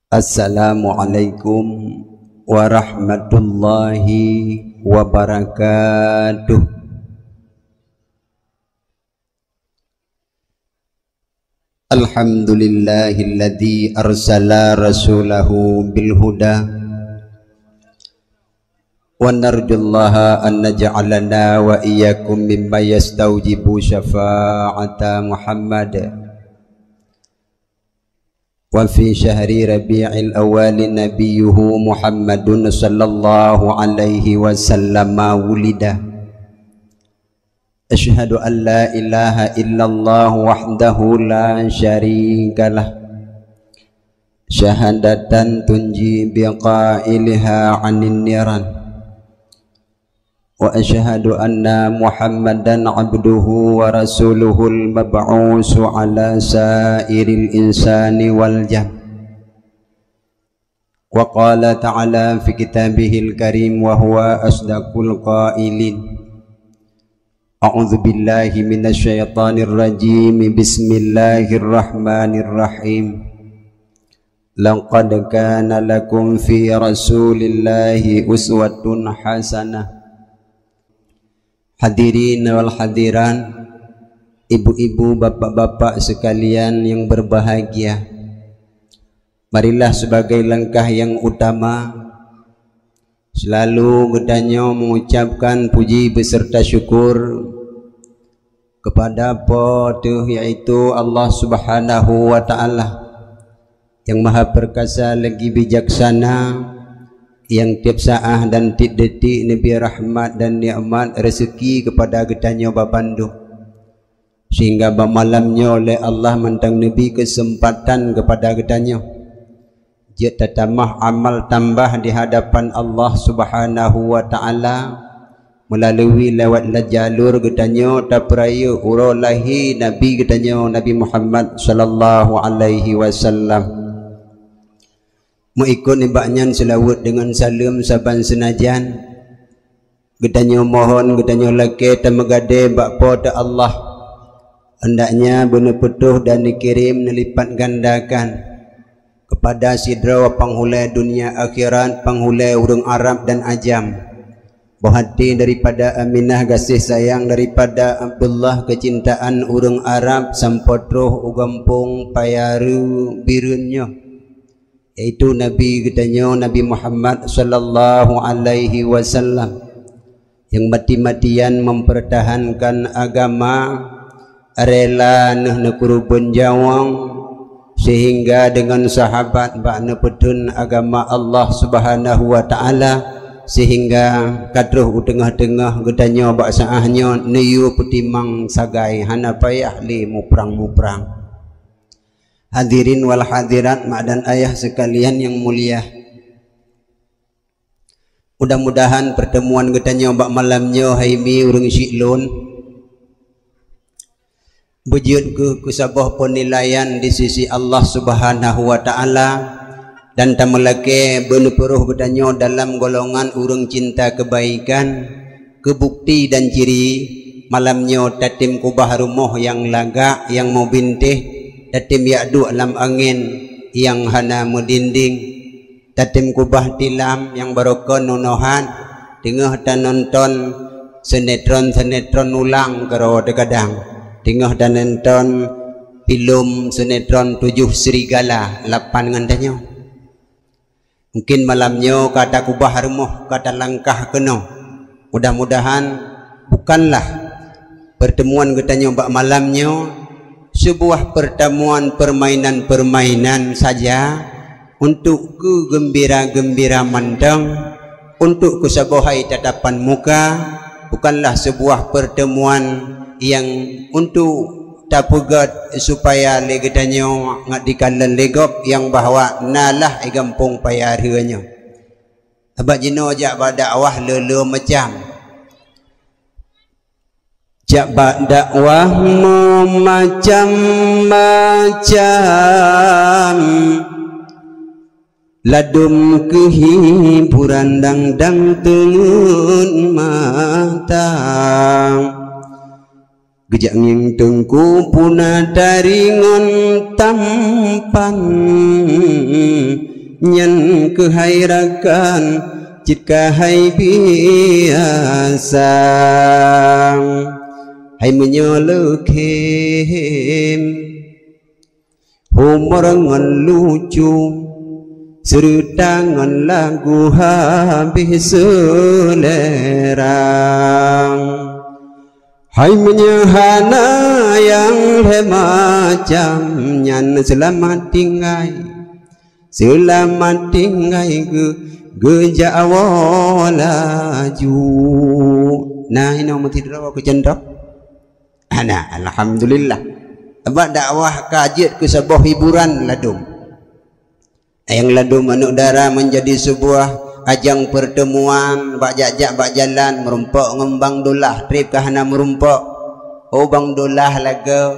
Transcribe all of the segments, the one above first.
Assalamualaikum warahmatullahi wabarakatuh. Alhamdulillahilladzi arsala rasulahu bil huda wa narjullaha an naj'alana wa iyyakum mimma yastaujibu syafa'ata Muhammad. Wa fi syahri Rabi'il Awwal nabiyuhu Muhammadun sallallahu alaihi wasallam wulida. Asyhadu an la ilaha illallah wahdahu la syarikalah, syahadatan tunji biqailiha 'anil niran. Wa asyhadu anna Muhammadan abduhu wa rasuluhul mab'usu ala sairil insani wal jan. Wa qala ta'ala fi kitabihil karim wa huwa asdaqul qailin. A'udzu billahi minasy syaithanir rajim. Bismillahirrahmanirrahim. Laqad kana lakum fi rasulillahi uswatun hasanah. Hadirin wal hadiran, ibu-ibu, bapak-bapak sekalian yang berbahagia, marilah sebagai langkah yang utama selalu gedanyo mengucapkan puji beserta syukur kepada apa tu, yaitu Allah Subhanahu wa ta'ala yang maha perkasa lagi bijaksana, yang tiap saat dan tiap detik Nabi rahmat dan nikmat rezeki kepada gedanyo babandu, sehingga malamnya oleh Allah mentang Nabi kesempatan kepada gedanyo dia tatamah amal tambah di hadapan Allah Subhanahu wa ta'ala melalui lewat jalur gedanyo tapraya urolahi Nabi gedanyo Nabi Muhammad sallallahu alaihi wasallam. Mengikut nibaknya selawat dengan salam saban senajan gedanyo mohon gedanyo laki tamagade bakpo ta Allah hendaknya benar petuh dan dikirim nelipat gandakan kepada sidra panghulai dunia akhirat, panghulai urang Arab dan ajam, bahati daripada Aminah kasih sayang daripada Abdullah kecintaan urang Arab sampodroh ugampung payaru birunnya, yaitu Nabi gedanyo Nabi Muhammad sallallahu alaihi wasallam yang mati-matian mempertahankan agama, rela nah kurban jawang sehingga dengan sahabat bakna pedun agama Allah Subhanahu wa ta'ala, sehingga kadruh tengah-tengah gedanyo baksaahnya niyu petimang sagai hana payah li muprang-muprang. Hadirin wal hadirat, mak dan ayah sekalian yang mulia, mudah-mudahan pertemuan gedanyo bak malamnya haimi urang syiklun bujud ke sabah penilaian di sisi Allah Subhanahu wa ta'ala, dan tamalake benuperuh gedanyo dalam golongan urang cinta kebaikan, kebukti dan ciri malamnya tatim kubah rumah yang lagak yang mau bintih, tatim ya'du alam angin yang hana medinding, tatim kubah tilam yang barokah nunohan tengah dan nonton sinetron ulang karo dekadang, tengah dan nonton film sinetron 7 serigala 8 ngantanyo. Mungkin malamnya kata kubah rumah kata langkah kena, mudah-mudahan bukanlah pertemuan getanyo bak malamnya sebuah pertemuan permainan-permainan saja untuk kegembira-gembira mandang, untuk kesabohai tatapan muka, bukanlah sebuah pertemuan yang untuk tapugat supaya legedanyo ngat dikalan legop yang bahwa nalah igampung payaranya abak jino jak dakwah lele macam jak dakwah macam-macam ladum kehiburan dang tenun matang gejak nging tengku puna daringon tampan nhân cứ hay ra can chít cả hay biasa hay menyo lu kem humor ngon lucu cerita ngon lagu habis selera hai menyahana yang macam nyan selamat tinggal ke jawa laju nah ini nomor tidur aku cendok ana alhamdulillah abad dakwah kajiat ke sebuah hiburan ladum yang ladum manuk dara menjadi sebuah ajang pertemuan bak jajak bak jalan merumpok ngembang dolah trip kahana merumpok oh bang dolah laga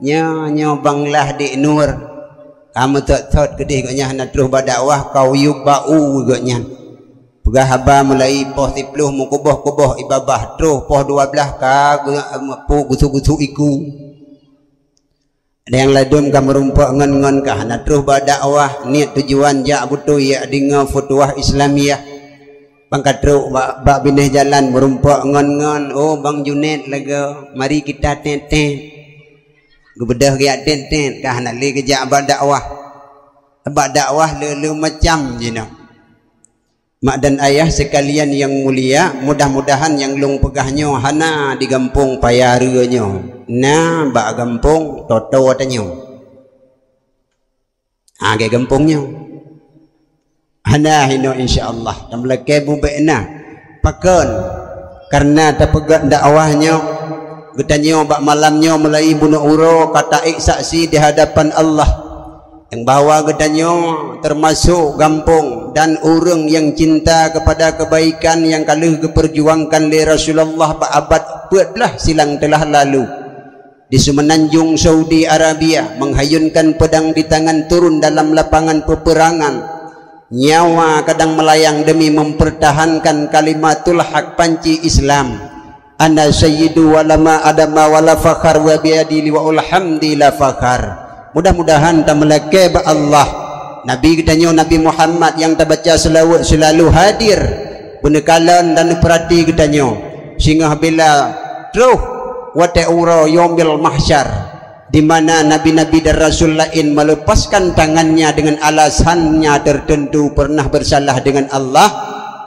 nyo banglah di nur kamu tot kedih gaknya nak terus berdakwah kau yuk bau gaknya pegah haba mulai poh 10 mu kuboh ibabah terus poh 12 ka pu gusu iku ada yang ladum ka merumpok ngon ka nak terus berdakwah niat tujuan jak butuh ya dengan fatwa Islamiyah pangkat terus bak bineh jalan merumpok ngon oh bang Junaid laga mari kita tenten gebedah giat tenten kah nak li kerja abad dakwah le macam je nak mak dan ayah sekalian yang mulia mudah-mudahan yang lung pegahnya hana di gampung payareunyo na bak gampung toto tanyo ge gampungnya hana hino insyaallah tamlake bubena pakon karena tapegat dakwahnya getanyo bak malamnya mulai bunuh uro kata saksi di hadapan Allah yang bawa getanyo termasuk gampung dan orang yang cinta kepada kebaikan yang kaluh keperjuangkan oleh Rasulullah bak abad belah silang telah lalu di Semenanjung Saudi Arabia menghayunkan pedang di tangan turun dalam lapangan peperangan nyawa kadang melayang demi mempertahankan kalimatul hak panci Islam ana sayyidu walama adama wala fakhar wa biadili wa alhamdulillah fakhar mudah-mudahan tamalake ba Allah Nabi katanya Nabi Muhammad yang terbaca selawat selalu hadir penekalan dan perhati katanya sehingga bila terus wa ta'ura yaumil mahsyar di mana nabi-nabi dan rasul lain melepaskan tangannya dengan alasannya tertentu pernah bersalah dengan Allah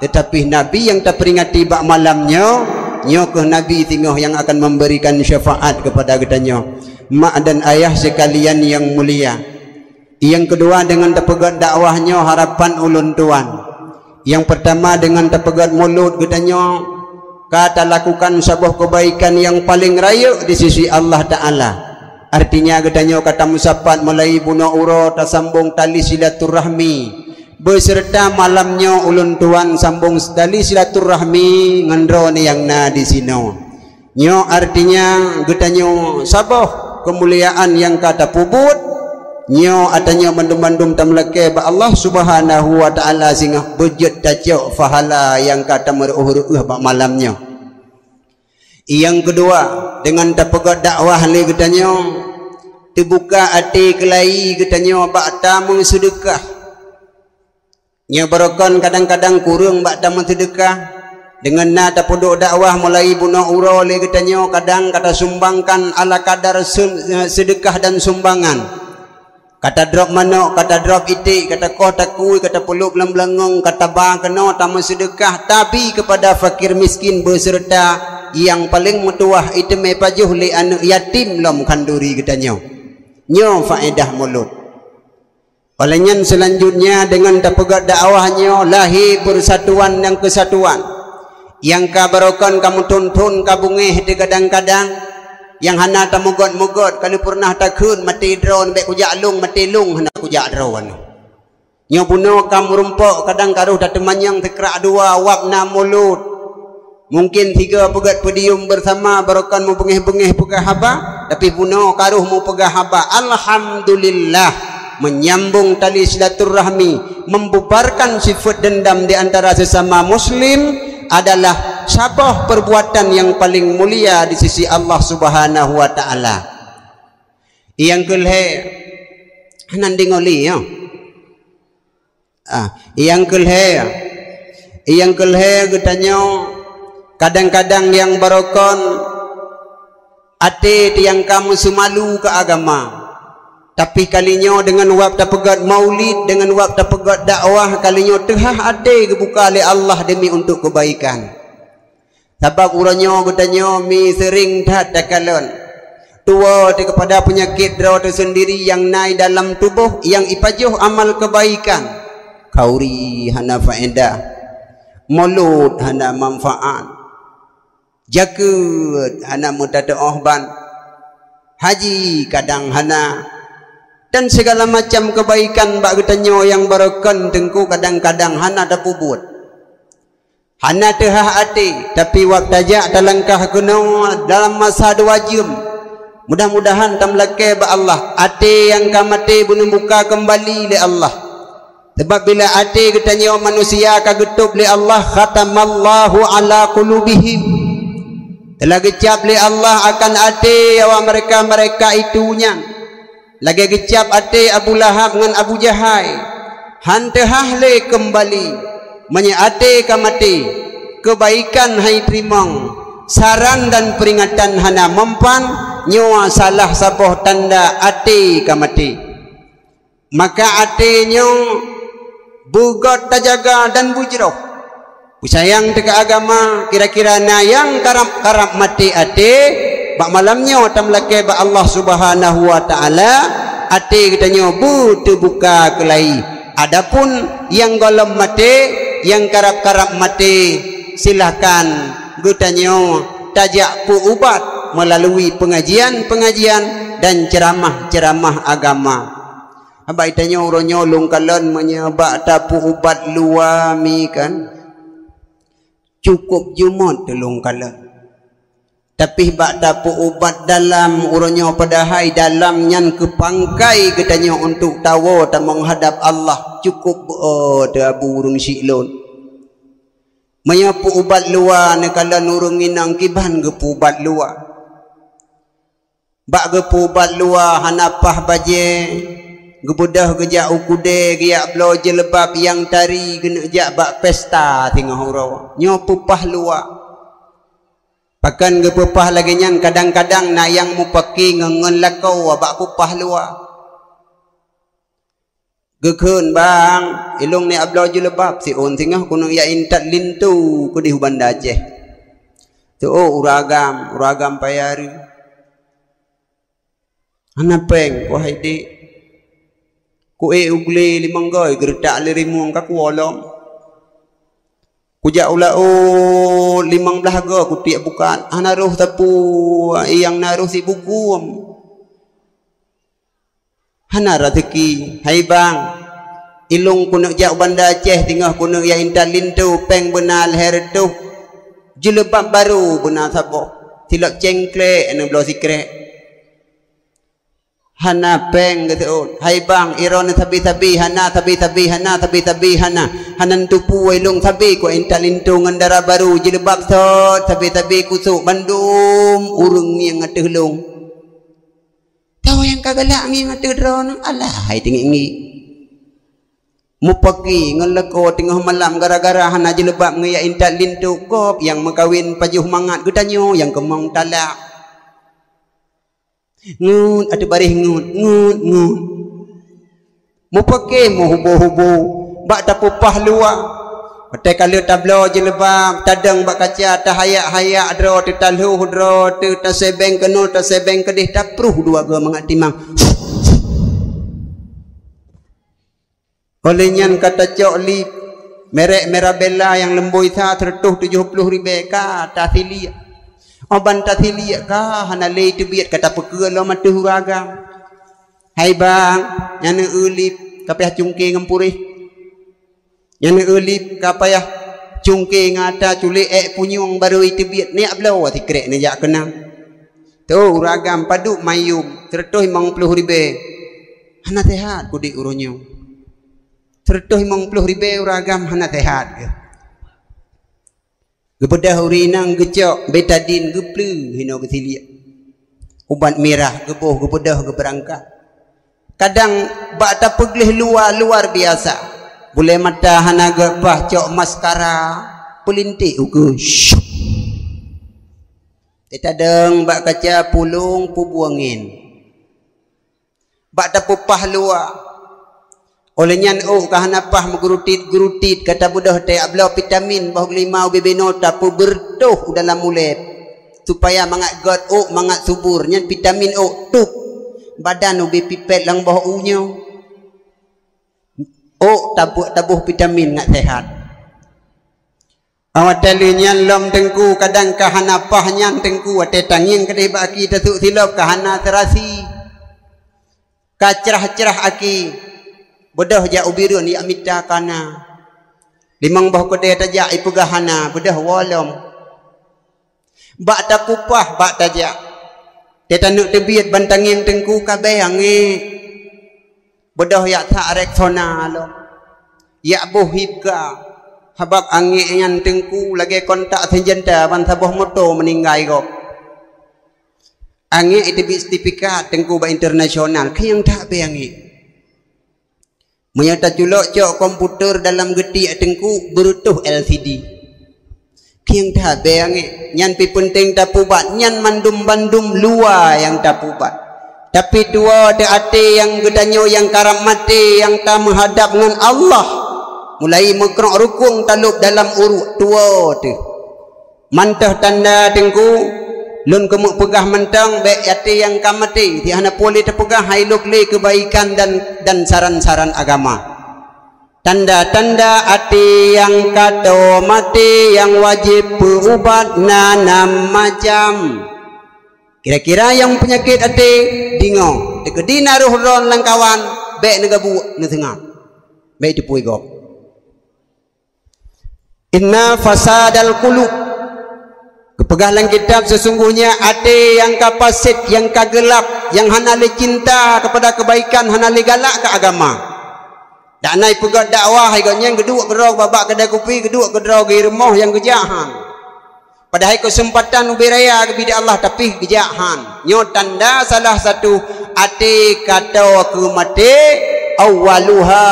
tetapi nabi yang terperingati bak malamnya nyokoh nabi tinggal yang akan memberikan syafaat kepada katanya mak dan ayah sekalian yang mulia yang kedua dengan terpegat dakwahnya harapan ulun tuan yang pertama dengan terpegat mulut katanya kata lakukan sebuah kebaikan yang paling raya di sisi Allah Ta'ala artinya katanya kata musapat mulai bunuh uro tersambung tali silaturahmi beserta malamnya ulun tuan sambung tali silaturahmi ngendro ni yang na di sino nyo artinya getanyo sabah kemuliaan yang kata pubut nyo atanya mandum-mandum tamlake ba Allah Subhanahu wa taala singah bejut tacok fahala yang kata meruh-ruh ba malamnya yang kedua dengan tapegat dakwah li getanyo terbuka hati kelai getanyo ba tamu sedekah nya barokon kadang-kadang kurang bak tamu sedekah dengan nata podok dakwah mulai bunuh uro le katanya kadang kata sumbangkan ala kadar sedekah dan sumbangan kata drop manok kata drop itik kata koh takui kata peluk belangong kata bang kena tamu sedekah tapi kepada fakir miskin beserta yang paling mutuah itu mepajuh le anak yatim lom kanduri katanya nyo faedah mulut. Olehnya selanjutnya dengan terpegat dakwahnya lahir persatuan dan kesatuan yang kabarokan kamu tuntun kabungeh di kadang-kadang yang hana ta mugot-mugot kalau pernah takun mati drone bek kujak lung mati lung hana kujak drone nyo buno kamu rumpok kadang karuh dateman yang tekrak dua wapna mulut mungkin 3 pegat podium bersama barokan mu bengeh-bengeh pegah haba tapi buno karuh mu pegah haba alhamdulillah menyambung tali silaturahmi membubarkan sifat dendam di antara sesama muslim adalah sabah perbuatan yang paling mulia di sisi Allah Subhanahu wa taala. Yang kelhe nanding oli ya Yang kelhe getanyo kadang-kadang yang barokon ate tiang kamu sumalu ke agama. Tapi kalinya dengan waktu pegat maulid, dengan waktu pegat dakwah, kalinya tehah ade kebuka oleh Allah demi untuk kebaikan. Sebab uranyo getanyo mi sering tak takalon. Tua kepada penyakit draw tersendiri yang naik dalam tubuh, yang ipajuh amal kebaikan. Kauri hana faedah, mulut hana manfaat, jaket hana mutata ohban, haji kadang hana, dan segala macam kebaikan bak getanyo yang barakan tengku kadang-kadang hana dapu buat. Hana tehah ati, tapi waktu ajak talangkah kuno dalam masa 2 jam. Mudah-mudahan tamlake ba Allah ati yang kamati bunuh buka kembali le Allah. Sebab bila ati getanyo manusia kagetup le Allah, khatamallahu ala qulubihim. Telah gecap le Allah akan ati awak mereka itunya. Lagi gecap ati Abu Lahab dengan Abu Jahal. Hantehah le kembali menyaati kamati kebaikan hai terimang, saran dan peringatan hana mempan, nyawa salah saboh tanda ati kamati. Maka atinyo bugot tajaga dan bujroh sayang teka agama, kira-kira na yang karap mati ati bak malamnya tamlake ba Allah Subhanahu wa taala ati getanyo butuh buka kelai. Adapun yang golem mati, yang karap-karap mati, silahkan getanyo tajak pu ubat melalui pengajian dan ceramah agama. Abak itanya uronyo lungkalan menyebak tapu ubat luami kan cukup jumot lungkalan. Tapi bak tapu ubat dalam uronyo padahai dalam nyan kepangkai getanyo untuk tawa dan menghadap Allah cukup tabu urung silon. Menyapu ubat luar nekalan urung inang kiban gepu ubat luar. Bak gepu ubat luar hanapah baje gebudah gejak ukude giak blo jelebab yang tari kena jak bak pesta tengah hurau nyo pupah luar. Pakan gepupah lagi nyan kadang-kadang na yang mupaki ngengen lakau bak pupah luar. Gekun bang ilung ni ablo jelebab si on tengah kuno ya intat lintu ku di Banda Aceh. Tu uragam payari. Anapeng wahai di ku ugle 5 goy gertak lirimuang ka kuolom. Kujak ula 15 go ku tiak bukan anaruh tapu yang naruh si buku. Hana rezeki hai bang ilung kuno jak Banda Aceh tengah kuno ya intat lintu peng benal hertu jelebab baru benar sabo tilak cengklek anu blo sikrek. Hana peng gitu hai bang iron tabi hana tabi hana hanan tupu ilung tabi ko intal lintungan darah baru jilbab tot tabi kusuk bandum urung yang ngateh lung tahu yang kagalak ngi ngateh dron alah hai tingi mupaki ngeleko tengah malam gara-gara hana jilbab ngi ya intal lintu kop yang makawin pajuh mangat getanyo yang kemong talak ngut ada barih ngut mu pakai mu hubo bak tapupah luar patai kalau tablo jelebab tadang bak kaca tahayak dro tetalhu dro te tasebeng kenul tasebeng kedih tapruh dua ge mangatimang oleh nyan kata cok li merek Mirabella yang lemboi sa tertuh 70.000 ka tasilia oban tasilia ka hana lei tebiat kata pekeur lo matuh uragam hai bang nyana ulip kapayah cungke ngempurih nyana ulip kapayah cungke ngata culi punyung baru tebiat ni ablau tikrek ni jak kena tu uragam padu mayum tertuh 50.000 hana sehat kudik uronyo tertuh 50.000 uragam hana sehat ke gebedah urinang gecok betadin gepleu hino getilia ubat merah geboh gebedah geberangkat kadang bak ta peglih luar biasa boleh mata hanaga pah cok maskara pelintik uke kita deng bak kaca pulung pu buangin bak tapu pah luar oleh nyan kahanapah menggerutit kata budah teh ablau vitamin bah limau bebeno tapu bertuh dalam mulut supaya mangat god mangat subur nyan vitamin tuk badan ubi pipet lang bah unyo tabuh vitamin ngat sehat awat talinya lom tengku kadang kahanapah nyan tengku ate tanging kedai baki tatuk silap kahana terasi kacerah-cerah aki bodoh ja ubirun ya mita kana limang bah kodai tajak ipegahana bodoh walom bak tapupah bak tajak dia tanuk tebiat bantangin tengku kabeh ange bodoh ya tak reksona lo ya bohibka habak ange yang tengku lagi kontak senjata bantah boh moto meninggal kok ange itu sertifikat tengku ba internasional ke yang tak be ange menyata julok cok komputer dalam getik tengku berutuh LCD yang dah beangi nyan pi penting tapubat nyan mandum-bandum luar yang tapubat tapi dua de ate yang gedanyo yang karam mati yang tak menghadap dengan Allah mulai mekrok rukung taluk dalam urut tua tu mantah tanda tengku lun kemuk pegah mentang baik yati yang kamati di hana poli terpegah hailuk le kebaikan dan saran-saran agama tanda-tanda ati yang kato mati yang wajib berubat nanam macam kira-kira yang penyakit ati dingo dekedina ruh ron langkawan baik negabu ngetengah baik dipui gop inna fasadal qulub kepegahlan kitab sesungguhnya ate yang kapasit yang kagelap yang hanali cinta kepada kebaikan hanali galak ke agama dak nai pegat dakwah iganya geduk gerog babak kedai kopi geduk gedrog irmoh yang gejahan padahal kesempatan ubiraya kepada Allah tapi gejahan nyo tanda salah satu ate kata ke mati awaluha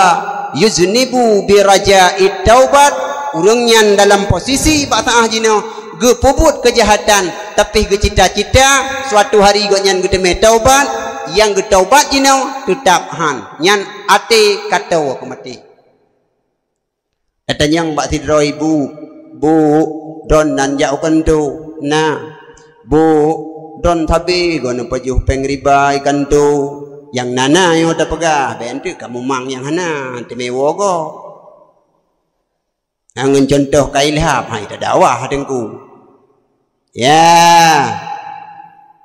yuznibu biraja'i taubat urangnya dalam posisi bataah jino gepubut kejahatan tapi gecita-cita suatu hari gonyan gedeme taubat yang getaubat jinau tetap han nyan ate katau kemati katanya yang mbak sidro ibu bu don nan jau kantu na bu don tabi gona pajuh pengriba ikan tu yang nana yo tapega bentu kamu mang yang hana temewo go angin contoh kailhab hai dakwah tengku ya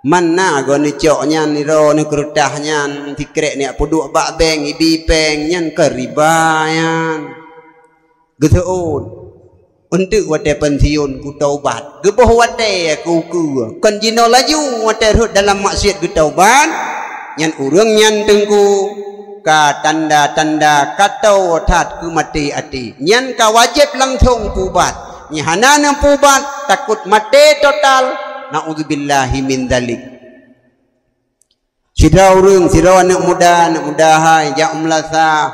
mana goni coknya niro ni kerutahnya tikrek ni puduk bak beng ibi peng nyan keribayan geteun untuk wate pensiun ku taubat geboh wate ku kan jino laju wate rut dalam maksiat ku taubat nyan urang nyan tengku ka tanda-tanda katau tat ku mati ati nyan ka wajib langsung pubat nyahana nang pubat takut mati total naudzubillahi min dzalik sida urang sida anak muda hai ja umlasa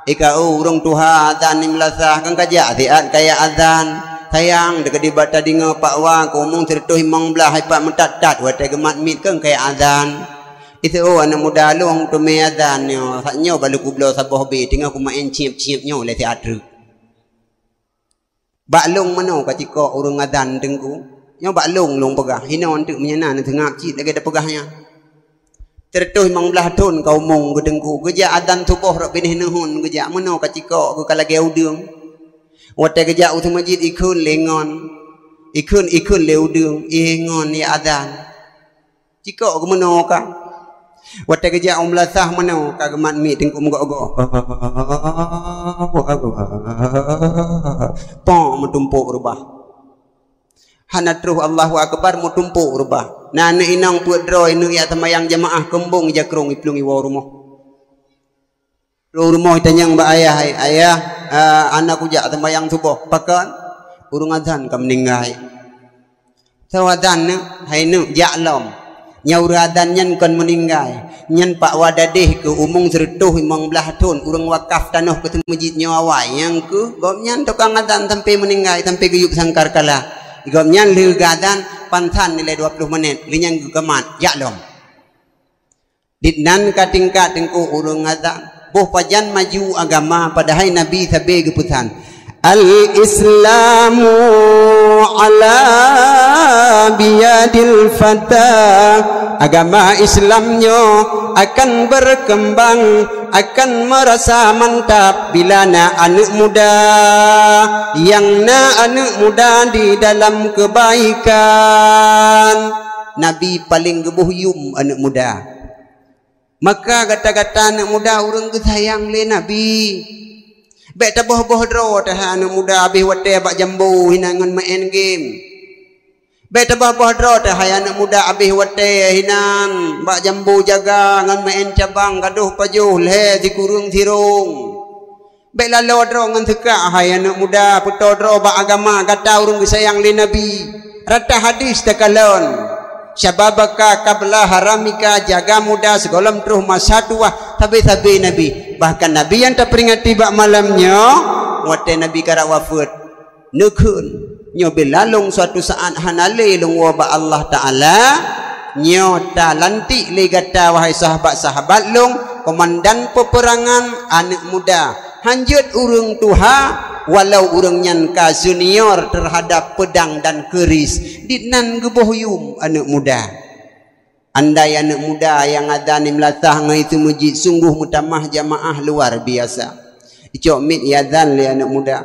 ika urang tuha adzan imlasa kang kaja tiat kaya adzan sayang dekat di bata dinga pak wa komong tertuh himang belah hai pak mentat-tat wate gemat mit kang kaya adzan itu anak muda long tu me adzan nyo saknyo balu kublo saboh be tinggal ku main ciep-ciep nyo le teatru baklung mano kaciko urang adzan tengku nyo baklung long pegah hinon tu menyana nan tengap cit lagi ada pegahnya tertuh mang belah ton kau mong gedengku geja adzan subuh rak benih nehun geja mano kaciko ku kalage udung wate geja utu masjid ikun lengon ikun le udung ingon ya adzan ciko ku mano ka wate geja umlasah mano kagemat mi tengku mego-go pong metumpuk rubah hanatruh Allahu akbar metumpuk rubah nana inang puedro inu ya tamayang jamaah kembung jakrong iplung iwa rumah rumah tanyang ba ayah ayah anak ujak tamayang subuh pakan urung adzan kam ninggai sawadzan ne hainu jaklom Nyauradan nyan kon meninggal nyan pak wadadeh ke umung sertuh imong belah tun urang wakaf tanah ke masjid nyawai yang ke gom nyan tukang adan sampai meninggal sampai guyup sangkar kala gom nyan leu gadan pantan nilai 20 menit linyang gemat yaklom ditnan ka tingkat tengku urang adan boh pajan maju agama padahal nabi sabe geputan al-islamu ala biyadil fata agama Islamnya akan berkembang akan merasa mantap bila na anak muda yang na anak muda di dalam kebaikan. Nabi paling gebuhyum anak muda, maka kata-kata anak muda orang kesayang le Nabi. Baik tak boh-boh draw dah anak muda habis wate bak jambu hinangan main game. Baik tak boh-boh draw dah anak muda habis wate hinan bak jambu jaga ngan main cabang gaduh pajuh le dikurung tirung. Baik lalu draw ngan teka anak muda puto draw bak agama kata urang sayang li Nabi. Rata hadis takalon. Syababaka qabla haramika jaga muda segolom terus masa tua tabi-tabi Nabi. Bahkan Nabi yang tak peringati bak malamnya wate Nabi kara wafat nekun nyo belalung suatu saat hanale lung wa Allah taala nyo ta lantik le gata wahai sahabat-sahabat lung komandan peperangan anak muda hanjut urang tuha walau urang nyan ka junior terhadap pedang dan keris ditnan gebohyum anak muda. Andai anak muda yang ada ni melatah dengan itu masjid sungguh mutamah jamaah luar biasa. Icok mit yadzan li anak muda.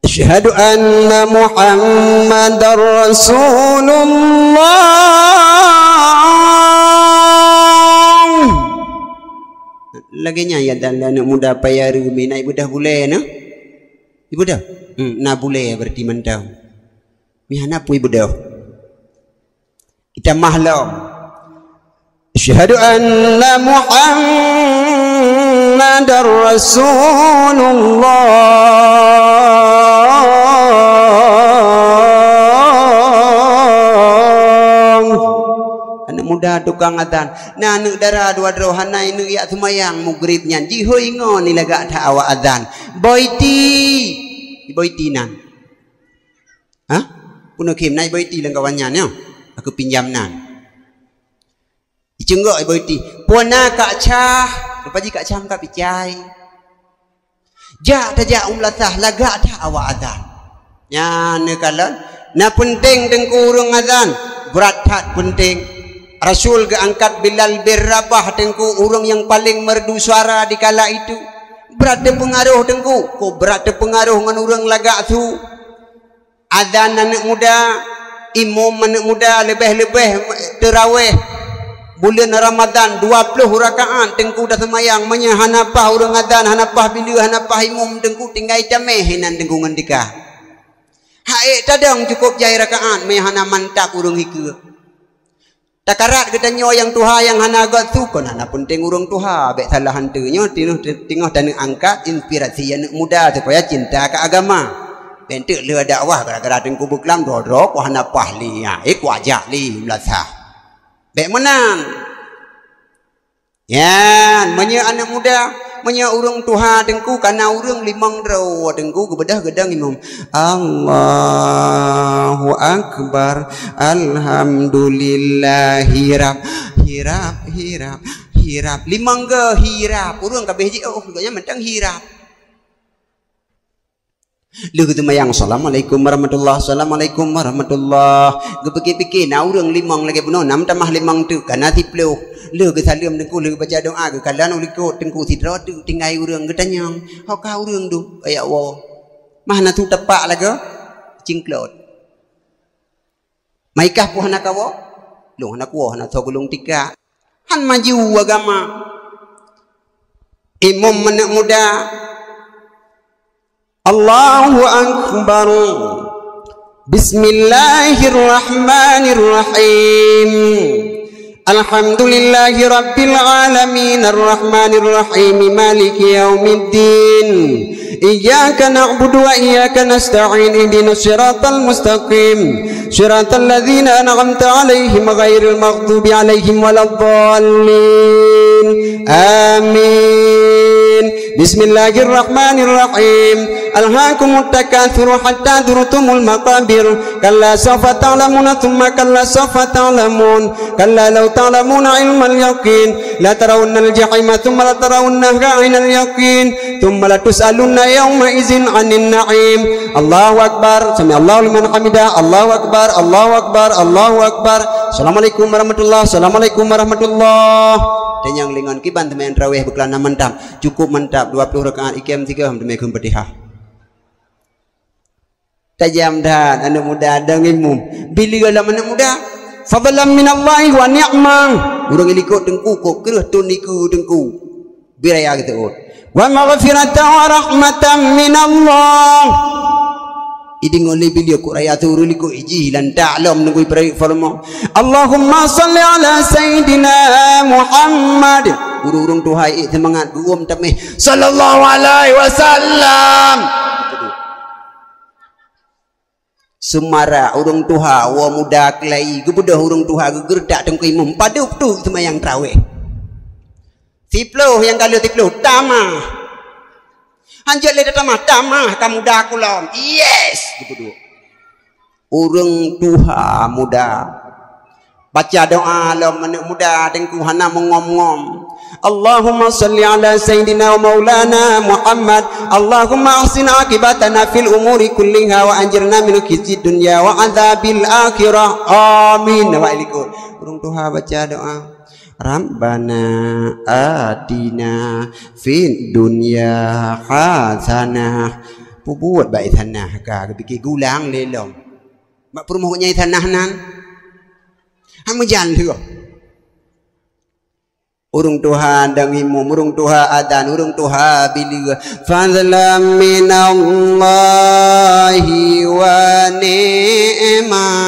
Asyhadu anna Muhammadar Rasulullah. Laginya yadzan li anak muda payah rumi na ibu dah boleh na? Ibu dah? Na boleh berarti mantau. Mihana pu ibu dah. Kita mahlum asyhadu anna Muhammadar Rasulullah. Anak muda tukang adzan na neuk dara dua rohanai neuk ya semayang maghrib nyan jihoi ngon ni laga ta awak adzan boiti nan ha puno kim nai boiti lang kawannya nyo aku pinjam nan icenggok ibu iti puana kak cah rupaji kak cah kak picai ja tajak umlatah laga tak awak adzan nya ne kalan na penting tengku urang adzan berat tak penting Rasul ke angkat Bilal bin Rabah tengku urang yang paling merdu suara di kala itu berat de pengaruh tengku ko berat de pengaruh ngan urang laga tu adzan anak muda imam anak muda lebih-lebih terawih bulan Ramadan 20 rakaat tengku dah semayang menya hanapah urang adzan hanapah bila hanapah imam tengku tinggal cameh hinan tengku ngendika haik tadang cukup jai rakaat menya hana mantap urang hika takarat kita nyo yang tuha yang hana agat tu kon hana penting urang tuha bek salah hanteunya tengah tanah angkat inspirasi anak muda supaya cinta ke agama. Bentuk le dakwah gara-gara tengku buklam dodok wah na pahli ya wajak li melasah bek menang ya menya anak muda menya urang tuha tengku kana urang limang draw tengku kebedah gedang imam Allahu akbar alhamdulillahi hirap limang ge hirap urang kabeh ji oh ganya mentang hirap. Lu gitu mayang assalamualaikum warahmatullah assalamualaikum warahmatullah gepeki-peki na urang limang lagi beno nam tamah limang tu kana tiplu lu ke salam tengku lu baca doa ke kalan uliko tengku sidra tu tinggai urang ke tanyang hau ka urang du ya Allah mahna tu tepak laga cingklot maikah pu hana kawo lu hana kuo hana thogulung tika han maju agama imam anak muda Allahu akbar Bismillahirrahmanirrahim Alhamdulillahi Rabbil Alamin Ar-Rahmanir Rahim Maliki Yawmiddin Iyyaka na'budu wa iyyaka nasta'in Ihdinas siratal mustaqim Siratal ladzina an'amta 'alaihim ghairil maghdubi 'alaihim waladdallin Amin Bismillahirrahmanirrahim Alhaakumut takatsur hatta zurtumul maqabir Kalla sawfa ta'lamuna thumma kalla sawfa ta'lamun Kalla law ta'lamuna ilmal yaqin La tarawunnal jahima thumma la tarawunnaha 'ainal yaqin Thumma la tus'alunna yawma idzin 'anin na'im Allahu akbar Sami Allahu liman hamidah Allahu akbar Allahu akbar Allahu akbar Assalamualaikum warahmatullahi Assalamualaikum warahmatullahi dan yang lingon kiban temen raweh bekelana mantap cukup mantap 20 rakaat iqam 3 demi kum Fatihah tajam dan anak muda dan ilmu bila dalam anak muda fadlan minallahi wa ni'mah urang ilikut dengku kok kereh tun niku dengku biraya gitu wa maghfiratan wa rahmatan minallah iding oleh beliau ku raya turun liku iji lan ta'lam nunggu ibarat firman Allahumma salli ala sayyidina Muhammad urung tuhai semangat guum temeh sallallahu alaihi wasallam sumara urung tuha wa muda kelai gebudah urung tuha gegerdak tengku imam pada tu semayang tarawih tiploh yang kalau tiploh tamah Anjak le datang tamah kamu dah kulam. Yes, gitu. Urang tuha muda. Baca doa lam anak muda tengku hana mengom-ngom. Allahumma salli ala sayyidina wa maulana Muhammad. Allahumma ahsin akibatana fil umuri kulliha wa anjirna min khizyid dunya wa adzabil akhirah. Amin. Wa ilikut. Urang tuha baca doa. Rabbana atina fid dunya hasanah pubuat baik tanah ka biki gulang lelom mak perumoh nyai tanah nan hamu jan tu urung Tuhan dan imum urung Tuhan adan urung Tuhan bila fadlan minallahi wa ni'mah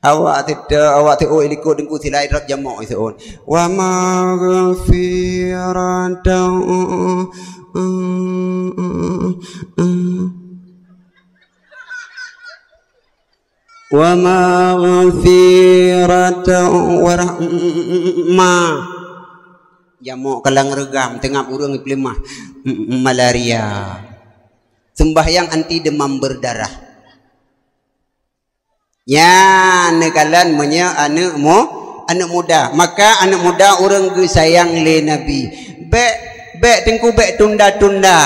awak tidak awak tu ilikut dengku silai rap jamak itu wa maghfiratan wa maghfiratan wa rahmah jamak kalang regam tengah urang iplemah malaria sembahyang anti demam berdarah ya nekalan punya anak muda maka anak muda orang ge sayang le nabi be tengku be tunda-tunda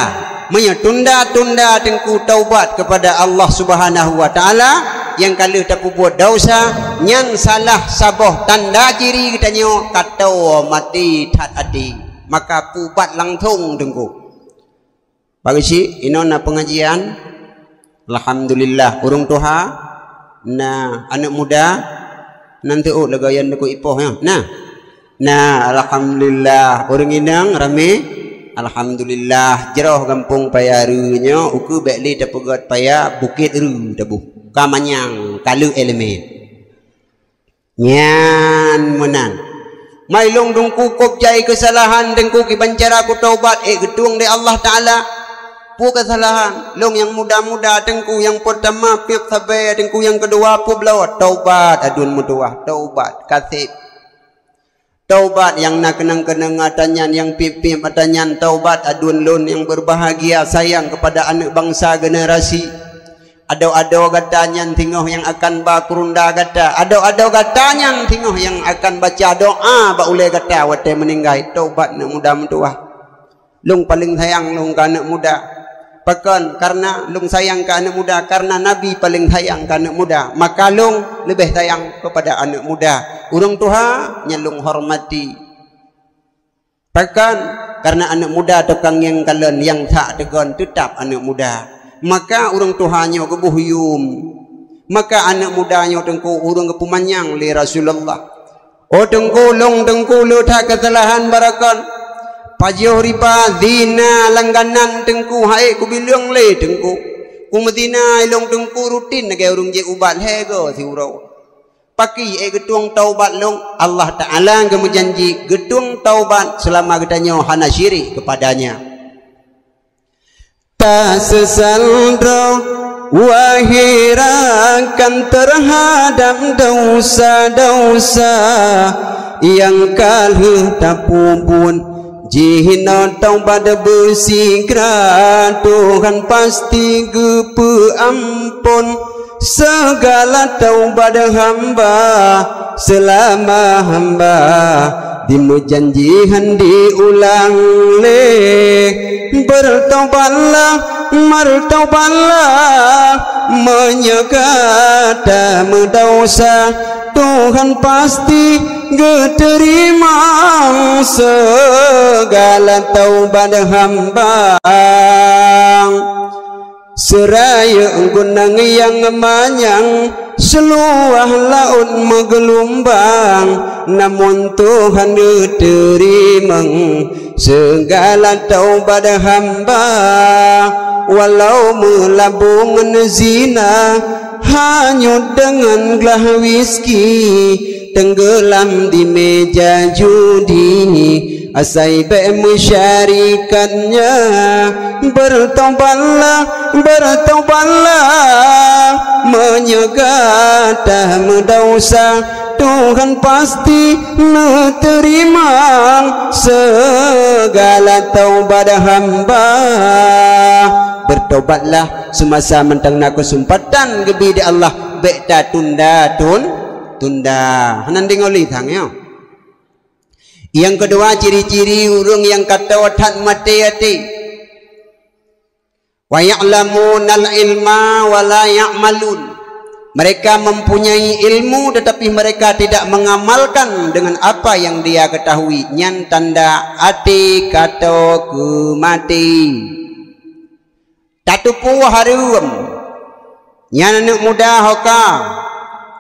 punya tunda-tunda tengku taubat kepada Allah Subhanahu wa taala yang kalau tak buat dosa yang salah saboh tanda ciri kita nyo katau mati tat adi maka pubat langsung tengku bagi si inona pengajian alhamdulillah urung tuha nah anak muda nanti lagayan aku ipoh ya nah alhamdulillah orang inang rame alhamdulillah jeroh kampung payarunya uku bekli dapegat paya bukit ru dabuh kamanyang kalu elemen nyan menan mailong dungku kok jai kesalahan dengku kibancara aku taubat gedung de Allah taala pu kesalahan long yang muda-muda tengku yang pertama piap sabai tengku yang kedua pu belawat taubat adun muduah taubat kasih taubat yang nak kenang-kenang atanyan yang piap-piap atanyan taubat adun lon yang berbahagia sayang kepada anak bangsa generasi ado-ado gatanyan tingoh yang akan bakurunda gata ado-ado gatanyan tingoh yang akan baca doa ba ule gata wate meninggai taubat nak muda-muduah long paling sayang long ka anak muda Pakan karena lung sayang ke anak muda karena Nabi paling sayang ke anak muda maka lung lebih sayang kepada anak muda urung tuha nyalung hormati pakan karena anak muda tukang yang kalen yang tak tegon tetap anak muda maka urung tuhanya kebuhyum maka anak mudanya tengku urung kepumanyang li Rasulullah tengku lung tengku lu tak kesalahan barakan pajoh riba zina langganan tengku hai ku bilang le tengku ku medina ilong tengku rutin nagai urung je ubat he go si urau Pakai getung taubat long Allah Ta'ala yang menjanji getung taubat selama katanya hana syirik kepadanya. Tak sesaldro wahirakan terhadap dosa-dosa yang kalah tapubun jihina taubat bersegera Tuhan pasti gepe ampun segala taubat hamba selama hamba dimujanjihan diulang bertaubatlah martaubatlah menyegata mendosa Tuhan pasti terima segala taubat hamba seraya gunung yang manyang seluah laut menggelombang namun Tuhan terima segala taubat hamba walau melabung zina hanyut dengan gelas whisky tenggelam di meja judi asai mesyarikatnya bertaubatlah menyegata mendosa Tuhan pasti menerima segala taubat hamba. Bertobatlah semasa mentang kesempatan gebi di Allah beta tunda hanan dengoli thang ya. Yang kedua ciri-ciri urang yang kata watat mati hati wa ya'lamunal ilma wa la ya'malun. Mereka mempunyai ilmu tetapi mereka tidak mengamalkan dengan apa yang dia ketahui. Nyan tanda hati kata ke mati tatupu harum nyan anak muda hoka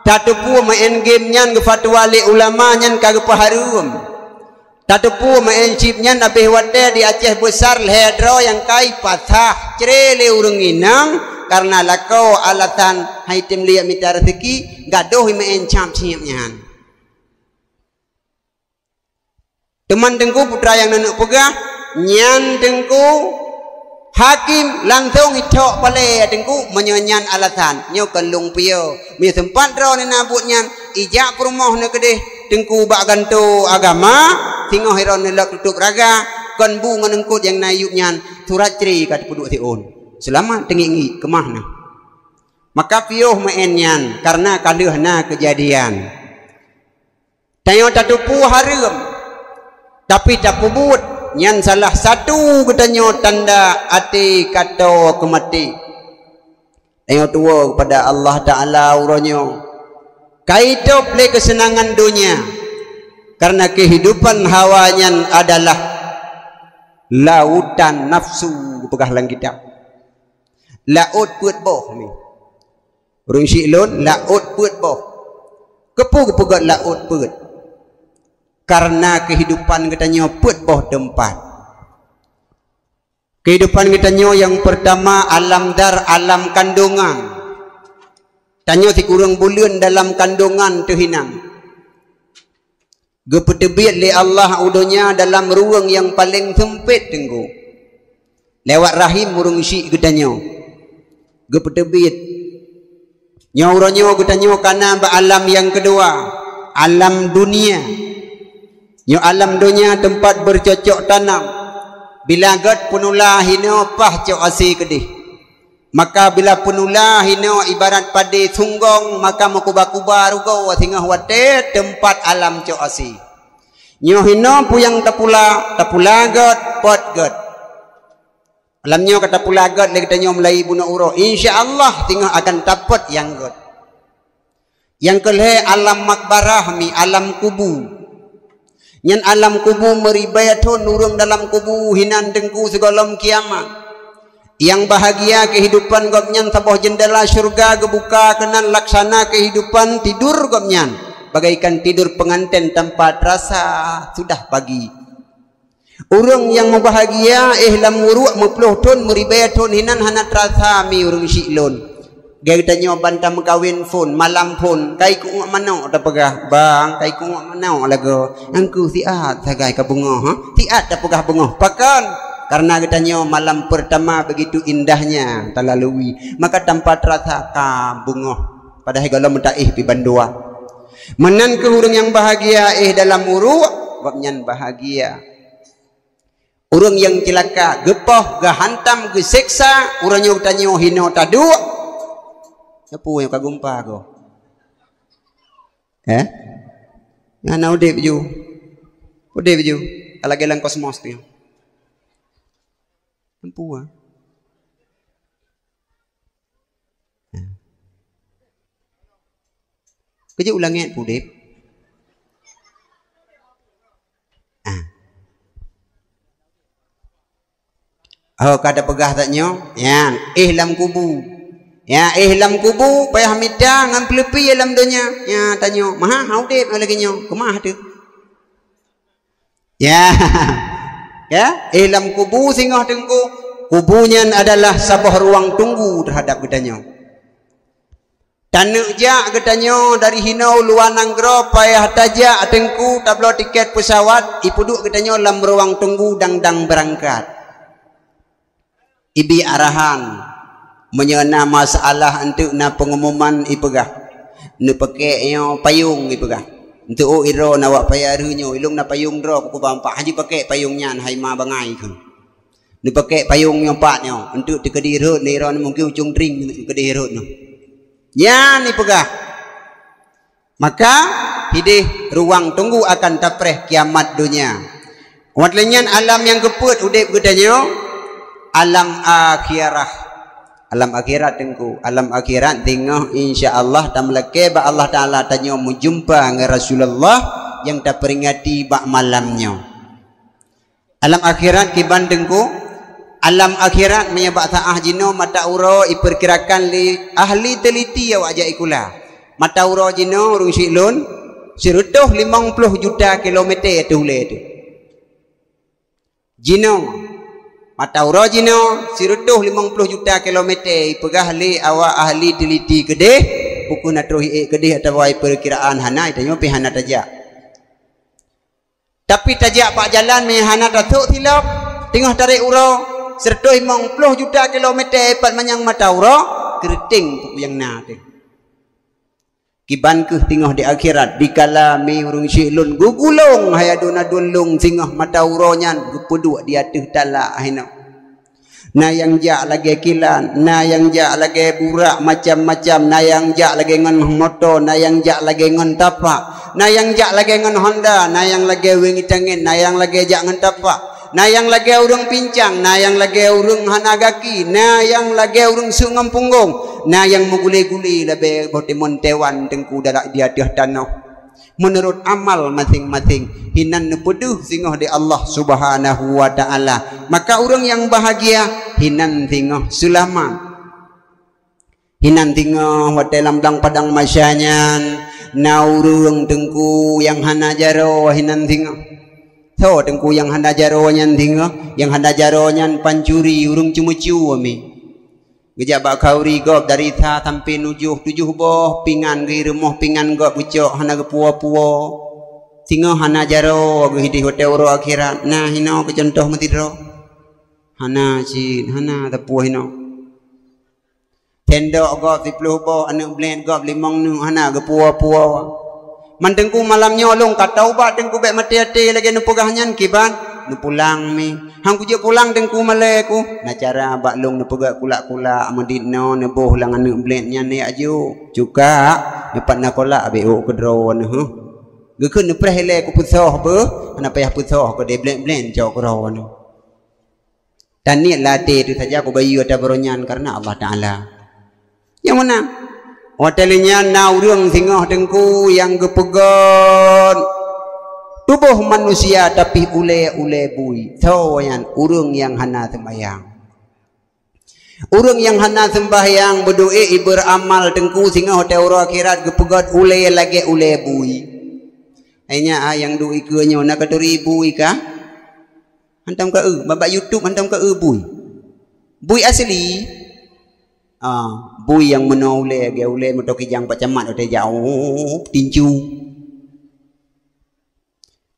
tatupu main game nyan ke fatwa li ulama nyan kagak harum tatupu main chip nyan abih wate di Aceh besar lehedro yang kai patah cerele urung inang karena lakau alatan haitim liya mita rezeki gadoh main camp chip nyan. Teman dengku putra yang nanuk pegah nyan dengku hakim langsung itok pale dengku menyanyan alatan nyo kelung pio mi tempat ro ni nabut nyan ijak rumah ne kedeh dengku bak ganto agama tingoh hiron ne lak tutup raga kon bu ngenengkut yang nayuk nyan surat ceri kat puduk tiun selama tengingi kemah na maka pio main nyan karena kaleuhna kejadian tayo tatupu harum tapi tak pubut nyan salah satu katanya tanda hati kata kemati. Tengok tua kepada Allah Ta'ala uronyo kaitu play kesenangan dunia karena kehidupan hawanya adalah lautan nafsu pegah lang kitab laut puet boh ni urang silon laut puet boh kepu pegat laut puet karena kehidupan katanya put boh tempat. Kehidupan katanya yang pertama alam dar alam kandungan. Tanya si kurang bulan dalam kandungan tuhinang. Gepetebit li Allah udonya dalam ruang yang paling sempit tenggu. Lewat rahim urung syik katanya. Gepetebit. Nyauranyo katanya kana ba alam yang kedua, alam dunia. Nyo alam dunia tempat bercocok tanam. Bila gad penulah hino pah cok asi kedih. Maka bila penulah hino ibarat padi sunggong maka makuba-kuba rugau singah wate tempat alam cok asi. Nyo hino puyang tapula gad pot gad. Alamnya kata pula gad lagi tanya mulai bunuh uro. InsyaAllah tinggal akan dapat yang gad. Yang kelih alam makbarah mi alam kubu. Nyan alam kubu meribayatun nurung dalam kubu hinan dengku segolam kiamat. Yang bahagia kehidupan gopnyan taboh jendela syurga gebuka kenan laksana kehidupan tidur gopnyan. Bagaikan tidur pengantin tanpa terasa sudah pagi. Urang yang membahagia ihlam muruk mepluh tun meribayatun hinan hana terasa mi urang syilun. Gaya tanya bantam kawin pun, malam pun, kai ku mana dah pegah bang, kai ku mana lagu, angku tiat sagai ke bunga, ha? Tiat dah pegah bunga, pakan. Karena katanya malam pertama begitu indahnya terlalui, maka tanpa terasa ka bunga. Padahal kalau mentaih pi bandua. Menan ke urang yang bahagia dalam uruk, wabnyan bahagia. Urang yang celaka, gepoh, gahantam, geseksa, urang yang tanya hino tadu. Apa yang kagumpa ko? Nga na udip ju. Udip ju. Alagalang kosmos niyo. Ampu ah. Kerja ulangnya udip. Oh kada pegah taknya. Yang lam kubu. Ya lam kubu payah midang ngan pelepi dalam dunia. Ya tanya, "Maha haudip lagi nyo? Kemah tu?" Ya. Ya, lam kubu singgah tengku. Kubunya adalah sebuah ruang tunggu terhadap gedanya. Tanuk jak gedanya dari Hinau luar Nanggro payah tajak tengku tablo tiket pesawat ipuduk gedanya dalam ruang tunggu dang berangkat. Ibi arahan menyena masalah untuk na pengumuman ipegah nu pakai yo payung ipegah untuk iro na wak payarunyo ilung na payung dro ku bampak haji pakai payungnya hai ma bangai kun nu pakai payung yo pak nyo untuk dikedirut ni ro mungkin ujung ring kedirut no nya ni pegah maka hidih ruang tunggu akan tapreh kiamat dunia wadlenyan alam yang keput udip gedanya alam akhirah. Alam akhirat tengku, alam akhirat tengok insya-Allah tamlake ba Allah Taala tanya menjumpa dengan Rasulullah yang tak peringati bak malamnya. Alam akhirat kiban tengku, alam akhirat menyebab taah jino mata uro iperkirakan li ahli teliti ya wajah ikula. Mata uro jino urung silun sirutuh 50 juta kilometer tu le tu. Jino mata uro jino sirutuh 50 juta kilometer pegah li awak ahli teliti kedeh buku natruhi kedeh atau perkiraan hana itanya pi hana tajak tapi tajak pak jalan me hana datuk tilap tengah tarik uro sirutuh 50 juta kilometer pat manyang mata uro keriting yang na tu kiban ke tengah di akhirat dikala mi urung silun gugulung hayaduna dulung singah mata uronya gepuduk di atas talak hina na yang jak lagi kilan na yang jak lagi burak macam-macam na yang jak lagi ngan motor na yang jak lagi ngan tapak na yang jak lagi ngan Honda na yang lagi wingi tangin na yang lagi jak ngan tapak na yang lagi urung pincang na yang lagi urung hanagaki na yang lagi urung sungam punggung na yang mengguli-guli lebih botemon tewan tengku dalam di atas tanah menurut amal masing-masing hinan nepeduh singoh di Allah Subhanahu wa taala maka orang yang bahagia hinan singoh sulaman hinan singoh wa dalam padang masyanyan na urung tengku yang hana jaro hinan singoh so tengku yang hana jaro nyan singoh yang hana jaro nyan pancuri urung cumucu ami gejak bak kauri gop dari tha sampai tujuh boh pingan ge rumah pingan gop ucok hana ge puo singo hana jaro ge hidi hotel ro akhirat nah hino ke contoh mentidro hana cin hana tapu hino tendok gop 10 boh anak blend gop 5 nu hana ge puo mandengku malamnya long katau ba dengku bek mati-ati lagi nu pegahnya kiban nu pulang mi hang ku je pulang dengku maleku na cara bak long nu pegak kulak-kulak medino ne boh lang anu blendnya ni aju juga dapat na kolak beo kedro ne ge keun nu prehele ku pusoh be ana payah pusoh ko de blend jauh kro ne dan ni latih tu saja ku bayu ada beronyan karena Allah Taala yang mana hotelnya na urang singoh dengku yang gepegon tubuh manusia tapi ule bui tawayan urung yang hana sembahyang urung yang hana sembahyang berdoa beramal tengku singa hotel akhirat gepegat ule lagi ule bui hanya yang doi ke nyo nak 2,000 ka hantam ka babak YouTube hantam ka bui asli Bui yang menoleh ge ule motoki jang pacamat ote jauh tinju.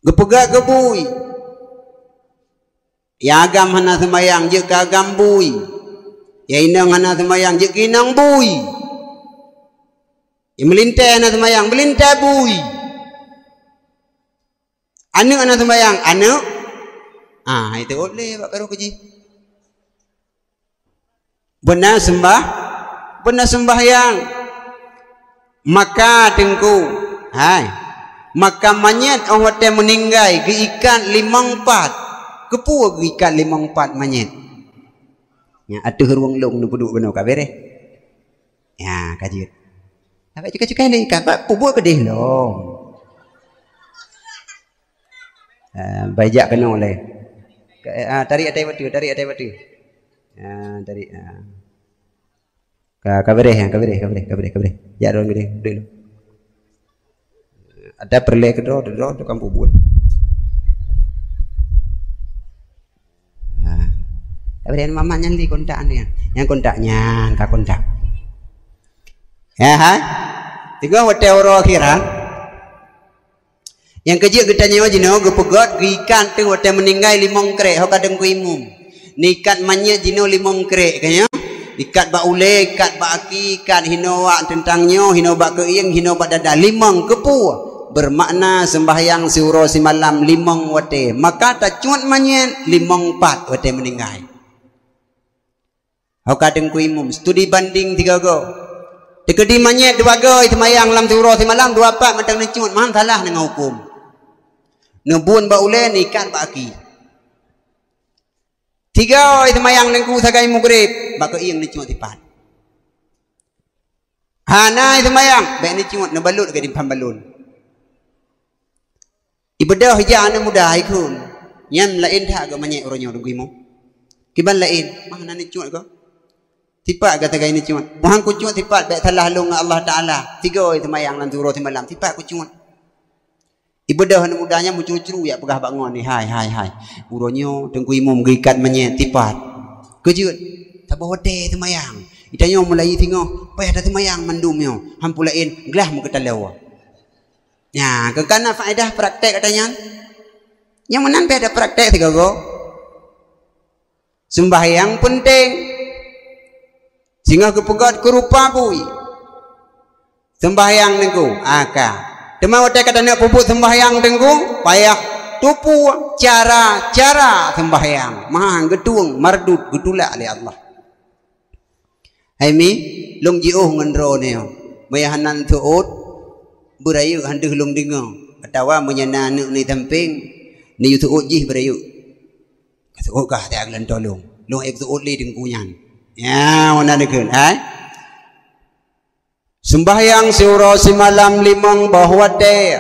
Gepegak ke bui. Ya agam hana semayang je kagam bui. Ya inang hana semayang je kinang bui. Ya melintai hana semayang melintai bui. Anu hana semayang anu. Itu oleh pak karo keji. Benar sembahyang. Maka tengku. Maka manyet orang yang meninggal ke ikan 54. Kepu ke ikan 54 manyet. Ya atuh ruang long nu puduk beno ka bereh. Ya kajut. Apa cuka-cuka ni ka pubuh ke deh long. Bajak kena oleh. Tarik atai batu. Tarik. Ka bereh. Ya ron gede dulu. Ada perle ke do tukang pubuh. Kemudian mama nyali kontaknya, yang kontaknya, kak kontak. Tiga hotel orang akhiran. Yang kecil kita nyawa jino, gepegot, ikan tu hotel meninggal limong krek, hok kadang ku imum. Nikat manya jino limong krek, kayaknya. Ikat bak ule, ikat bak aki, ikat hinowa tentangnya, hinowa keing, hinowa dada limong kepu. Bermakna sembahyang siuro si malam limong wate. Maka tak cuat manya limong 4 wate meninggal. Hau kadang ku imum studi banding 3 go. Dekedi manyet 2 go semayang lam siuro si malam 24 matang necut man salah dengan hukum. Nebun ba ule nikat ba aki. 3 semayang nengku sagai mugrib ba ke ieng necut tipat. Hana semayang ba necut ne balut ke dimpam balun. Ibadah hijau mudah ikun. Yang lain tak agak manyet orangnya dengku imum. Kiban lain mana necut ko? Tipat kata gaya ni cuma. Mohang ku cuma tipat baik salah long Allah Taala. 3 semayang lan turun malam. Tipat ku cuma. Ibadah anak mudanya muncul-curu ya pegah bangun ni. Hai. Uronyo tengku imum gikat menyet tipat. Kejut. Tak bawa hotel semayang. Itanya mulai tengok. Payah dah semayang mandumnya. Hampulain gelah mu ketalawa. Ya, kekana faedah praktek katanya. Yang mana ada praktek tiga go. Sembahyang penting. Sehingga kepegat kerupa bui. Sembahyang tengku. Demam wadah kata nak pupuk sembahyang tengku. Payah tupu cara sembahyang. Maha gedung mardut gedulak oleh Allah. Hai mi long jiuh ngendro ni. Mayahanan tuut. Berayu handu long dengar. Katawa menyana anak ni tamping. Ni tuut jih berayu. Tuut kah tak akan tolong. Long ek tuut li tengkunyan. Ya, mana dekun? Sembahyang siuro si malam limang bahwa te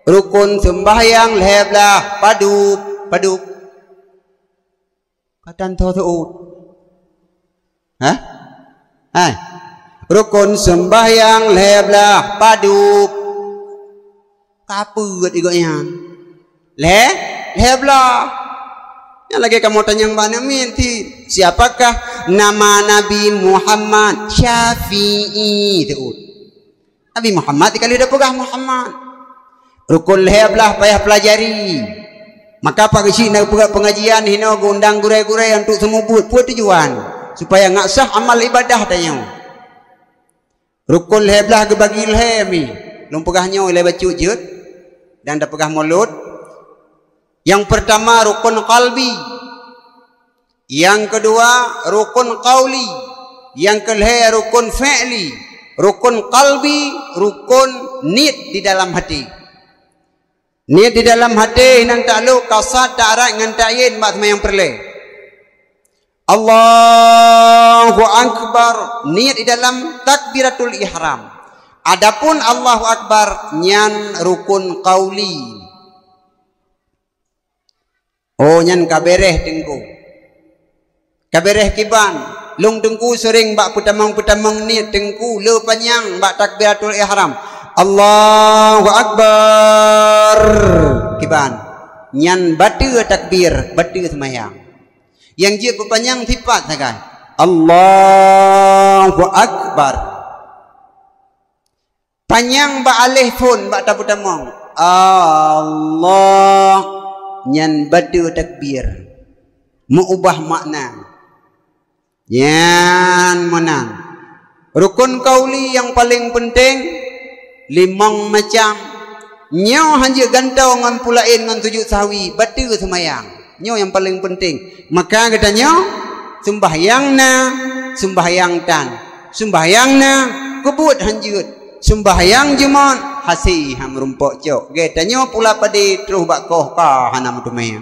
rukun sembahyang leheblah padu. Katan tuut. Rukun sembahyang leheblah padu. Kaput igaknya. Leheblah. Yang lagi kamu tanya mana minti siapakah nama Nabi Muhammad Syafi'i tu. Nabi Muhammad kalau dah pegah Muhammad. Rukun leheblah payah pelajari. Maka pagi si nak pegah pengajian hino gondang gurai-gurai untuk semubut buat tujuan supaya ngak sah amal ibadah tanya. Rukun leheblah ke bagi lehemi. Lom pegahnya oleh bacu jud dan dah pegah mulut. Yang pertama rukun qalbi. Yang kedua rukun qauli. Yang kelihatan rukun fi'li. Rukun qalbi, rukun niat di dalam hati. Niat di dalam hati nang takluk kasat ta'arat ngan ta'yin mak yang perle. Allahu Akbar. Niat di dalam takbiratul ihram. Adapun Allahu Akbar nyan rukun qauli. Oh nyan kabereh tengku. Kabereh kiban. Long tengku sering bak putamang-putamang ni tengku le panjang bak takbiratul ihram. Allahu Akbar. Kiban. Nyan batu takbir, batu semayang. Yang dia berpanjang tipat sakai. Allahu Akbar. Panjang ba alih pun ba tapu tamong. Allah nyan badu takbir. Mengubah makna. Yan menang. Rukun kauli yang paling penting 5 macam. Nyo hanya gantau ngan pulain ngan tujuh sawi batu semayang. Nyo yang paling penting. Maka katanya sembahyang na sembahyang tan. Sembahyang na kebut hanjut. Sembahyang jemon hasi ham rumpok cok. Katanya pula padi terus bakoh ka hanam tumaya.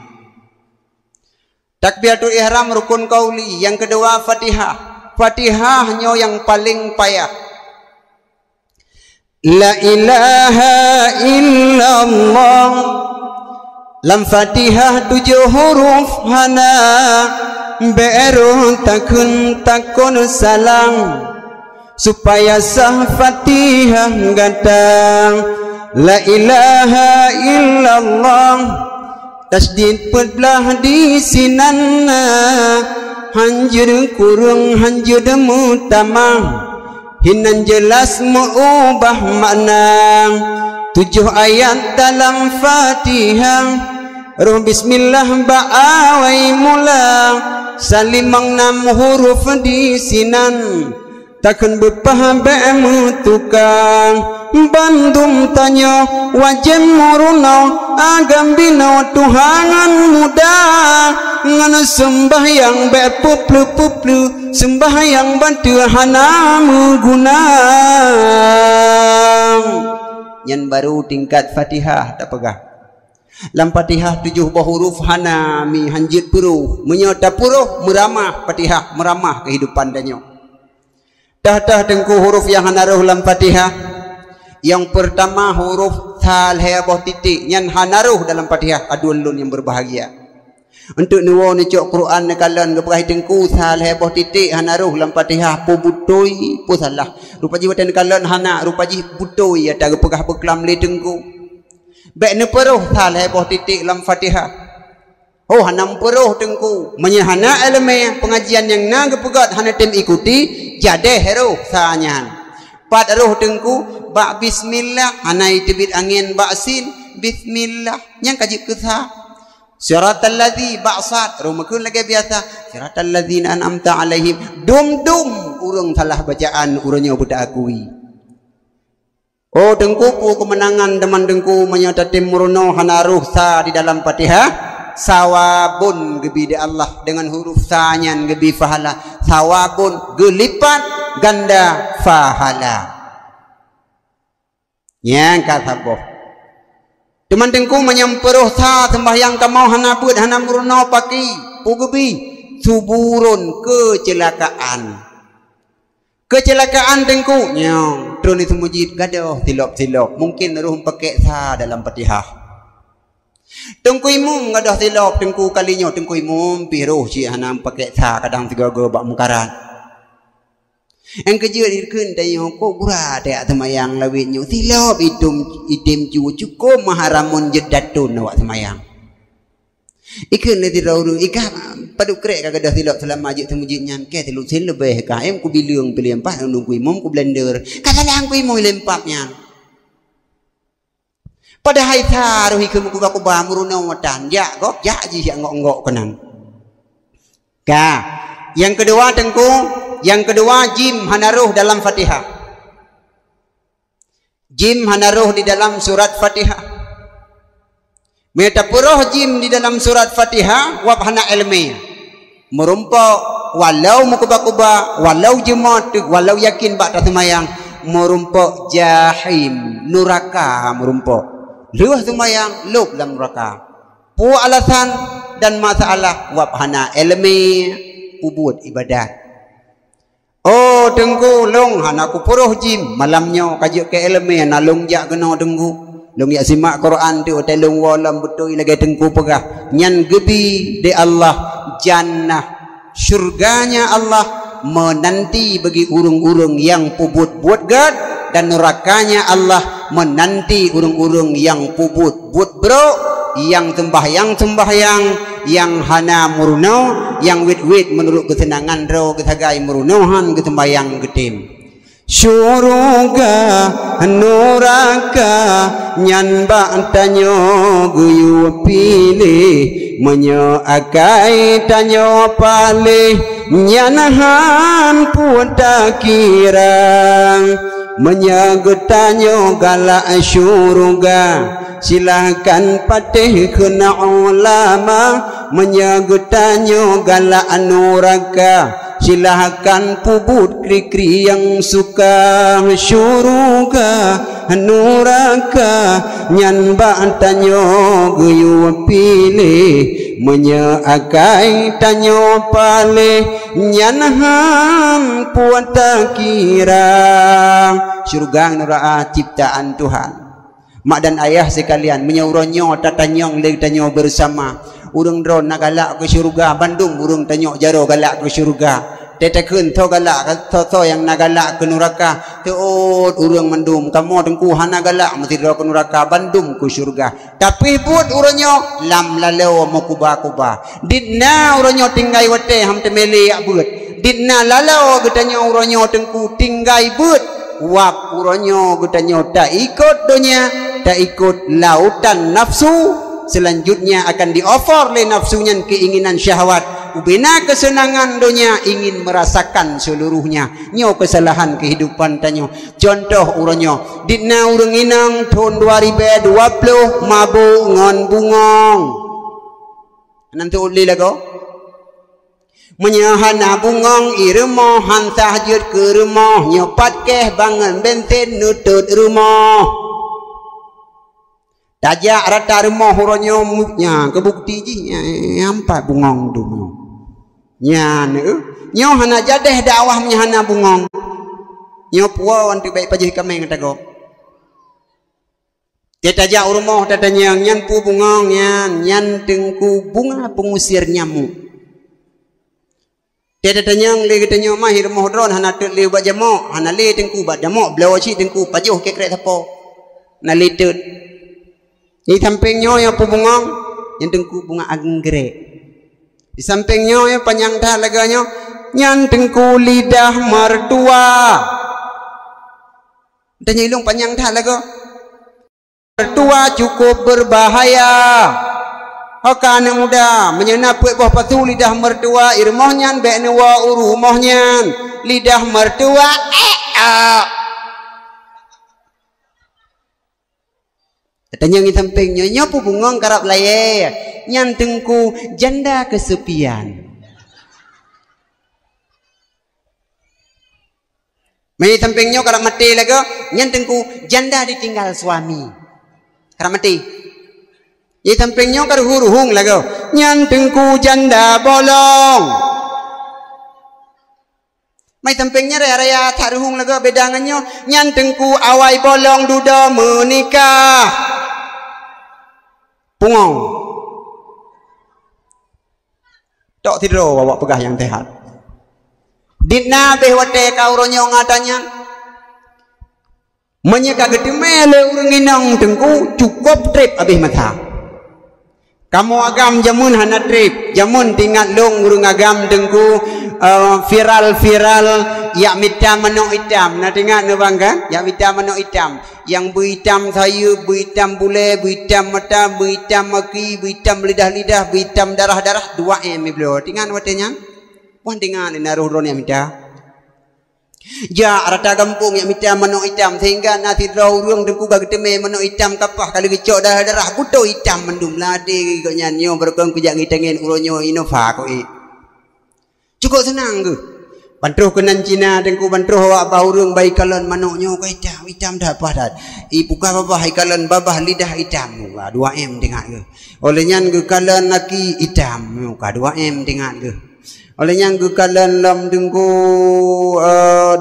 Takbiratul ihram rukun kauli. Yang kedua Fatihah. Fatihah nyo yang paling payah. La ilaha illallah. Lam Fatihah 7 huruf hana beru takun salam supaya sah Fatihah gatang. La ilaha illallah tasdid pedlah di sinanna hanjur kurung hanjur mutamang hinan jelas mengubah makna 7 ayat dalam Fatihah. Roh bismillah ba'awai mula salimang 6 huruf di sinan takkan berpaham tukang bandum tanya wajib muruna agam bina tuhangan muda ngan sembahyang puplu sembahyang bantu hanamu guna. Yang baru tingkat Fatihah tak pegah. Lam Fatihah 7 huruf hana mi hanjit puruh menyota puruh meramah Fatihah meramah kehidupan danyo. Dah tengku huruf yang hanaruh lam Fatihah. Yang pertama huruf thal hebah titik yang hanaruh dalam Fatihah adulun yang berbahagia. Untuk nuwo ni cok Quran ni kalan ke perah tengku thal hebah titik hanaruh lam Fatihah pu butoi pu salah. Rupa ji watan kalan hana rupa ji butoi ada ke perah beklam le tengku. Baik ni peruh thal hebah titik lam Fatihah. Oh hanam peruh tengku menyahana elemen pengajian yang na ke pegat hana tem ikuti jadeh heruh sanyan. 4 roh tengku ba bismillah hanai tebit angin ba sin bismillah yang kaji ketha siratal ladzi ba'sat rumakun lagi biasa siratal ladzina an'amta alaihim dum urang salah bacaan urangnya budak akui. Oh tengku pu kemenangan teman tengku menyata timurno hanaruh sa di dalam Fatihah sawabun gebi di Allah dengan huruf sanyan gebi fahala sawabun gelipat ganda fahala. Yang kata boh teman tengku menyemperuh sa sembahyang kamau hana bud hana murno paki pugebi suburun kecelakaan tengku nyong terus itu mujid gadoh tilop mungkin ruh pakai sa dalam Fatihah. Tengku imum gadoh tilop tengku kalinya tengku imum piruh si hana pakai sa kadang 3 bak mungkaran. Yang kerja dirken tayo ko gura tak semayang lawinyo tilop itim cukup maharamun jedatun awak semayang. Ikan le tirau ikah paduk krek ka gadah tilop selama je temujitnya ke tilu sen lebih ka em ku bileung pilih 4 nunggu imum ku blender kasalang ku imum lempaknya. Pada hai tha rohi ku ku ba muruna watan ya gok ya ji sia ngok kenan. Ka yang kedua tengku. Yang kedua jim hanaruh dalam Fatihah. Jim hanaruh di dalam surat Fatihah. Metapuruh jim di dalam surat Fatihah wab hana ilmiah. Merumpok walau mukuba-kuba, walau jemaat, walau yakin bak semayang, merumpok jahim, neraka merumpok. Luah semayang, lub dalam neraka. Pu alasan dan masalah wab hana ilmiah, ubud ibadat. Oh tengku long hanaku puruh jim malamnya kajuk ke elemen nalung jak kena tengku long ya simak Quran tu telung walam betul lagi tengku pegah nyan gebi de Allah jannah syurganya Allah menanti bagi urung-urung yang pubut buat gad dan nerakanya Allah menanti urung-urung yang pubut buat bro yang sembahyang yang hana muruno yang wit-wit menurut ketenangan ro ketagai murunohan ketembayang getim syuruga nuraka nyan ba tanyo guyu pilih menyo akai tanyo pale nyanahan puta kirang menyagetanyo galak syuruga silahkan patih kena ulama menyagetanyo galak nuraka silahkan pubut kri-kri yang suka syuruga nuraka nyan tanyo guyu pilih menyakai tanyo pale nyanaham puata kira syurga nura ciptaan Tuhan. Mak dan ayah sekalian menyauronyo tatanyong le tanyo bersama urang dron nagalak ke syurga Bandung urang tanyo jaro galak ke syurga tetekun to galak to yang nagalak ke neraka teot urang mandum kamu tengku hana galak mesti ke neraka Bandung ke syurga tapi put uranyo lam lalau makuba-kuba didna uranyo tinggai wate ham temeli abut didna lalau getanyo uranyo tengku tinggai but wap uranyo getanyo tak ikut dunia tak ikut lautan nafsu selanjutnya akan dioffer le nafsunya keinginan syahwat ubina kesenangan dunia ingin merasakan seluruhnya nyo kesalahan kehidupan tanyo contoh uranyo didna urang inang tahun 2020 mabuk ngon bungong nanti uli lago menyahana bungong iremo hantah jut ke rumah nyopat keh bangun bensin nutut rumah tajak rata rumah uranyo muknya kebukti ji ampat bungong dulu nya nyo hana jadeh dakwah menyahana bungong nyo puwa untuk baik pajih kami ngatago tetajak rumah tatanya nyan pu bungong nyan tengku bunga pengusir nyamuk tetatanya le katanya mahir mohdron hana tut le buat jamok hana le tengku buat jamok blawaci tengku pajuh ke krek tapo na le tut di sampingnya yang pu bungong yang tengku bunga anggrek di sampingnya yang panjang dah laganya nyan tengku lidah mertua tanya ilung panjang dah laga mertua cukup berbahaya haka anak muda menyenaput buah patu lidah mertua irmohnya beknewa urumohnya lidah mertua tanya ngi sampingnya nyopu bungong karap laye nyan tengku janda kesepian mai sampingnya karap mati lagi nyan tengku janda ditinggal suami karap mati nyi sampingnya karap huruhung lagi nyan tengku janda bolong mai sampingnya raya-raya tak ruhung lagi bedangannya nyan tengku awai bolong duda menikah pungong tok tidur bawa pegah yang sehat didna behwate kauronyo ngatanya menyeka gedeme le urang inang tengku cukup trip abih mata kamu agam jamun hana trip jamun tinggal long urang agam tengku viral ya mitam manok hitam na tengok ne bang kan ya mitam manok hitam yang berhitam saya berhitam bule berhitam mata berhitam maki berhitam lidah berhitam darah 2M beliau tinggal watenya wan tinggal naruh ron ya mita ja rata kampung ya mitam manok hitam sehingga nanti draw urang dengku gageteme manok hitam kapah kali gecok darah buto hitam mendum lade kok nyanyo berkong kujak ngitengin uronyo inova kok cukup senang ke bantuh kenan Cina dengku bantuh awak baurung bayi kalon manuknya ke hitam dah apa dah ibu ka babah kalon babah lidah hitam 2M dengar ke olehnya ke kalon laki hitam muka 2M dengar ke olehnya ke kalon lam dengku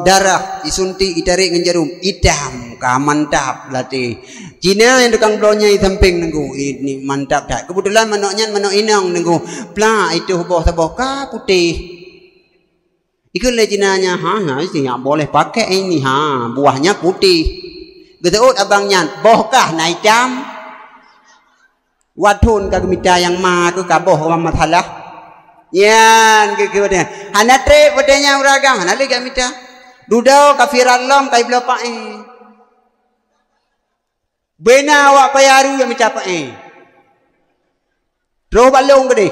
darah disuntik ditarik dengan jarum hitam ka mantap latih Cina yang tukang blonya di samping nengku ini mantap dah kebetulan manuknya manuk inang nengku plah itu bawah ka putih ikut lejenanya sih nggak boleh pakai ini buahnya putih gedeut abangnya bohkah na hitam Wadhun ka gemita yang ma ke kaboh mama thalah. Yan ke dia. Hana tre wadanya uragam hana le gemita. Dudau kafirallam kai blopa Bena awak payaru yang mencapai Terus balong gede.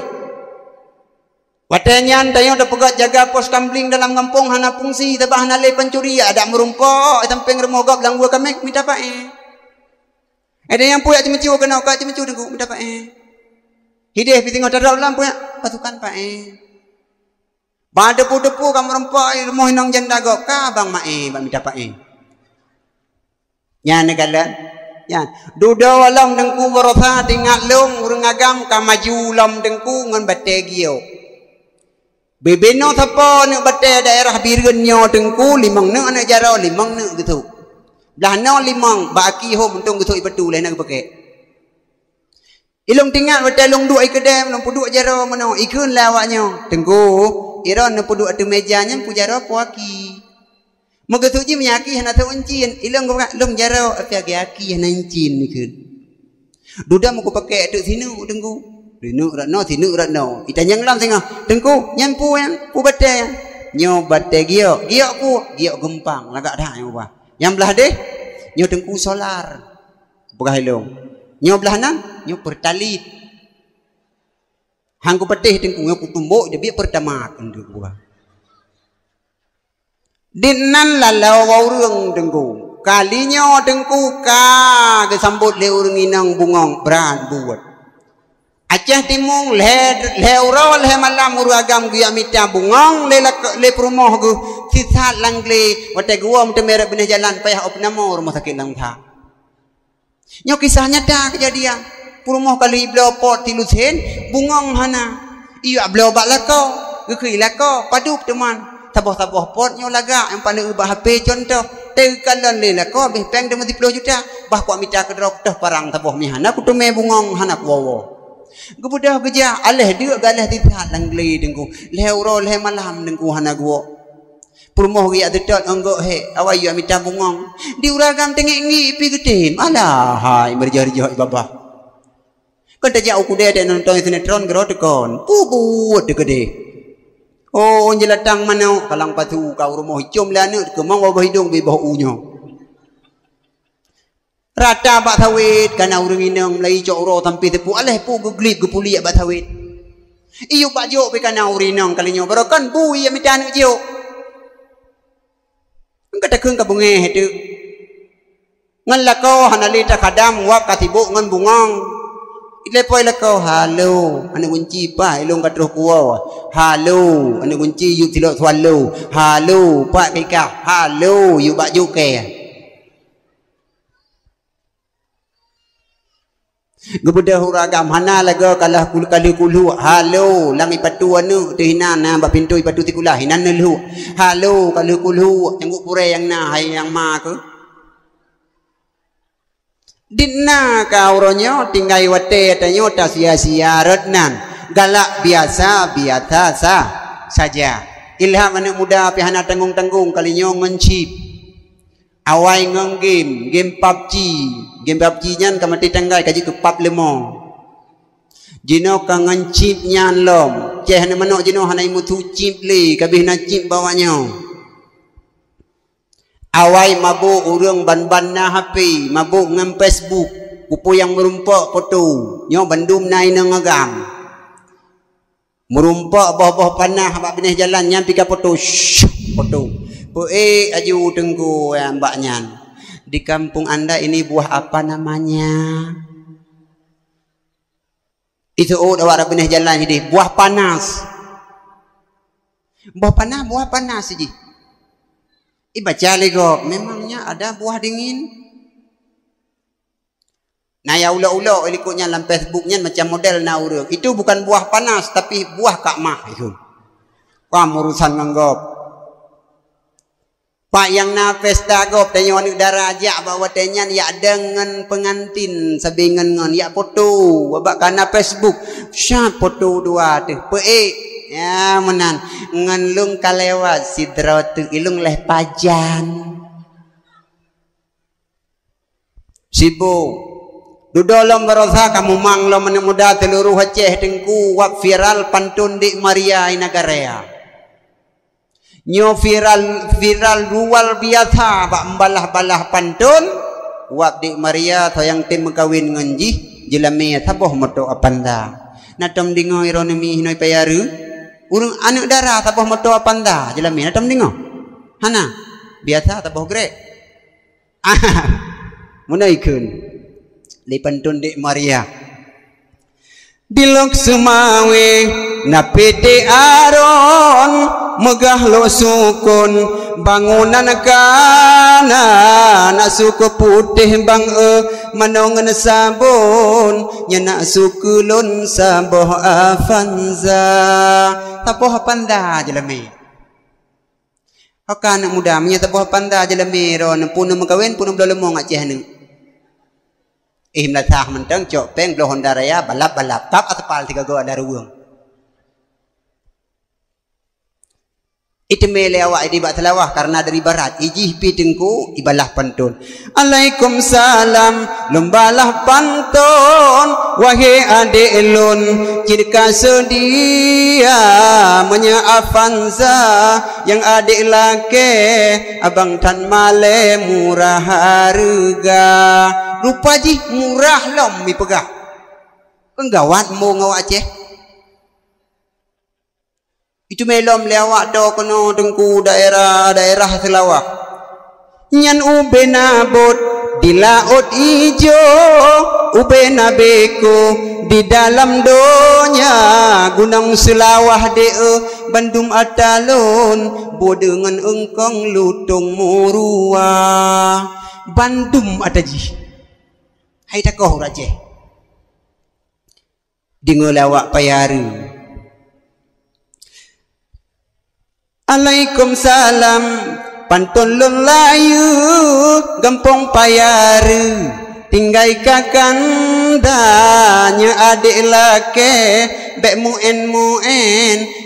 Watenyan tayo dah pegat jaga pos kambling dalam kampung hana fungsi tabah hana le pencuri ada merumpok tampeng remogap lang gua kamek minta pa Ada yang puyak cimencu kena ka cimencu dengku minta pa Hideh pi tengok darau lam puyak pasukan pa Ba depu-depu kam merumpok remoh nang janda gok ka bang ma ba minta pa Nya negalan Ya, duda walam dengku berasa tinggal long urang agam ka maju lam dengku ngan bategio. Bebeno thapa nek bate daerah birgenyo dengku limang nek anak jaro limang nek gitu. Belah no limang baki hom untung gitu ipetu lain nak pakai. Ilung tinggal bate long dua ikedem long puduk jaro mano ikun lawaknya. Dengku ira nek puduk atu mejanya pujaro puaki. Moga suci menyaki hana tu encin ilang gua lom jaro apa aki hana encin ni kun duda mau pakai tu sinu dengku dinu ratno sinu ratno ita yang lam tengah dengku nyampu yang pu bate yang nyo bate gio gempang lagak dah yang apa yang belah deh nyo dengku solar bukan hilong nyo belah nan nyo pertalit hang ku petih dengku nyo kutumbuk dia biar pertama dengku Dinan lalau waurung dengku kalinya dengku ka gesambut le urang inang bungong beran buat Aceh Timur le urang le malam uragam gya mita bungong le perumoh gu sisat langle wate gua mte merek benih jalan payah opnamo rumah sakit lang tha nyo kisah nyata kejadian perumoh kali blopot tilusen bungong hana iya blobak lako gekui lako padup teman tabah-tabah potnya laga yang pandai ubah HP contoh tegalan lela ko beh peng demo 10 juta bah ku amita ke dokter parang tabah mihana ku tume bungong hanak wowo gebudah geja aleh dia galah titat langle dengku leuro le malam dengku hana gua purmoh ya dedot enggo he awayu amita bungong di uragam tengengi pi gede alah hai merjah-jah babah kan tajak aku de nonton sinetron gero tekon pubut gede Oh, jelatang mana kalang patu kau rumah hicum lana kemang bawah hidung be bawah unyo. Rata bak thawit kana urang inang lai cok ro tampi tepu aleh pu geglip gepuli bak thawit. Iyo bak jok be kana urinang kalinyo barokan bu ya mitan jok. Engka takeng ka bungeh tu. Ngan lako hanalita kadam wak katibuk ngan bungong. Ilepoi lako halo ane kunci pa ilong katruh kuwa halo ane kunci yu tilok swallow halo pak kika halo yu bak juke gebudah uragam hana laga kalah kali kulu halo lang ipatu anu tu hinan na bak pintu ipatu tikulah hinan lu halo kalu kulu yang pure yang na hai yang ma ke Dinna kauronyo tinggai wate tanyo ta sia-sia retnan galak biasa saja ilham anak muda pihana tanggung-tanggung kalinyo ngencip awai ngeng game PUBG nyan kamati tanggai kaji ke pub lemo jino ka ngencip nyan lom ceh hana manok jino hana imutu chip le kabih na chip bawanyo Awai mabuk urang ban-ban na HP mabuk ngam Facebook pupu yang merumpok foto nyo bandum nai nang agam merumpok boh-boh panah bak benih jalan nyam pika foto foto po aju tengku mbak nyan di kampung anda ini buah apa namanya itu awak benih jalan ini buah panas ji baca lego memangnya ada buah dingin nah ya ulo-ulo ikutnya dalam Facebooknya macam model nauruk itu bukan buah panas tapi buah kakmah itu kamu urusan nganggap pak yang na pesta gop tanya anu darajak bawa tanya ya dengan pengantin sabingan ya foto babak kana Facebook syat foto dua tu ya menan ngan lung kalewat sidratu ilung leh pajan sibo Dudolom berosa kamu manglo menemuda teluruh Aceh tengku wak viral pantun di Maria Inagarea. Nyo viral luar biasa bak balah pantun wak di Maria yang tim kawin ngenji jelame taboh moto apanda. Natom dingo ironomi hinoi payaru urang anak darah taboh moto apanda jelame natom dingo. Hana biasa taboh grek. Munaikun li pantun di Maria dilok sumawe na pete aron megah lo sukun bangunan kana na suku putih bang manongan sabun nyana sukulun saboh afanza tapoh panda jelami haka anak muda nya tapoh panda jelami ron punum kawin punum lemong Aceh nu imlatah menteng cok peng blo Honda Raya balap tap atapal 3 go ada ruang itu mele awak di bak telawah karena dari barat ijih pitengku ibalah pantun Waalaikumsalam lembalah pantun wahai adik elun cirka sedia menyaafanza yang adik lake abang tan male murah harga rupa ji murah lom mi pegah penggawat mau ngawak Aceh itu melom lewat do kono tengku daerah selawak nyan ube nabot di laut ijo ube nabeko di dalam donya gunung selawah de bandum atalon bodengan engkong lutung murua bandum ataji hai takoh raje dingo lawak payaru Waalaikumsalam pantun lelayu gampong payaru tinggai kakandanya adik lake bek muen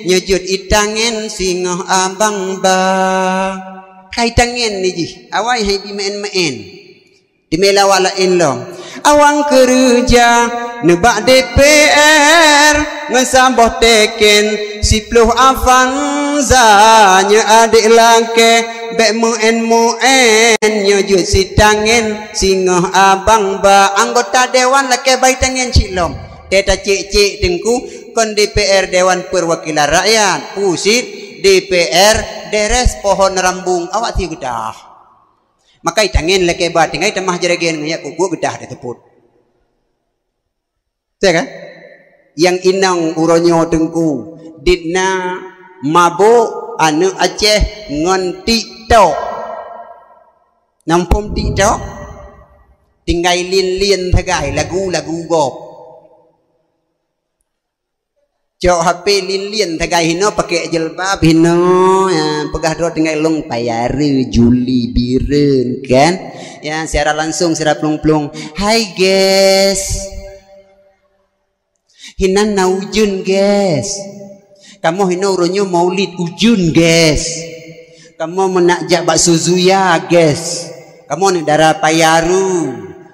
nyejut itangen singoh abang ba kai tangen ni ji awai hai di meen di melawala inlong awang kerja nebak DPR ngesamboh teken sipluh afanzanya adik lake bek muen nyujud si tangen singoh abang ba anggota dewan lake bayi tangen cilom teta cik tengku kon DPR Dewan Perwakilan Rakyat pusit DPR deres pohon rambung awak ti gedah makai tangen lake ba tinggai temah jeragen ngayak kuku gedah diteput kan yang inang uronyo tengku didna mabuk anu Aceh ngon TikTok nampum TikTok tinggai lin thagai lagu gop cok HP lin thagai hino pakai jilbab hino ya, pegah do tinggai long payaru Juli biren kan ya secara langsung secara plung hai guys hinan na ujun guys kamu hina uronyo maulid ujun guys kamu menakjak bakso zuya guys kamu nak darah payaru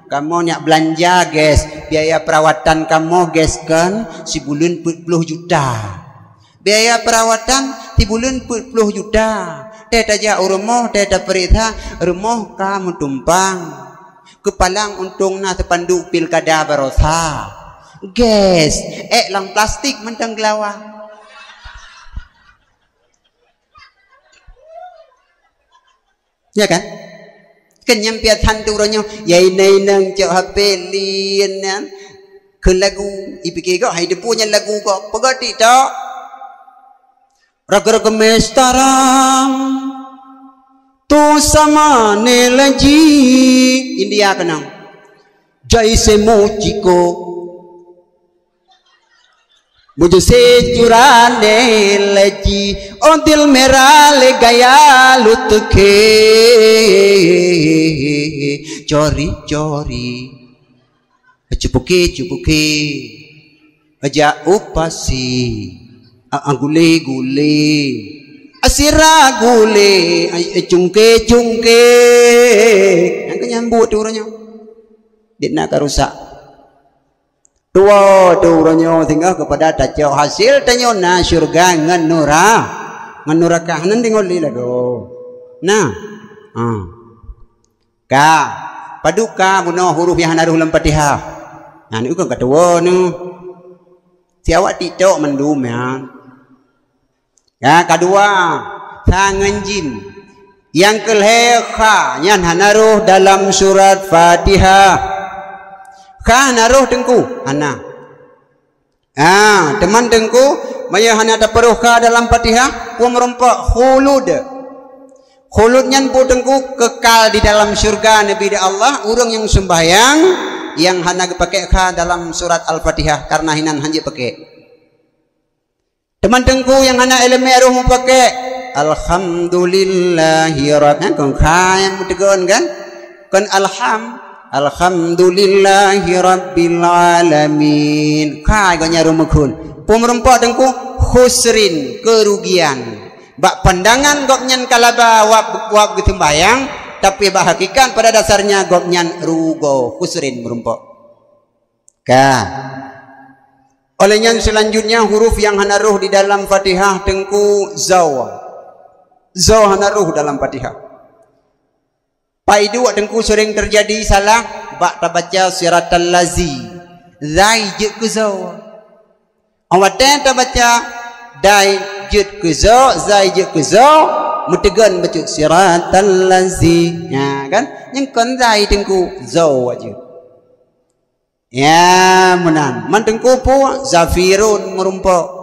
kamu nak belanja guys biaya perawatan kamu guys kan sebulan 40 juta biaya perawatan sebulan 40 juta teta ja uromoh teta perintah rumah kamu tumpang kepalang untung na tepandu pilkada barosa guys lang plastik mentang gelawa ya kan kenyampiatan turonyo yai nai nang cok HP lin ke lagu ipike kok hai de punya lagu kok pegati tok raga mestaram tu sama nelaji India kenang jaise muchiko मुझसे चुराने लगी ओ दिल मेरा ले गया लुत्फ चोरी चोरी चुपके Chupke aja upasi agule gule asira gule cungke cungke yang kenyambut orangnya dia nak rusak tua tu ronyo tinggal kepada tajau hasil tanyo na syurga ngenura kahanan tinggal li lagu nah ka paduka buno huruf yang naruh dalam Fatihah nah ni kan kedua nu siawak tidak mendum ya kedua tangan jim yang kelha yang naruh dalam surat Fatihah kah naruh tengku hana teman tengku maya hana ada peruh kah dalam Fatihah ku merompak khuludnya pu tengku kekal di dalam surga Nabi Allah urang yang sembahyang yang hana pakai kah dalam surat Al-Fatihah karena hinan hanya pakai teman tengku yang hana elemen ruh mu pakai alhamdulillahi rabbil kan kah yang mutegon kan alhamdulillahi rabbil alamin kai ganya rumukun pumrempak dengku khusrin kerugian bak pandangan gopnyan kalaba wab getembayang tapi bak hakikat pada dasarnya gopnyan rugo khusrin merempak olehnya selanjutnya huruf yang hanaruh di dalam Fatihah dengku zaw hanaruh dalam Fatihah paidu dengku sering terjadi salah bak tabaca siratal lazi zai je ke zaw awatan tabaca dai je ke zaw zai je ke zaw mutegan baca siratal lazi ya kan yang kon zai dengku zaw aja ya menan man dengku pu zafirun merumpak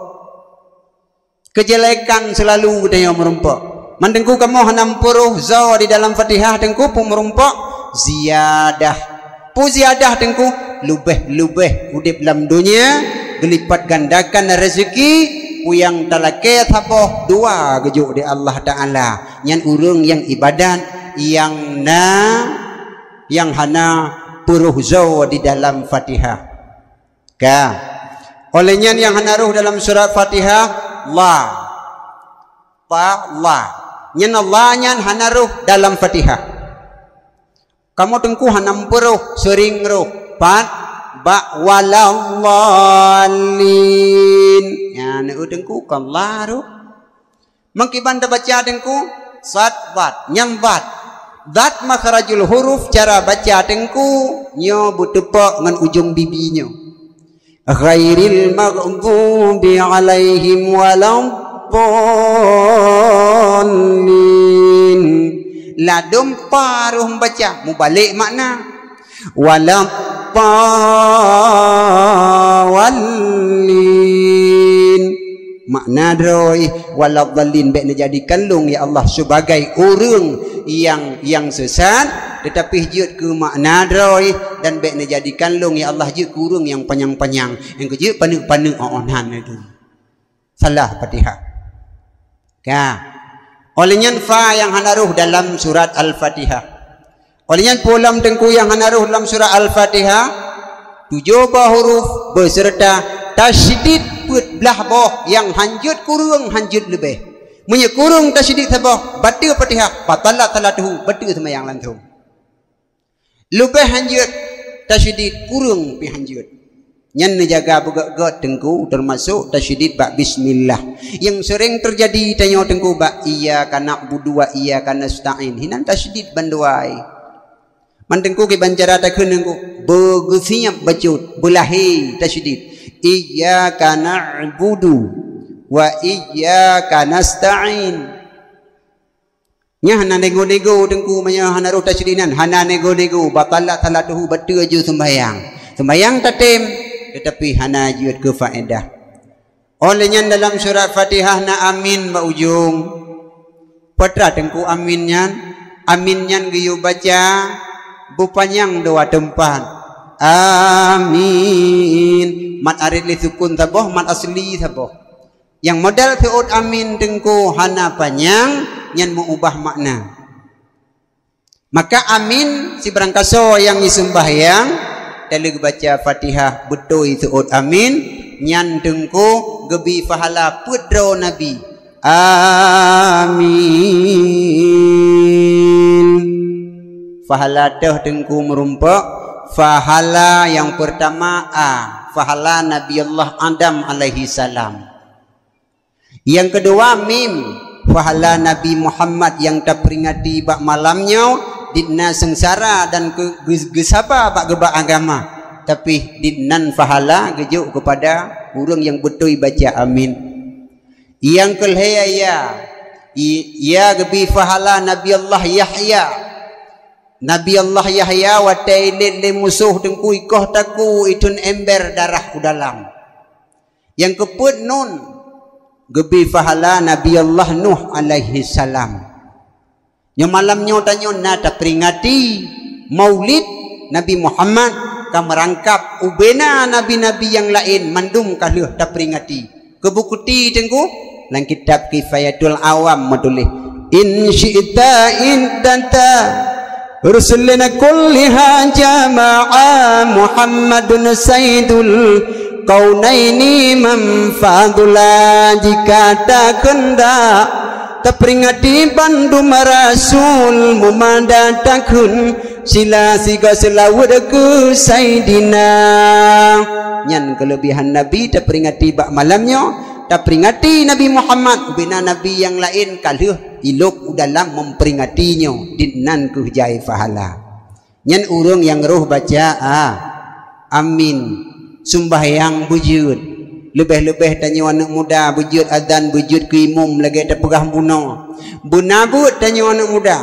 kejelekan selalu dia merumpak mandengku kamu hanam puruh zaw di dalam Fatihah dengku pun merumpak ziyadah dengku lubeh udip dalam dunia gelipat gandakan rezeki yang talake tapoh dua gejuk di Allah Ta'ala yang urung yang ibadat yang hana puruh zaw di dalam Fatihah olehnya yang hana ruh dalam surat Fatihah la nyen Allah nyan hanaruh dalam Fatihah kamu tengku hanam peruh sering ruh ba walallin ya ne tengku kallaru mengkiban baca tengku sad bat nyam bat dat makhrajul huruf cara baca tengku nyo butepak ngan ujung bibinya ghairil maghdubi alaihim walam bolin ladum paruh baca mubalik makna walin makna droi waladhalin baik dijadikan lung ya Allah sebagai urang yang sesat tetapi jut ke makna droi dan baik dijadikan lung ya Allah jut ke urang yang panjang-panjang yang ke jut paneng-paneng onan itu salah Fatihah olehnya fa yang hanaruh dalam surat Al-Fatihah olehnya polam tengku yang hanaruh dalam surat Al-Fatihah 7 huruf beserta tasydid belah boh yang hanjut kurung hanjut lebih punya kurung tasydid sabah batal Fatihah batalat salatuhu batal sama yang lantung lebih hanjut tasydid kurung pi hanjut nyan jaga begat tengku termasuk tasydid bak bismillah yang sering terjadi tanya tengku bak iya kana budu wa iya kana nasta'in hinan tasydid banduai man tengku ke bancara ta keunengku begesiap bacut belahi tasydid iya kana budu wa iya kana nasta'in nya hana nego-nego tengku manya hana ro tasyidinan hana nego-nego batalat salatuhu betul je sembayang tatim tetapi hana jud ke faedah olehnya dalam surat Fatihah na amin ba ujung patra tengku aminnya geyu baca bupanjang dua tempat amin mat arid li sukun sabah mat asli sabah yang modal seud amin tengku hana panjang nyan mengubah makna maka amin si berangkaso yang disembahyang dalam baca Fatihah betul itu amin nyan tengku gebi pahala pedro nabi amin pahala teh tengku merumpak Fahala yang pertama fahala Nabi Allah Adam alaihi salam. Yang kedua mim fahala Nabi Muhammad yang terperingati bak malamnya dinna sengsara dan gesaba bak gebak agama. Tapi dinnan fahala gejuk kepada orang yang betul baca amin. Yang kelihaya ya gebi fahala Nabi Allah Yahya. Nabi Allah Yahya wa tailil li musuh tengku ikoh taku itun ember darah udalam. Yang keput nun gebi fahala Nabi Allah Nuh alaihi salam. Yang malamnya tanya nata peringati maulid Nabi Muhammad ka merangkap ubena nabi-nabi yang lain mandum kalih ta peringati. Kebukuti tengku lang kitab Kifayatul Awam menulis in syi'ta in danta rusulina kulliha jama'a Muhammadun sayyidul kaunaini manfaadullah. Jika tak kendak terperingati bandum rasul memandatakun sila siga selawat ke sayyidina. Nyan kelebihan nabi terperingati bak malamnya terperingati Nabi Muhammad bina nabi yang lain kalih ilok dalam memperingatinya dinnan kehjai fahala. Nyan urung yang roh baca amin sembahyang bujud lebih-lebih tanya anak muda bujud azan bujud ke imam lagi terpegah bunuh bunabut tanya anak muda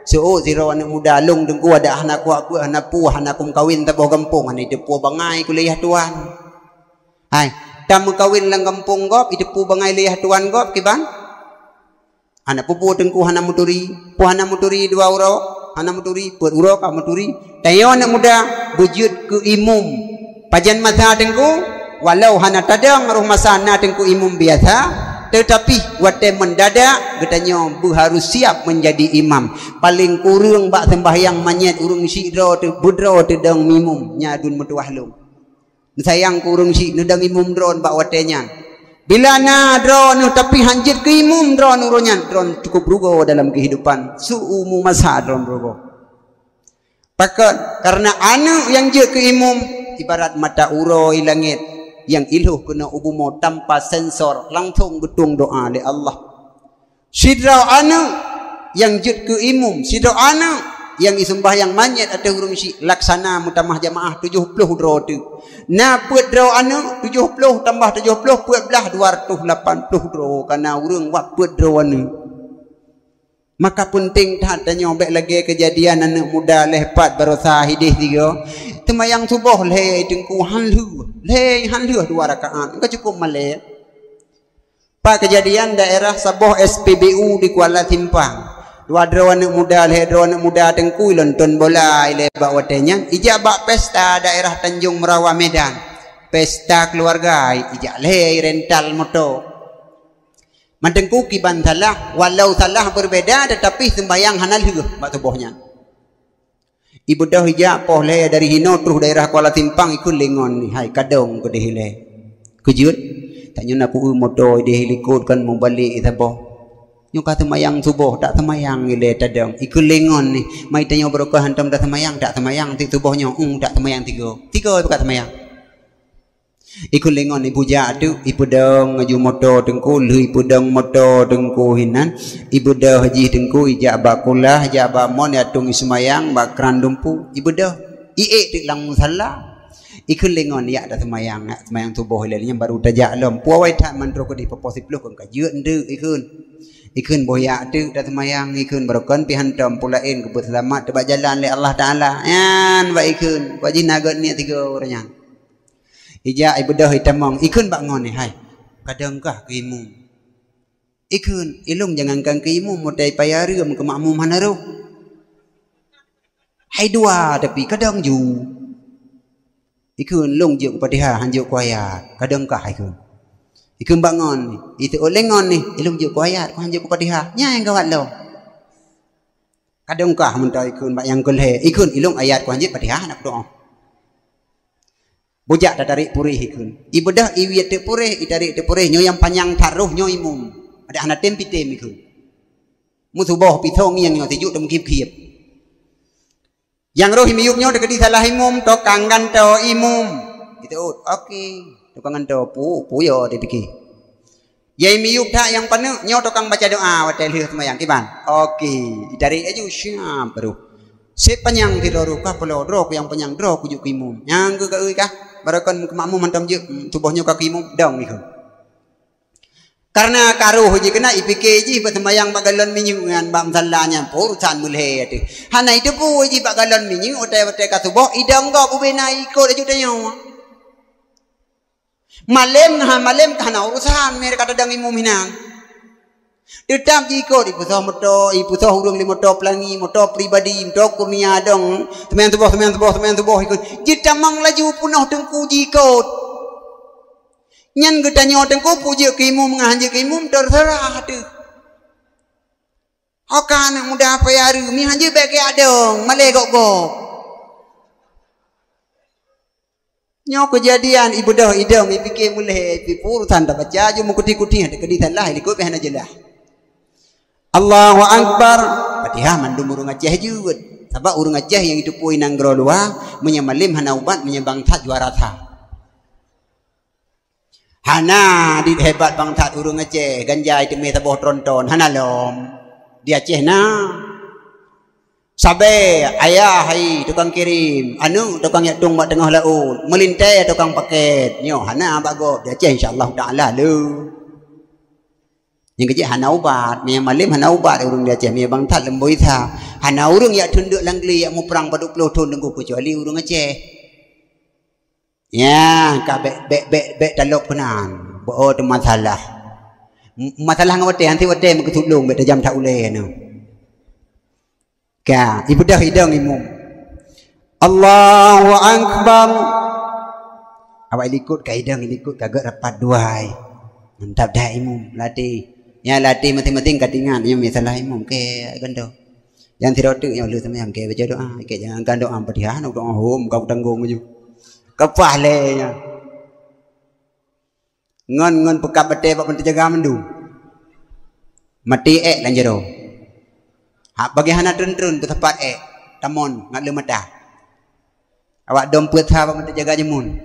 so zero anak muda long dengku ada anak aku anak pu anak kum kawin taboh kampung ani depu bangai kuliah tuan hai tamu kawin lang kampung gop depu bangai liah tuan gop kiban anak pupu dengku anak muturi pu anak muturi 2 euro anak muturi buat euro ka muturi tanya anak muda bujud ke imam pajan masa dengku walau hana tadang roh masana tengku imam biasa tetapi wate mendadak katanya harus siap menjadi imam paling kurang bak sembahyang manyet urung sidra te budra te dang mimum nyadun mutuahlum sayang kurung si nedang imam dron bak watenya bila na dron tapi hanjit ke imam dron urunya dron cukup rugo dalam kehidupan suumu masa dron rugo pakat karena anak yang je ke imam ibarat mata uroi langit yang iluh kena ubumo tanpa sensor langsung betung doa oleh Allah. Sidra anak yang jut ke imam, sidra anak yang isembah yang manyet atau hurung si laksana mutamah jamaah 70 dro tu. Na puat dro anak 70 tambah 70 puat belah 280 dro karena urang buat puat dro anak. Maka penting tak tanya baik lagi kejadian anak muda lepat berusaha hidih 3 temayang subuh leh dengku hanlu 2 rakaat enggak cukup malih pak kejadian daerah Sabah SPBU di Kuala Timpang 2 anak muda leh 2 anak muda dengku lonton bola ile bak watenya ijak bak pesta daerah Tanjung Merawa Medan pesta keluarga ijak leh rental motor Madengku kiban salah walau salah berbeda tetapi sembahyang hanal juga bak tubuhnya. Ibu dah hijak poh le dari Hino terus daerah Kuala Timpang ikut lengon ni hai kadong ke dehile. Kejut tanya nak pu motor dehile ikut kan mau balik itaboh. Nyo kata sembahyang subuh tak sembahyang ile tadang ikut lengon ni mai tanya berokah hantam dah sembahyang tak sembahyang ti tubuhnya tak sembahyang 3 bukan sembahyang. Ikut lengon ibu jatuh ibu dong ngaju motor tengku lui ibu dong motor tengku hinan ibu dah haji tengku ijak bakulah ijak bamon ya tung semayang bak kerandumpu ibu dah iek tik lang salah ikut lengon ya dah semayang tubuh lelnya baru tajak lom puawai tak mandro ko di proposip lu kan kajut nde ikun boya tu dah semayang ikun barukan pihantam pulain kebut selamat tebak jalan le Allah Taala yan ba ikun wajib nagot ni 3 orangnya ija ibu dah hitamong ikun bak ngon ni hai kadang kah ke imum ikun ilung jangankan ke imum modai payarum ke makmum hanaru hai 2 tapi kadang ju ikun lung juk Fatihah hanjuk ku ayat kadang kah ikun bak ngon ni itu oleh ngon ni ilung juk ku ayat ku hanjuk ku Fatihah nya yang gawat lo kadang kah mentah ikun bak yang kulhe ikun ilung ayat ku hanjuk Fatihah nak doa bujak dah tarik purih ikun. Ibu dah iwi te purih, tarik te purih nyo yang panjang taruh nyo imum. Ada anak tempi tem ikun. Musuh boh pitong yang nyo tijuk dem kip-kip. Yang roh miyuknya dekat di salah imum to kangan to imum. Gitu. Okey. Tukangan to puyo dipikir. Yai miyuk tak yang penuh nyo tukang baca doa hotel semayang kiban. Okey. Dari aja siap baru. Sip penyang ti doru ka pelo ro yang penyang ro kujuk imum. Yang ke euy kah? Barakon makmum mantam je tubuhnya ka imum dong ni. Karena karuh je kena ipikir je buat semayang bagalon minyu ngan bam salahnya urusan mulai atu. Hana itu pu je bagalon minyu hotel-hotel ka subuh idang ka bu bena ikut aja tanya. Malam kahana urusan mereka kadang imum hinan. Tetap jika di pusat motor, hurung di motor pelangi, motor pribadi, motor kurnia dong. Teman tubuh ikut. Jika mang laju punah tengku jikot. Nyan getanya tengku puji ke imum ngahanje ke imum terserah tu. Akan mudah apa ya ru mi hanje beke adong, male gok. Nyo kejadian ibu dah idam ipikir mulai pipurutan tak baca je mengkuti-kuti ada keditan lah ikut behana jelah. Allahu akbar. Fatihah mandum urung Aceh juga. Sebab urung Aceh yang itu pui nang grolua menyamalim hana ubat menyembang tat juara tha. Hana di hebat bang tat urung Aceh ganjai teme taboh tronton hana lom. Di Aceh na sabe ayah hai tukang kirim anu tukang yatung mak tengah laut melintai tukang paket nyo hana bago dia Aceh insyaallah taala lu yang kecil hana ubat mi malim hana ubat urang dia Aceh mi bang tat lemboi tha hana urang ya tunduk langli ya mu perang 20 tahun nunggu kecuali urang Aceh ya ka be talok penan bo tu masalah ngawate anti wate mekutulung be jam tak ule no. Ka ibu dah hidang imum. Allahu akbar. Awak ikut ka hidang ikut kagak rapat duai. Mantap dah imum latih. Ya latih mati-mati katingan yang salah imum ke gando. Yang tidak tu yang lu sama yang ke baca doa ke jangan kan doa Fatihah nak doa hom kau tanggung je. Kepah lenya. Ngon pekap bete bak penjaga mendu. Mati lanjero. Bagi hana trun-trun tu tempat tamon ngat le mata. Awak dom put ha bak jaga jemun.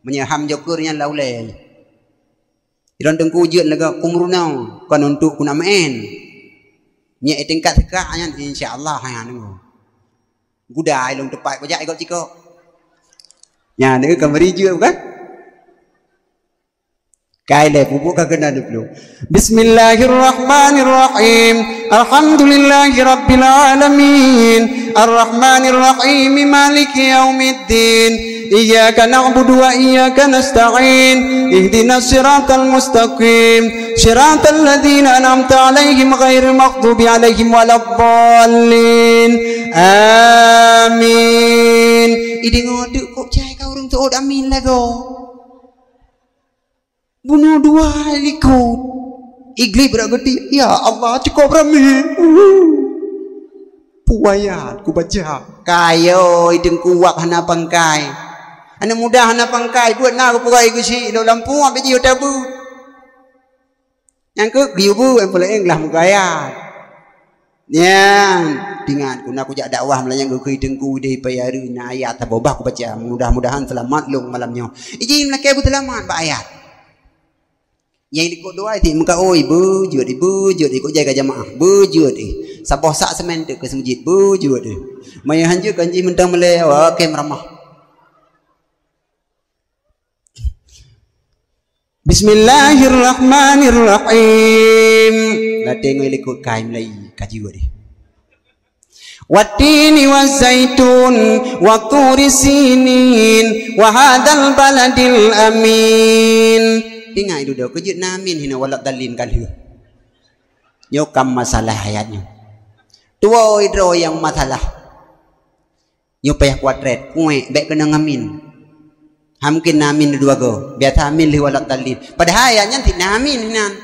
Menyaham jokurnya laule. Iron tengku jut laga kumrunau kon untuk kuna main. Nya tingkat sekaknya insyaallah ha nunggu. Gudai long tepat bajak ikut ciko. Nya ni kamari jut kan? Kaile bubuk kagena dulu. Bismillahirrahmanirrahim. Alhamdulillahi rabbil alamin. Arrahmanir rahim maliki yaumiddin. Iyyaka na'budu wa iyyaka nasta'in. Ihdinas siratal mustaqim. Siratal ladzina an'amta 'alaihim ghairil maghdubi 'alaihim waladdallin. Amin. Idi ngoduk kok cai kau urang tu amin lago. Bunuh dua ikut igli beragati ya Allah cukup rami puayat ku baca kayo ideng kuak hana pangkai ana mudah hana pangkai buat na ku puai gusi do lampu ambe jiu tabu yang ke giubu yang paling lah mugayat yang dengan kuna ku jak dakwah melayang ku idengku de payaru na ayat tabobah ku baca mudah-mudahan selamat long malamnya izin lakai bu selamat ba ayat. Yang ikut doa itu muka oi bujut ikut jaga jamaah bujut sabah sak semen tu ke masjid bujut maya hanje kanji mentang melewa ke meramah. Bismillahirrahmanirrahim. La tengok ikut kai Melayu kaji wadi. Wattini wazaitun wa turi sinin wa hadzal baladil amin. Ingat itu dah kejut namin hina walak dalin kali. Nyokam masalah hayatnya. Tua idro yang masalah. Nyopayah kuadret, kue, baik kena ngamin. Mungkin namin dua go, biasa amin li walak dalin. Padahal hayatnya tidak namin hinan.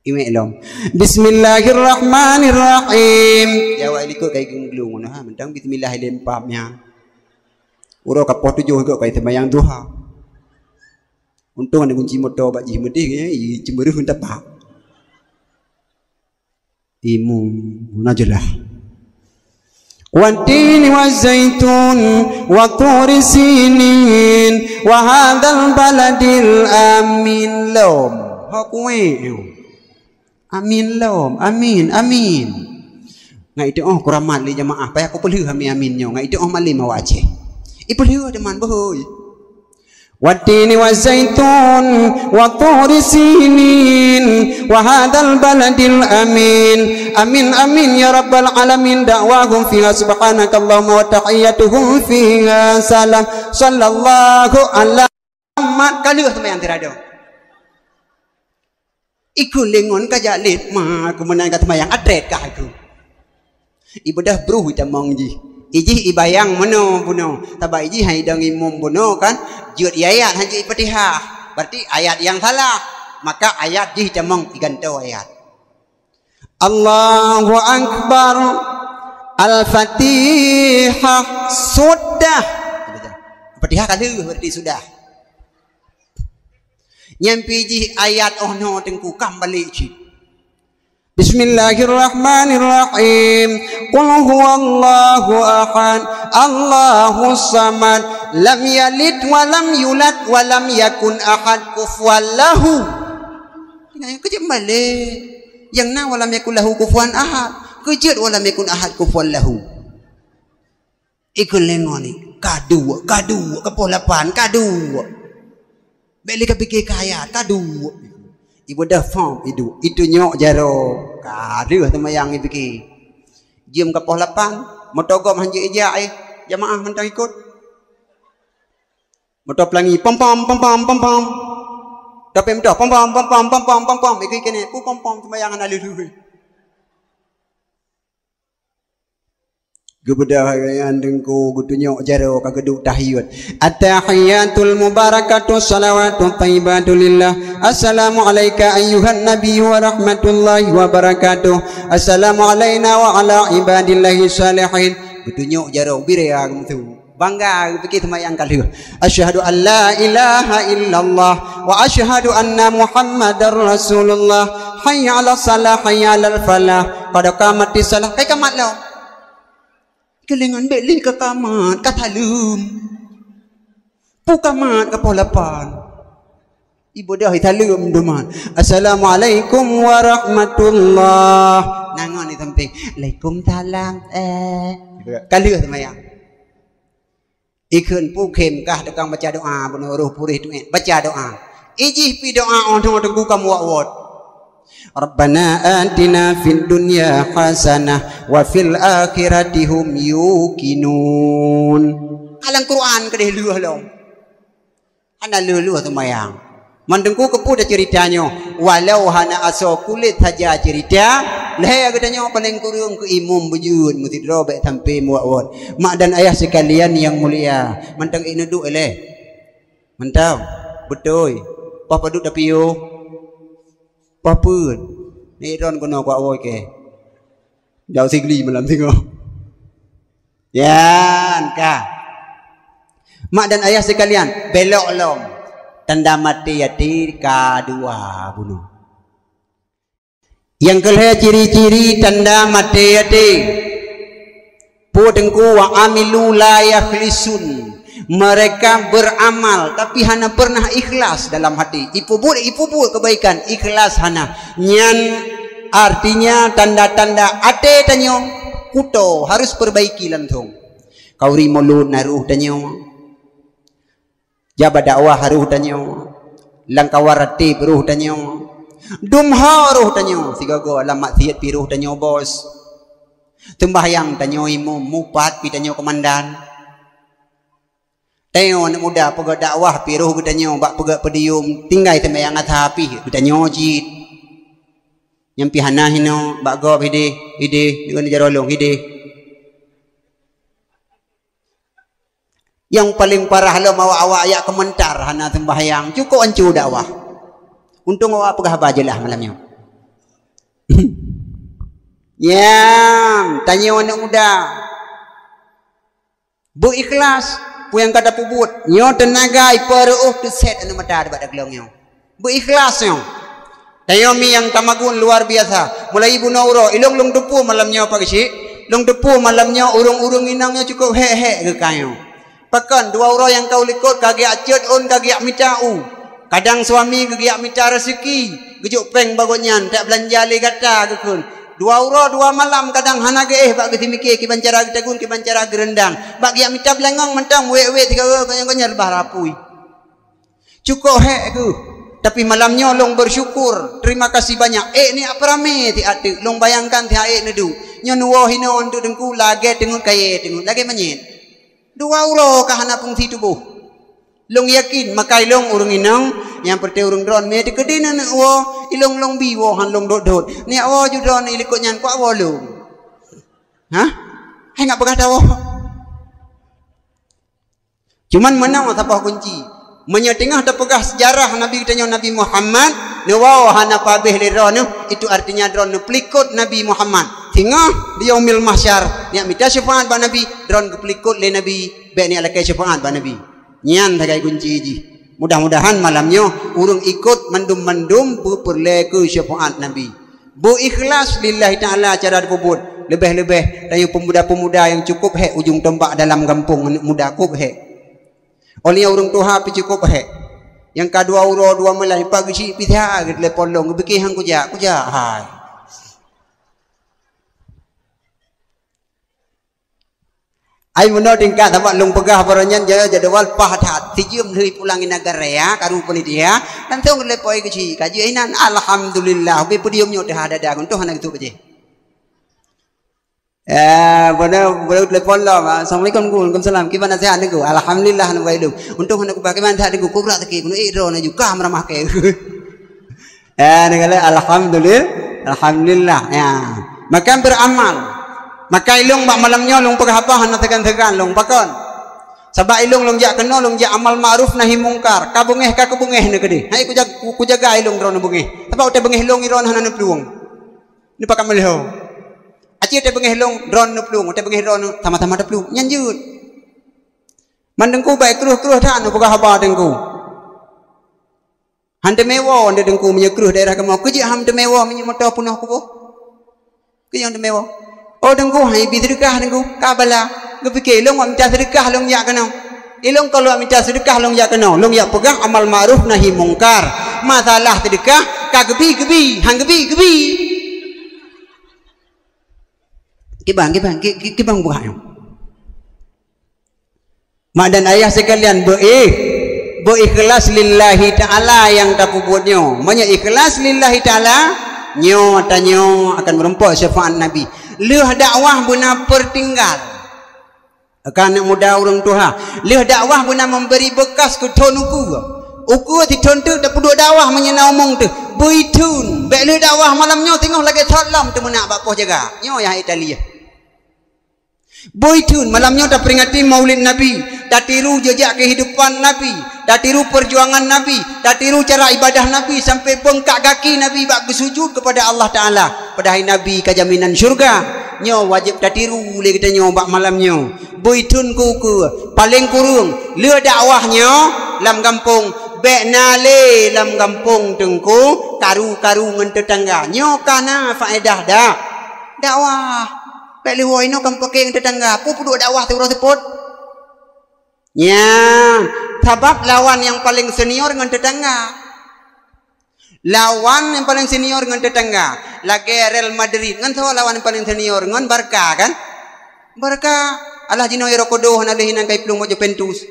Ime long. Bismillahirrahmanirrahim. Jawab ikut kayak genglung, nah, mentang Bismillahirrahmanirrahim. Uro kapoh tujuh go kayak sembahyang duha. Untung ada kunci motor bak jih medih ya, cemberuh hendak pak. Imum najalah. والتين والزيتون وطور سينين وهذا البلد الآمين لهم amin lom amin ngai itu kuramat li jamaah payah aku pelih amin nyo ngai itu mali mawace ipelih teman boy والتين والزيتون وطور سينين وهذا البلد الأمين أمين يا رب العالمين دعواهم فيها سبحانك اللهم وتحياتهم فيها سلام صلى الله على محمد kali sembahyang tirado iku lengon kajalit mah kemenangan kata sembahyang adret kah itu ibadah bruh tamang ji iji ibayang mono buno tabak iji hai dang imum buno kan jut ayat haji Fatihah berarti ayat yang salah maka ayat ji jamang diganto ayat Allahu Akbar Al-Fatihah sudah Fatihah kali berarti sudah nyampi ji ayat ono tengku kembali ji Bismillahirrahmanirrahim Qul huwallahu ahad Allahus samad lam yalid wa lam yulad wa lam yakun ahad kufuwan lahu. Yang kejut balik yang na wa lam yakun lahu kufuwan ahad kejut wa lam yakun ahad kufuwan lahu. Ikul lengoni kadu kepolapan kadu balik ke kaya kadu ibu dah faham itu nyok jaro kadu temayang ibiki jam ke lapan motogom hanji ija jamaah mentang ikut moto pelangi pom tapi moto pom iki kene pom temayang analu Gebedah yang dengku gutunyok jaro kageduk tahiyat at-tahiyatul mubarakatuh salawatut thayyibatu lillah assalamu alayka ayyuhan nabiyyu wa rahmatullahi wa barakatuh assalamu alayna wa ala ibadillahi salihin gutunyok jaro birea gitu bangga pikir temayang kali asyhadu an la ilaha illallah wa asyhadu anna muhammadar rasulullah hayya 'alas salah hayya 'alal falah qad qamatis salah kai kamat lo kelengan beli ke kamat ke talum pu kamat ke polapan ibu dah talum duman assalamualaikum warahmatullah nangon di samping waalaikumsalam kali semayang ikun pu kem kah tukang baca doa benuruh purih tu baca doa ijih pi doa on tengku kamu wawat Rabbana atina fid dunya hasanah wa fil akhirati hum yuqinun. Alang Quran kedeh luah long. Ana luah semayang. Mandengku kepu dah ceritanya. Walau hana aso kulit saja cerita, leh katanya paling kurung ke imum bujud mesti robek sampai muawat. Mak dan ayah sekalian yang mulia, mantang ini duk leh. Mantau. Betul. Papa duk tapi yo. Papun ni ron kono kwa oi ke jauh sigli malam tengok yan ka mak dan ayah sekalian belok long tanda mati yati kedua bunuh yang kelih ciri-ciri tanda mati yati pu dengku wa amilu la yakhlisun mereka beramal tapi hana pernah ikhlas dalam hati ipu buat kebaikan ikhlas hana nyan artinya tanda-tanda ate tanyo kuto harus perbaiki lantung kauri mulut naruh tanyo jabat dakwah haruh tanyo langkawarati peruh tanyo dumha ruh tanyo sigago alam maksiat piruh tanyo bos tembahyang tanyo imam mupat pi tanyo komandan Tengok anak muda pegak dakwah piruh katanya bak pegak pedium tinggal temayang atapi katanya jid yang pihana hino bak gob hide dengan jarolong hide yang paling parah lo mau awak ayak komentar hana sembahyang cukup ancu dakwah untung awak pegah bajalah malamnya yang tanya anak muda bu ikhlas yang kata pubut nyo tenaga iperuh tu set anu mata ada pada gelongnya berikhlasnya tayomi yang tamagun luar biasa mulai ibu nauro ilong long dupu malamnya pagi si long depu malamnya urung-urung inangnya cukup hek-hek ke kayu. Pakan dua orang yang kau likut kagi acut on kagi mitau. Kadang suami kagi minta rezeki, gejuk peng bagonyan tak belanja le kata gekun. Dua orang dua malam kadang hana ge bak geti mikir ki bancara getagun ki bancara gerendang. Bak gi minta belengong mentang we-we tiga konyang-konyang bah rapui. Cukup hek ku. Tapi malamnya long bersyukur, terima kasih banyak. Ni apa rame ti ate, long bayangkan ti ae nedu. Nyo nuwo hino untuk dengku lage tengut kaye tengut lage menyet. Dua euro kahana fungsi tubuh. Long yakin makai long urung inang yang perte urung dron me ti kedina na wo ilong long bi wo han long dot dot. Ni wo ju dron ilikut nyan kwa wo long. Hah? Hai ngak begah tawo. Cuman menang apa kunci. Menyetengah terpegah sejarah Nabi kita Nabi Muhammad nawaw hana pabeh le drone itu artinya drone pelikut Nabi Muhammad tingah di yaumil mahsyar ni minta syafaat ba Nabi drone kepelikut le Nabi be ni alakai syafaat ba Nabi nyan tagai kunci ji mudah-mudahan malamnya urung ikut mendum-mendum perle ke syafaat Nabi bu ikhlas lillahi taala cara dipubut lebih-lebih dari pemuda-pemuda yang cukup hek ujung tombak dalam kampung muda kup hek oleh orang tua pi cukup he yang kedua euro dua melai pagi si pi dia ke telepon long beki hang kuja hai ai mono tingkat dapat long pegah baronyan jadwal pahat tijum deui pulang ina negara karu panitia dan tong lepoi ke si kaji inan alhamdulillah be podiumnya teh ada dagun tuh hana gitu beje boleh telepon lah. Assalamualaikum, waalaikumsalam. Gimana sehat niku? Alhamdulillah nu baik. Untung hendak bagaimana sehat niku? Kurak teki kuno iro na juga meramah ke. Negala alhamdulillah. Ya. Maka beramal. Maka ilung bak malamnya long pegah apa hendak tekan-tekan long pakon. Sabak ilung long jak kena long jak amal ma'ruf nahi mungkar. Ka bungeh ka kebungeh ne gede. Hai ku jaga ilung drone bungeh. Tapi uta bungeh long iron hana peluang. Ni pakam melho. Acih te bengeh long drone nu plung, te bengeh drone sama-sama ada plung nyanjut. Mandengku baik kruh-kruh tak nu pegah haba dengku. Hante mewo nde dengku menye kruh daerah kemau. Keji ham te mewo menye motor punah ku boh. Keji ham te mewo. Oh dengku hai bi sedekah dengku kabala. Gepikir long minta sedekah long ya kenau. Ilong kalau minta sedekah long ya kenau. Long ya pegang amal ma'ruf nahi mungkar. Masalah sedekah ka gebi-gebi, hang gebi-gebi. Kibang bukan. Mak dan ayah sekalian berikhlas lillahi ta'ala yang tak buatnya. Maknanya ikhlas lillahi ta'ala nyo tanyo akan merempok syafaat Nabi. Leh dakwah guna pertinggal. Akan muda orang tua. Leh dakwah guna memberi bekas ke tonuku. Uku ti tontu dak puduk dakwah menyena omong tu. Beitun. Bek leh dakwah malamnya tengok lagi salam tu menak bapoh jaga. Nyo yang Italia. Boitun malamnya dah peringati maulid Nabi, dah tiru jejak kehidupan Nabi, dah tiru perjuangan Nabi, dah tiru cara ibadah Nabi sampai bengkak kaki Nabi bak bersujud kepada Allah Taala. Padahal Nabi kejaminan syurga. Nyo wajib dah tiru boleh kita nyo bak malamnya. Boitun ku paling kurung le dakwahnya lam kampung bek nale lam kampung tengku karu-karu ngan tetangga. Nyo kana faedah dak dakwah. Pek liwoi no kam pakai tetangga pu puduk dakwah tu orang sebut. Ya, sebab lawan yang paling senior dengan tetangga. Lawan yang paling senior dengan tetangga. Lagi Real Madrid kan tahu lawan yang paling senior dengan Barca kan? Barca Allah jino iro kodoh na lehinan kay plung mo Juventus.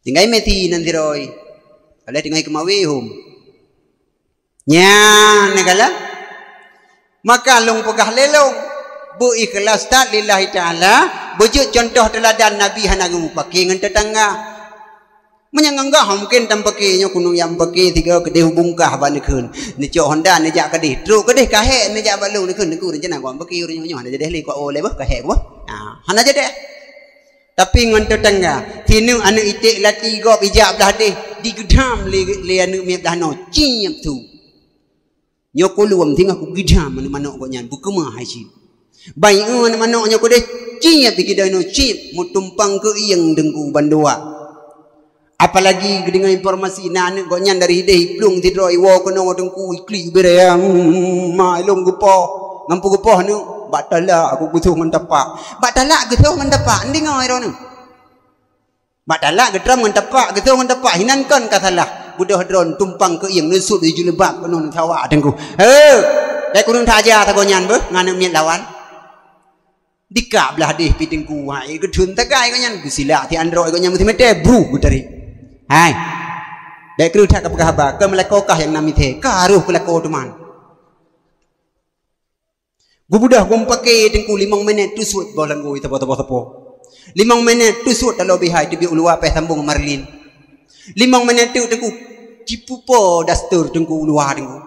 Tingay Messi nanti roy. Ala tingay kumawihum. Nya negala. Maka long pegah lelong bu ikhlas tak lillahi ta'ala bujuk contoh teladan Nabi hanagu pakai dengan tetangga menyanggah mungkin tampaknya kuno yang pakai tiga kedih bungkah banikun ni cok Honda ni jak kedih truk kedih kahe ni jak balu ni kun ni ku rencana gua pakai urunyo hana jadi li ko oleh bah kahe gua hana jadi tapi dengan tetangga tinu anak itik lati gop ijab dah deh digedam li anu miap dah no ciap tu nyokuluam tinggal ku gidam mana-mana kau nyan buku mah haji baik mana-mana nyoko deh ciap digidai no ciap mutumpang ke iyang dengku bandua apalagi dengan informasi nak kau nyan dari hideh plung tidro iwo kono dengku ikli berayang ma ilong gupo ngampu gupo nu batala aku getuh mentepak. Batala getuh mentepak ndi ngoi ro nu. Batala getra mentepak getuh mentepak hinan kon katalah. Budah dron tumpang ke yang nusut di julebab penon tawa dengku. Dek kurang taja tagonyan be ngana miet lawan. Dikak belah deh pitengku hai gedun tagai konyan gusila ti andro konyan muti mete bru gutari. Hai. Dek kru tak kapagahaba ke melekokah yang namithe karuh pelako teman. Gubudah gumpake tengku 5 minit tusut bolan goi tepo. 5 minit tusut kalau bihai tibi ulua pe sambung marlin. 5 minit tu tengku cipupo dastur tengku ulua tengku.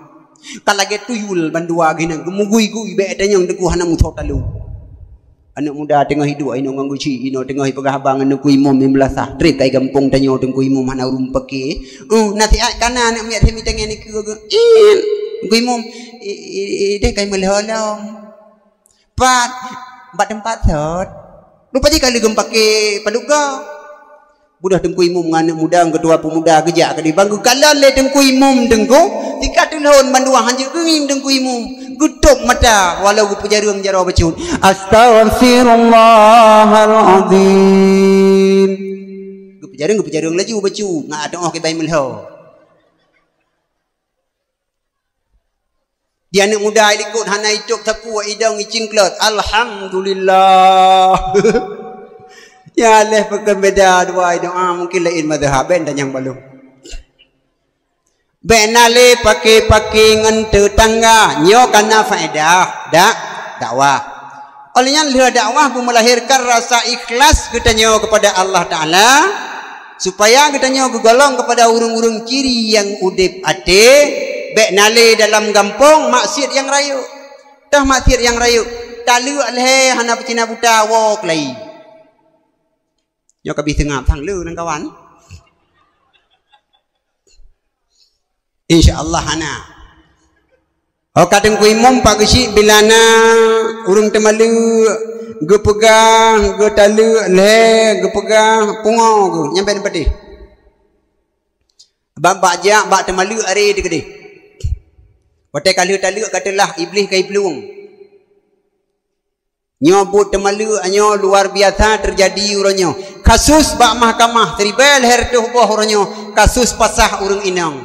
Kalage tuyul bandua gina gemugui-gui be adanyang tengku hana muthot talu. Anak muda tengah hidup ino nganggu ci ino tengah pegahbang anu ku imum 15 trek kai gampung tanyo tengku imum hana urum peke. Nanti kana anak miat hemi tengen ni ku imum ide kai melholong. Bat tempat thot. Lupa ji kali gempake paduga. Budah tengku imum anak muda ketua pemuda gejak kali bangku kalan le tengku imum tengku tika tulun bandua hanjir kengim tengku imum gutuk mata walau gu pejarung jaro bacun astaghfirullahalazim gu pejarung laju bacu ngak ada oh ke bai melho dia anak muda ikut hana hidup sapu idang icingklot alhamdulillah. Ya leh pekan beda dua doa mungkin lain madhab ben dan yang belum. Benale pakai ngente tangga nyo kana faedah dakwah. Olehnya lihat dakwah melahirkan rasa ikhlas kita nyo kepada Allah Taala supaya kita nyo gegolong kepada urung-urung ciri yang udip ate benale dalam gampong maksiat yang rayu. Tah maksiat yang rayu. Talu alhe hana pecina buta wok lai. Yo kabi tengah thang lu nang kawan. Insyaallah hana. Kadang ku imam pak gesi bilana urung temalu ge pegang ge talu le ge pegang pungo ge nyampe padi. Bak jak bak temalu are de gede. Wate kali talu katalah iblis kai peluang. Nyobut temalu anyo luar biasa terjadi uronyo kasus bak mahkamah teribel hertuh boh uronyo kasus pasah urung inang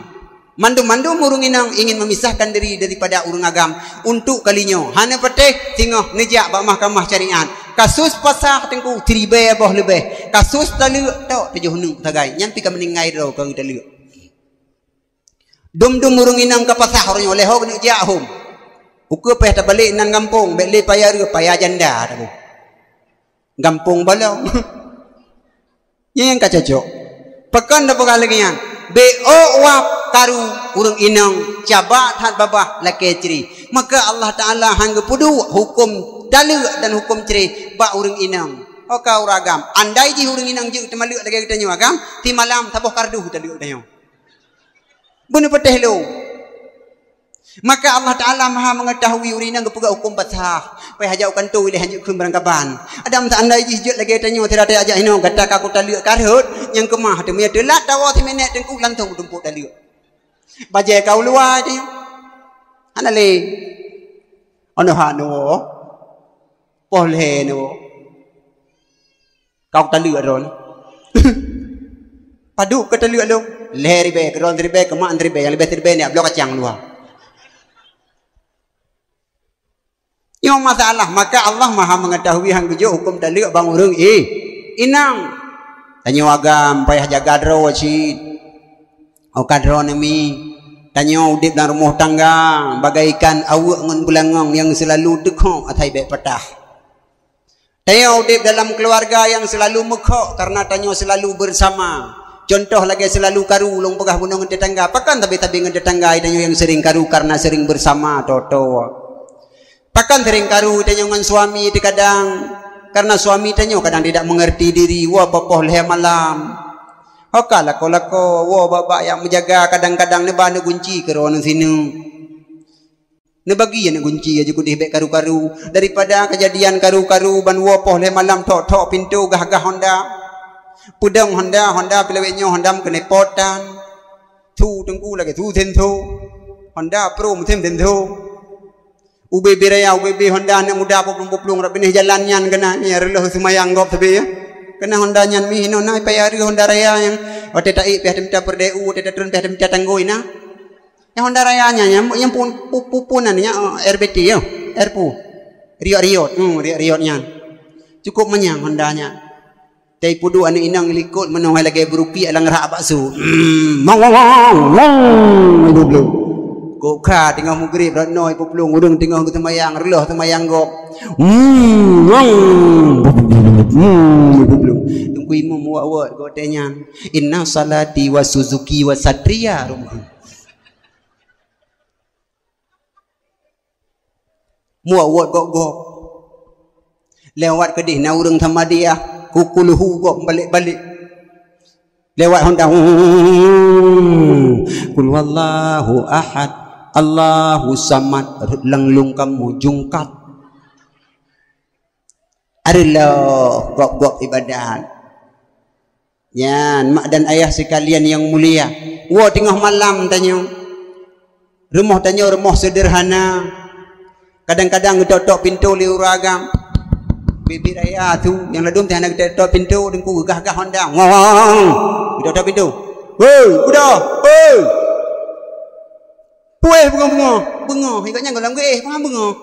mandum urung inang ingin memisahkan diri daripada urung agam untuk kalinyo hana peteh tingah nejak bak mahkamah syariat kasus pasah tengku teribel boh lebih kasus talu tok tujuh nu tagai nyampi ka meningai ro ka talu dum urung inang ka pasah uronyo leho kena jak hom ukur peh tak balik nan kampung balik payah janda tu kampung balau yang kacacok pekan dah pekan lagi yang bo wap karu urung inang cabat hat babah laki ceri maka Allah Taala hangga pudu hukum dalu dan hukum ceri ba urung inang kau ragam andai ji urung inang je temalu lagi kita nyu agam ti malam taboh kardu dalu danyo bunu peteh lo. Maka Allah Ta'ala maha mengetahui urina kepuga hukum patah. Pai hajau kantu ile hanjuk kun berangkaban. Adam tak andai jijut lagi tanyo tidak ada ajak hino kata aku taliuk karhut yang kemah demi delat tawa ti menek tengku lantung tumpuk taliuk. Bajai kau luar tu. Anale. Ono hano. Polhe no. Kau taliuk ron. Padu ke taliuk lu. Leri be, keron ribe, kemak ribe, yang lebih ribe ni blok kacang luar. Yang masalah maka Allah maha mengetahui hang gejo hukum dalil bang urang inang tanyo agam payah jaga dro ci au kadro nami tanyo udip dan rumah tangga bagaikan awak ngan bulangong yang selalu dekho atai be patah tanyo udip dalam keluarga yang selalu mekho karena tanyo selalu bersama contoh lagi selalu karu long pegah bunong tetangga pakan tapi ngan tetangga tanyo yang sering karu karena sering bersama toto. Pakan sering karu tanyo ngan suami kadang karena suami tanyo kadang tidak mengerti diri wa bapoh leh malam. Hoka lako wa baba yang menjaga kadang-kadang neba ne gunci ke ron sini. Ne bagi ne gunci aja ku dihbek karu-karu daripada kejadian karu-karu ban wa poh leh malam tok pintu gah-gah Honda. Pudang Honda pelewenyo Honda kena potan. Tu tengku lagi tu tentu. Honda Pro mutem tentu. Ube biraya ube Honda nak muda apa pelung rak benih jalan nyan kena ya relah semayang gop tapi ya. Kena Honda nyan mi hino na payari Honda raya yang ote tai peh temta perdeu ote turun peh temta tanggoi na. Yang Honda raya nya yang pupunan nya RBT ya. Erpu. Riot riot nyan. Cukup menyang Honda nya. Tai pudu anu inang likut menong lagi berupi alang rak bakso. Itu belum. Kau kah tengah mugrib rak noi populung urang tengah temayang relah temayang gop. Populung. Tunggu imam awak kau tanya. Inna salati wa Suzuki wa Satria. Muawat gop. Lewat kedih na urang Thamadiah. Kukuluhu gop balik-balik. Lewat Honda. Kul wallahu ahad. Allahu samad. Langlung kamu jungkat. Arilah gop-gop ibadat. Yan, mak dan ayah sekalian yang mulia. Wah tengah malam tanya. Rumah tanya rumah sederhana. Kadang-kadang tok pintu liuragam. Bibi raya tu yang ladum teh nak tok pintu dengku gagah Honda. Ngong. Tok pintu. Hei, udah. Hei. Pueh bunga. Ikatnya dalam ke bunga.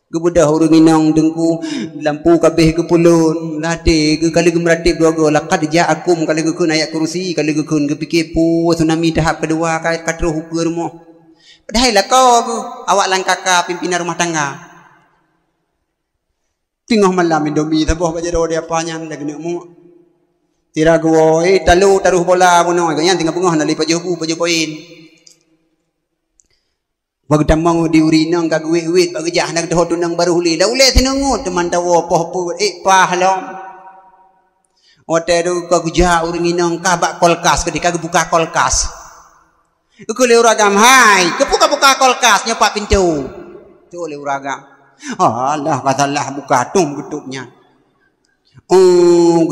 Kebudah urang inang dengku lampu kabeh ke pulun lade ke kali ke meratib dua go laqad ja'akum kali ke kun ayat kursi kali ke kun ke fikir pu tsunami tahap kedua kait katro hukum rumah. Padahal lah kau awak lang kakak pimpinan rumah tangga. Tengah malam Indomie tabuh baca doa dia apanya dah kena mu. Tira go taruh bola buno agaknya tengah pengah nak lipat baju poin. Bagi tamang di urinang kag wit bagi jah nak doh tunang baru huli. La ule tinungut teman tawo poh pahlom. Ote do kag jah urinang kabak kolkas ketika buka kolkas. Aku leuragam hai, kebuka kolkas nyopak pintu. Tu leuragam. Allah katalah buka tung getupnya.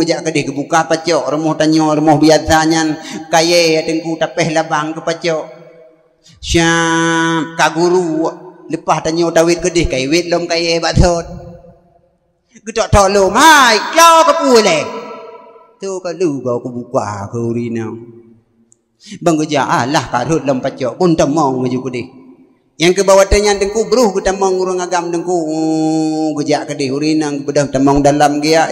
Gejak kedih kebuka pacok rumah tanyo rumah biasanya kaya tengku tapeh labang ke pacok. Syam kaguru lepas tanyo tawit kedih kai wit lom kaya batot. Gedok tolom hai klau ke pule. Tu kalau kau kebuka ke urinang. Bang gejak Allah karut lom pacok pun temong meju kedih. Yang ke bawah tanya dengku beruh ke tamang urang agam dengku gejak kedih urinang bedah tamang dalam gia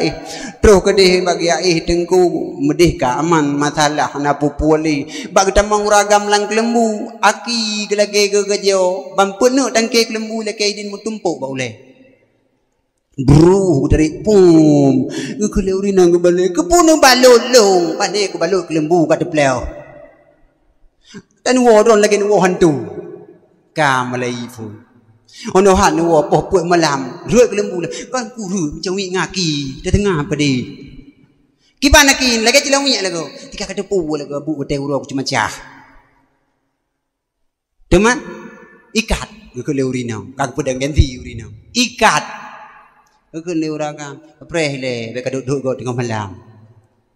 terus kedih bagi dengku medih ka aman masalah na pupuli bagi tamang uragam lang kelembu aki gelage ke gejo bampun tangke kelembu leke din mutumpuk baule beruh dari pum ke urinang ke balik ke punung balolong pandai ke balot kelembu ka tepleo dan wodon lagi wo hantu Malay pun. Ono han wo poh puat malam, rut ke lembu kan ku rut macam wi ngaki, dah tengah apa dia. Kiban nakin lagi cilang wi lagu. Tika kata pu lagu bu hotel uro aku cuma cah. Teman ikat ke leurinau, kag pedang ganti urinau. Ikat ke leuraga. Preh le beka duduk go tengah malam.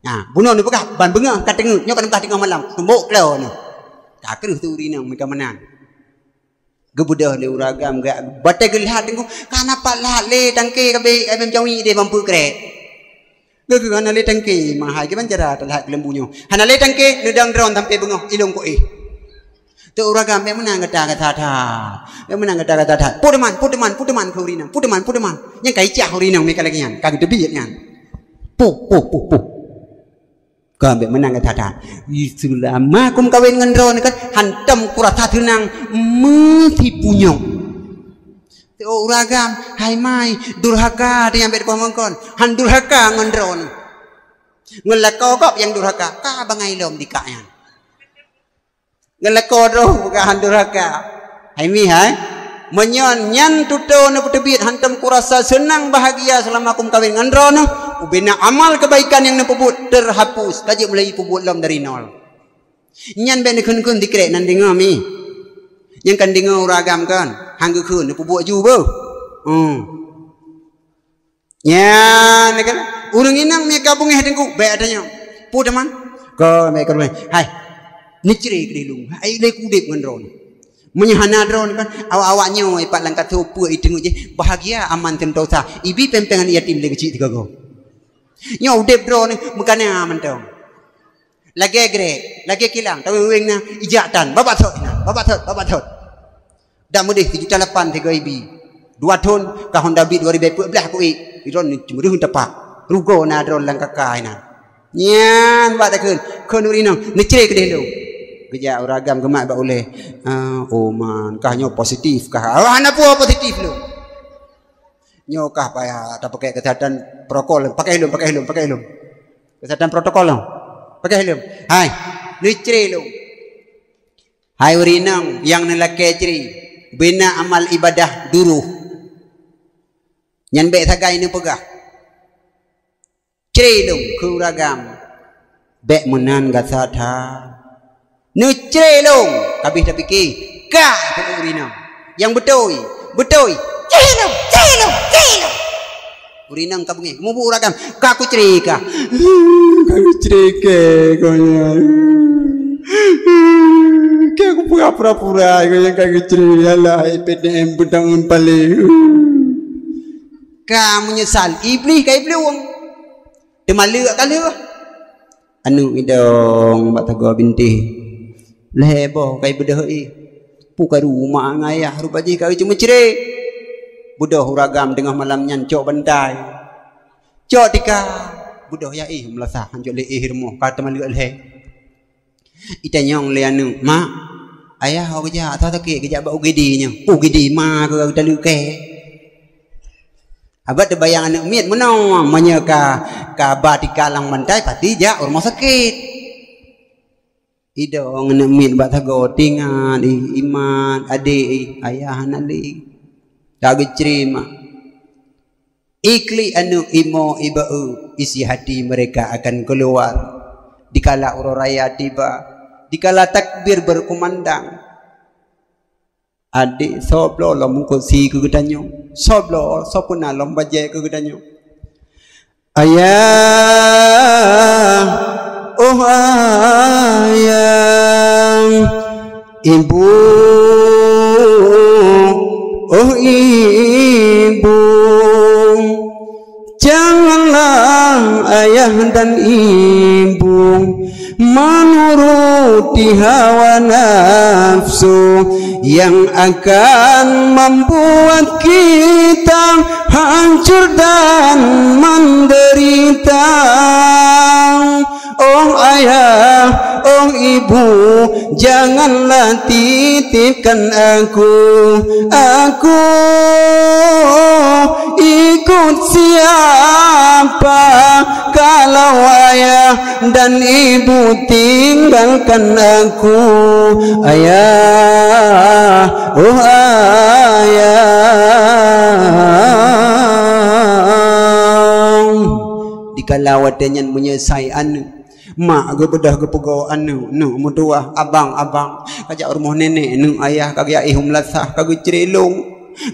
Nah, bunuh ni pekah ban bengah kat tengah nyok kan tengah malam. Tumbuk klau ni. Tak kerus tu urinau mereka menang. Gebudah le uragam gak batai gelihat tengku kana pak lah le tangke kabe abem jawi de mampu kret ge kana le tangke mahai ke banjara terlihat kelembunyo hana le tangke nedang dron sampai bengah ilung ko tu uragam me menang kata me menang kata puteman khurina puteman yang kai cah khurina me kala kian kag debiet nyan pu Kambek menang kata selama kum kawin ngendron kan hantam kurat tenang mesti punyong. Teo uragam hai mai durhaka dia ambek pamongkon han durhaka ngendron. Ngelako kok yang durhaka ka bangai lom dikaknya. Ngelako roh bukan han durhaka. Hai mi hai menyon nyan tuto na putebit hantam kurasa senang bahagia selama kum kawin ngendron. Ubina amal kebaikan yang nepebut terhapus kaji mulai pebut lom dari nol. Nyan ben kun dikrek nan dengar mi. Yang kan dengar uragam kan hang kun nepebut ju bo. Nyan kan urang inang mi kabung dengku bae adanya. Pu teman. Ko me kan hai. Ni ciri kedilung. Ai le kudip ngendron. Menyahana drone kan awak-awaknya ipat langkat tupu itu je bahagia aman tem dosa ibi pempengan yatim le kecil tiga go nyo udep drone mekana mentong lagi gre lagi kilang tahu wengna ijatan bapak thot dak mudih 7.8 tiga ibi 2 tahun ka Honda Beat 2014 aku drone cemuru tepak rugo na drone lang kakai na nyan bak dak kun urinang necre ke delu kerja ragam gemak ba oleh oh man kahnya positif kah ana puas positif lu nyo kah payah tak pakai kesehatan protokol pakai helm kesehatan protokol pakai helm hai ni ceri lu hai urinang yang nelake ceri bina amal ibadah duruh nyan be sagai ni pegah ceri lu ku ragam be menan gasatha nucre long kabih dah fikir ka urinam yang betul celong urinam ka bungi mubu ragam ka ku cerika konya ka ku pura-pura konya ka ku cerika lah PDM bedangun pale ka menyesal iblis wong demalu kali anu idong bak tago binti lebo kai bedahai pukai rumah ngayah rupaji kai cuma cerai budah huragam tengah malam nyancok bandai cok tika budah ya melasah hancur le hirmu kata malu le itanyong le anu mak ayah ho kerja atau tak kerja bau gedinya gedi ma ke dalu ke abad bayang anak miat menau menyeka ka batika lang bandai pati ja rumah sakit idong nemin batago tingan iman ade ayah nali kage cerima ikli anu imo ibau isi hati mereka akan keluar dikala uraya tiba dikala takbir berkumandang ade soblo lom kursi ke gedanyo soblo sopuna lom baje ke gedanyo ayah oh ayang ibu oh ibu janganlah ayah dan ibu menuruti hawa nafsu yang akan membuat kita hancur dan menderita. Oh ayah, oh ibu, janganlah titipkan aku ikut siapa kalau ayah dan ibu tinggalkan aku. Ayah, oh ayah, dikala wadanyan menyesai anu mak gebedah gepego anu nu mutuah abang kajak rumah nenek nu ayah kagak ihum lasah kagak cerilung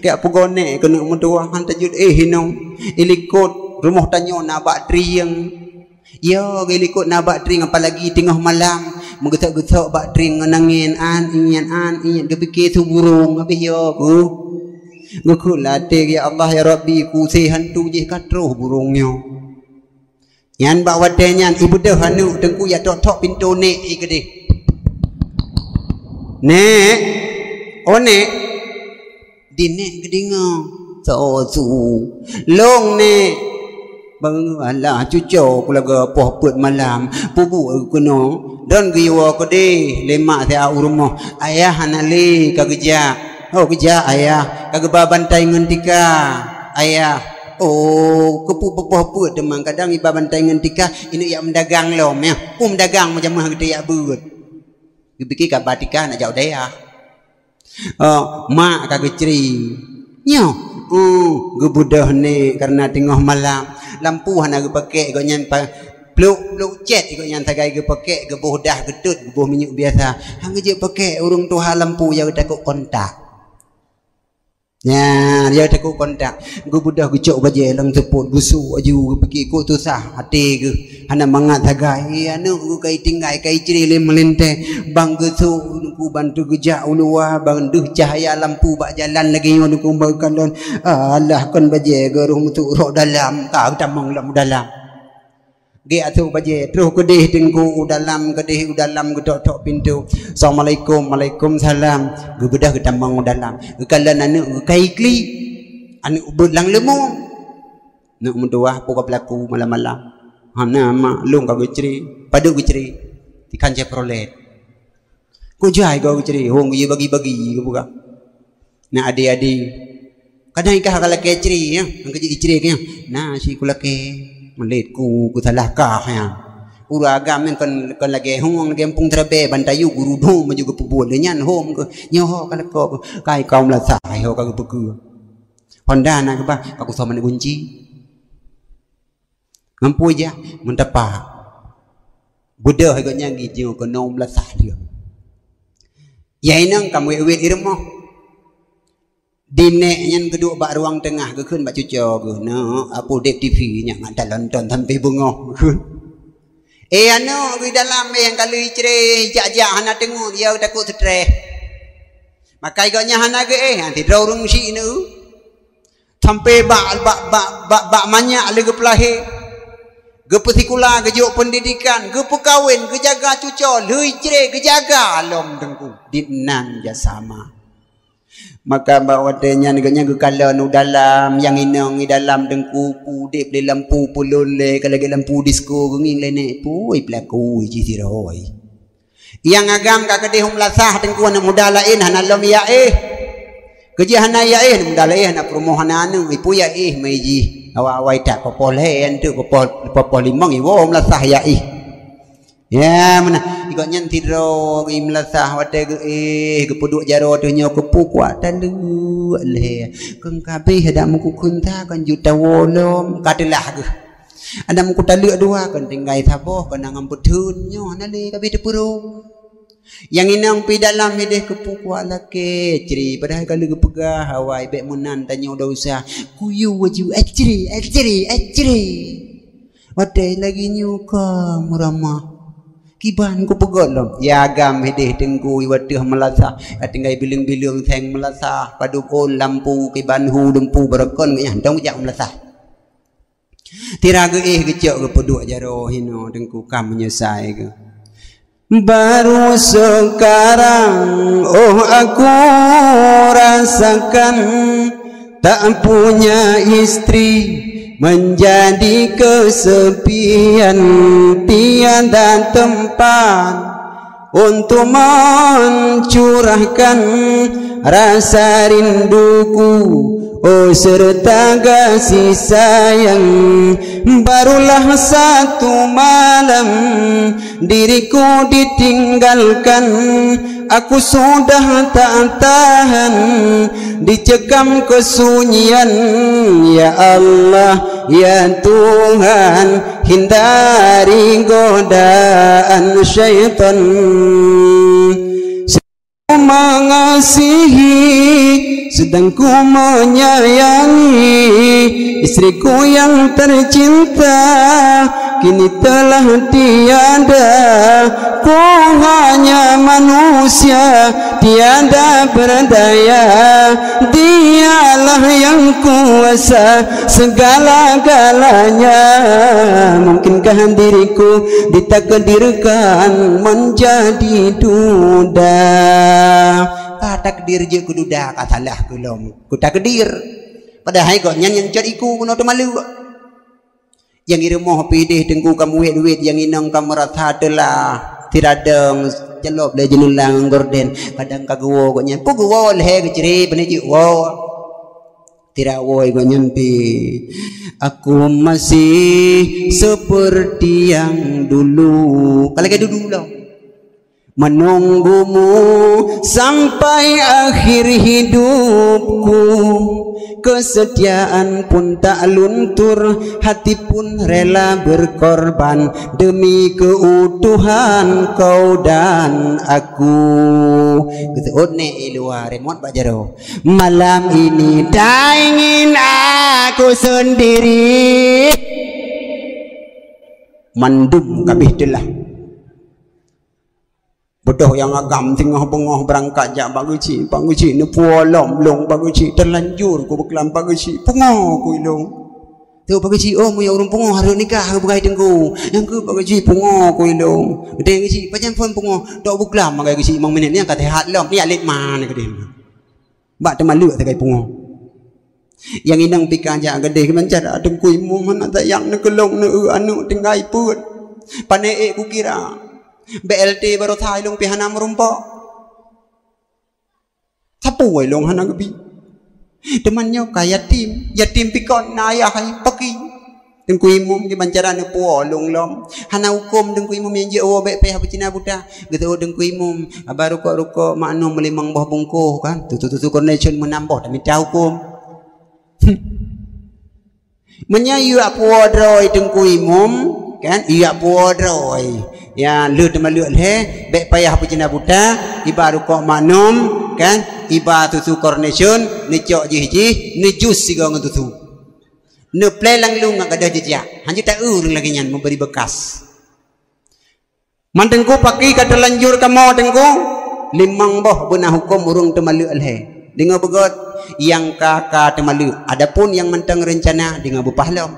kayak pegone kena mutuah hantajud hinong ilikut rumah tanyo nabak trieng yo ilikut nabak trieng apalagi tengah malam menggetak-getak bak trieng nangin inyan kepikir tu burung habis yo ngekulatih ya Allah ya Rabbi ku sehantu je katruh burungnya yan bak wadanyan ibu dah hanu tengku ya tok pintu nek ikede nek oh nek dinek gedinga so su long nek bang ala cucok kulaga poh put malam pubu kuno don giwa kode lemak saya rumah ayah hanale kageja oh kerja ayah kageba bantai ngentika ayah oh kepu-kepu demang kadang iba bantai ngentika ini yang mendagang lom ya mendagang macam mana gede ya but dipikir ka batika nak jauh daya mak kagak ceri nyo gebudah ni karena tengah malam lampu hana ge pakai go nyan pa pluk jet go nyan tagai ge pakai ge bodah gedut ge boh minyak biasa hang je pakai urung tuha lampu ya takut kontak Ya, dia tak kontak. Gu budak gu cok baje lang teput gu su aju pergi ku tu sah hati gu. Hana mangat hagai anu gu kai tinggai kai ciri le melinte bang gu su ku bantu gu ja ulua bang duh cahaya lampu bak jalan lagi ngono ku bakalon. Allah kon baje gu rum tu ro dalam ka tamang lam dalam. Ge atu baje terus kedih tengku dalam kedih dalam gedok-dok pintu. Assalamualaikum, Waalaikumsalam. Gu bedah ke tambang dalam. Kalan anu kai kli. Anu belang lemu. Nak mendoah pokok pelaku malam-malam. Hana mak long ka gecri, padu gecri. Tikan je prolet. Ku jai kau gecri, hong ye bagi-bagi ke buka. Nak adik-adik. Kadang ikah kala kecri ya, ang kerja icri ke. Nah si kulake melit ku salah kah ya ura agam men kon lagi hong lagi empung terbe bantayu guru do maju ke pebul nyan hom ke nyoho kala ko kai kaum la sai ho ka beku Honda na ke ba aku sama ni kunci ngampu ja mentapa buddha ko nyangi jiu ko nom la sai dia yai nang kamu wet irmo Dine nyan kedua bak ruang tengah ke kun bak cuco ke no apu dep TV nya ngata lonton sampai bungoh anu ke dalam yang kalau cere jak-jak hana tengok dia takut stres makai gaknya hana ke nanti dorong si nu sampai bak banyak lagi pelahe ke pesikula ke juk pendidikan ke pekawin ke jaga cuco lui cere ke jaga lom tengku dinan ja sama maka bawa tanya neganya ke kala nu dalam yang inang di dalam dengku pudip di lampu pulole kalau ke lampu disco nging lene pui pelaku ji siroi yang agam ka kedih lasah dengku anak muda lain hana lom ya kerja hana ya muda lain hana promohan anu ipu ya meji awai tak popol tu popol limong iwo lasah ya ya mana ikut nyanti ro imlasah wate ke puduk jaro tu nyo ke pukwa talu le keng kabeh ada muku kunta kan juta wolom katelah ke ada muku talu dua kan tinggai saboh kan ngam putun nyo nale kabeh tepuru yang inang pi dalam hideh ke pukwa lake ciri padahal kalau ke pegah hawai bek munan tanyo dah usah kuyu waju acri wate lagi nyo ka muramah kiban ku pegolom ya agam hidih tengku iwatih melasah tinggai biling-biling theng melasah padu ol lampu kiban hu lempu berekon nya dong jak melasah tiraga gecok ke peduk jaro hino tengku kam menyesai ke baru sekarang oh aku rasakan tak punya istri menjadi kesepian tiada tempat untuk mencurahkan rasa rinduku oh serta kasih sayang barulah satu malam diriku ditinggalkan aku sudah tak tahan dicekam kesunyian ya Allah ya Tuhan hindari godaan syaitan mengasihi sedang ku menyayangi istriku yang tercinta kini telah tiada ku hanya manusia tiada berdaya dialah yang kuasa segala-galanya mungkinkah diriku ditakdirkan menjadi duda takdir je ku duda katalah kulom ku takdir padahal kau nyan cariku kuno tu malu yang irmoh pidih tengku kamu duit yang inang kamu rasa telah tiradang celop le jenulang gorden kadang kaguwo kau nyan puguwo leh keciri benih wo tirawoi kau nyan pi aku masih seperti yang dulu kalau kayak dulu lah menunggumu sampai akhir hidupku kesetiaan pun tak luntur, hati pun rela berkorban demi keutuhan kau dan aku. Kata odne luar remote Pak Jaro. Malam ini tak ingin aku sendiri. Mandum kabeh telah. Bodoh yang agam tengah bengah berangkat jak baguci ni pualam long baguci terlanjur ku berkelam baguci pengah ku ilong tu baguci oh mu ya urang pengah hari nikah berai tengku yang ke baguci pengah ku ilong gede gici pajan pun pengah dak berkelam magai gici mang minit ni kata hat lom ni alit mana gede bak temalu tak kai pengah yang inang pikan jak gede kemancar tengku imu mana tak yang ne kelong ne anu tinggai put pane ku kira BLT baru thai long pihana merumpok tapu ai long hana gebi temannya kayak yatim pikon na ayah hai paki dengku imum di bancaran po long lom hana hukum dengku imum yang je be pe habicina buta gitu dengku imum baru ruko makno melimang buah bungkuh kan tu connection menambah tapi tahu hukum menyayu apu droi dengku imum kan iya pu droi ya lu temaluk he baik payah pecina buta ibaru kok manum kan iba tutu coronation ni cok jih ni jus siga ngututu ne play lang lu ngak ada jejak hanya tak urung lagi nyan memberi bekas mantengku paki kata lanjur kamu tengku limang boh benah hukum urung temaluk he dengar begot yang kakak temaluk adapun yang mentang rencana dengar bupahlam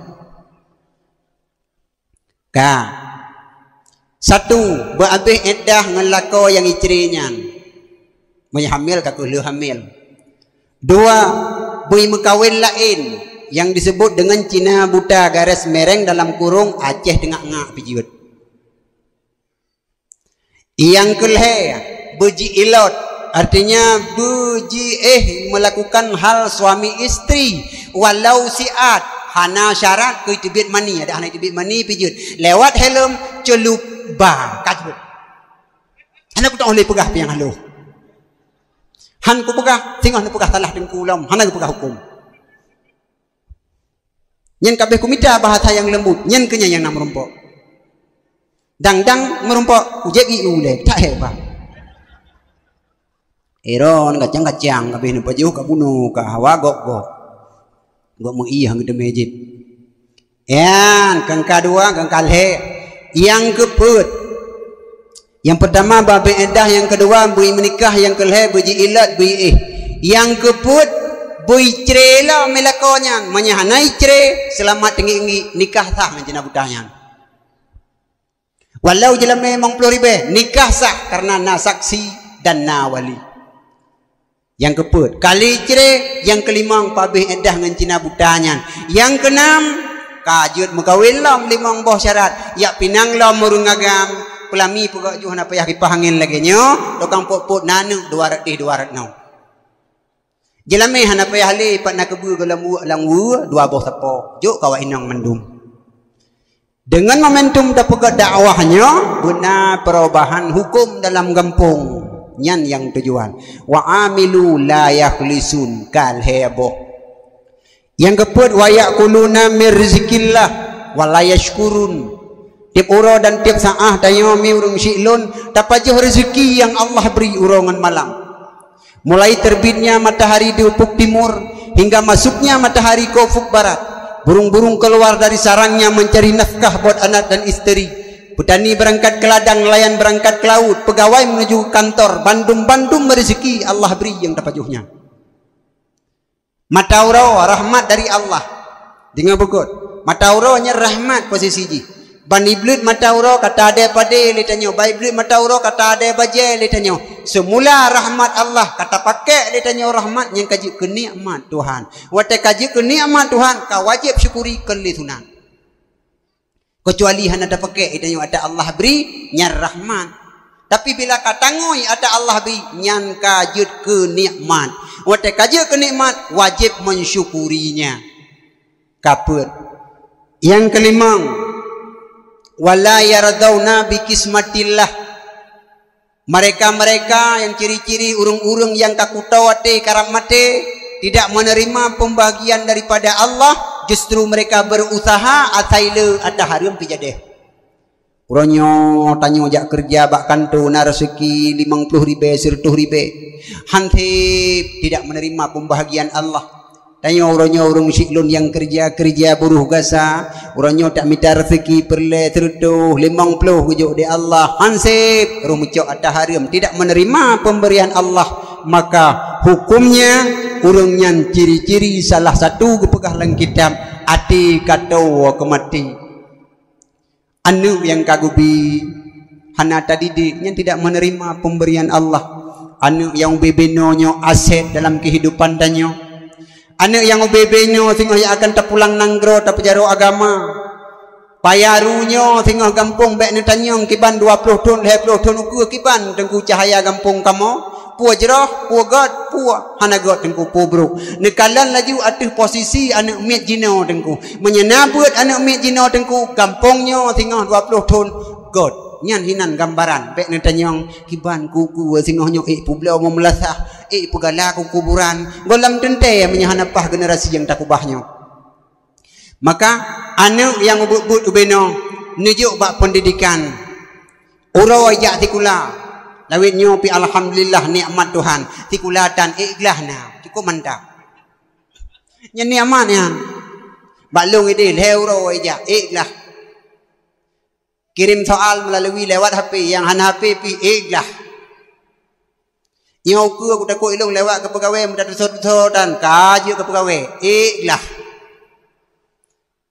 ka satu, berhabis edah ngelako yang istrinya hamil kaku lu hamil. Dua, bui mekawin lain yang disebut dengan Cina buta garis mereng dalam kurung Aceh tengah ngak pijut. Yang kelhe, beji ilot artinya beji melakukan hal suami istri walau siat hana syarat ke tibit mani ada hana tibit mani pijut lewat helm celup ba kajut hana ku tak boleh pegah piang halu han ku pegah tengah ni pegah talah dengku lam hana ku pegah hukum nyen kabeh kumita bahasa yang lembut nyen kenya yang nam merumpok dang merumpok ujek i ule tak hebat eron kacang kabeh ni pajuh ka bunuh ka hawa gok gok mu iya hang de mejit yan kang kadua kang kalhe yang keput yang pertama babi edah yang kedua bui menikah yang kelhe buji ilat bui yang keput bui cere lah melakonya menyahanai cere selamat tinggi nikah sah menjana budanya walau jelam memang peluribe nikah sah karena na saksi dan na wali yang keput kali cere yang kelima babi edah dengan cina budanya yang keenam kajut mekawin lam limang boh syarat ya pinang lam murungagam pelami pegak juh na payah kipahangin lagi nyo dokang pot nanu 200 no jelame hana payah le pat nak kebu langwu dua boh tapo juk kawa inang mendum dengan momentum da pegak dakwahnya benar perubahan hukum dalam kampung nyan yang tujuan wa amilu la yakhlisun kal heboh yang keput wayak kuluna mirzikillah walayashkurun tiap uro dan tiap saah dayomi urung syiklun tapajah rezeki yang Allah beri urongan malam mulai terbitnya matahari di ufuk timur hingga masuknya matahari ke ufuk barat burung-burung keluar dari sarangnya mencari nafkah buat anak dan istri petani berangkat ke ladang nelayan berangkat ke laut pegawai menuju kantor bandum-bandum rezeki Allah beri yang tapajuhnya matauro rahmat dari Allah dengan begut matauronya rahmat posisi ji bani blut matauro kata ada pada litanyo baik blut matauro kata ada baje litanyo semula rahmat Allah kata pakai litanyo rahmat yang kaji kenikmat Tuhan wate kaji kenikmat Tuhan ka wajib syukuri kelitunan kecuali hana ada pakai litanyo ada Allah beri nyar rahmat tapi bila katangoi ada Allah beri nyan kajut kenikmat wate kaji kenikmat wajib mensyukurinya kaput yang kelima wala yardawna bikismatillah mereka-mereka yang ciri-ciri urung-urung yang kakutawate karamate tidak menerima pembagian daripada Allah, justru mereka berusaha ataile ada harum pijadeh. Uronyo tanyo jak kerja bak kanto na rezeki 50,000 100,000. Hansip tidak menerima pembahagian Allah. Tanyo uronyo urung siklun yang kerja buruh gasa, uronyo tak minta rezeki perle tertuh 50 gujuk di Allah. Hansip urung mucok ada harum tidak menerima pemberian Allah, maka hukumnya urung nyan ciri-ciri salah satu kepegah lang kitab ati kato kemati. Anu yang kagubi hana tadi yang tidak menerima pemberian Allah. Anu yang bebenonyo aset dalam kehidupan danyo. Anu yang bebenyo tengok yang akan terpulang nanggro tapejaro agama. Payarunyo tengok gampung bek ni tanyong kiban 20 ton 20 ton uku kiban tengku cahaya gampung kamu. Puah jerah, puah god, puah hana god tengku puah bro. Nekalan laju atuh posisi anak miat jino tengku. Menyenabut anak miat jino tengku gampungnya tengah 20 ton god. Nyan hinan gambaran. Bek ni tanyong kiban kuku singohnyo publau mau melasah. Pegala ku kuburan. Golam tente menyahanapah generasi yang tak ubahnya. Maka anak yang ubut ubeno nujuk bak pendidikan. Uro ajak tikula. Lawitnya pi alhamdulillah nikmat Tuhan. Tikulatan ikhlasna cukup mantap. Yang nikmat ya. Balung ini euro aja ikhlas. Kirim soal melalui lewat HP yang hana HP pi ikhlas. Yang aku takut ilung lewat ke pegawai mudah tusur dan kaji ke pegawai ikhlas.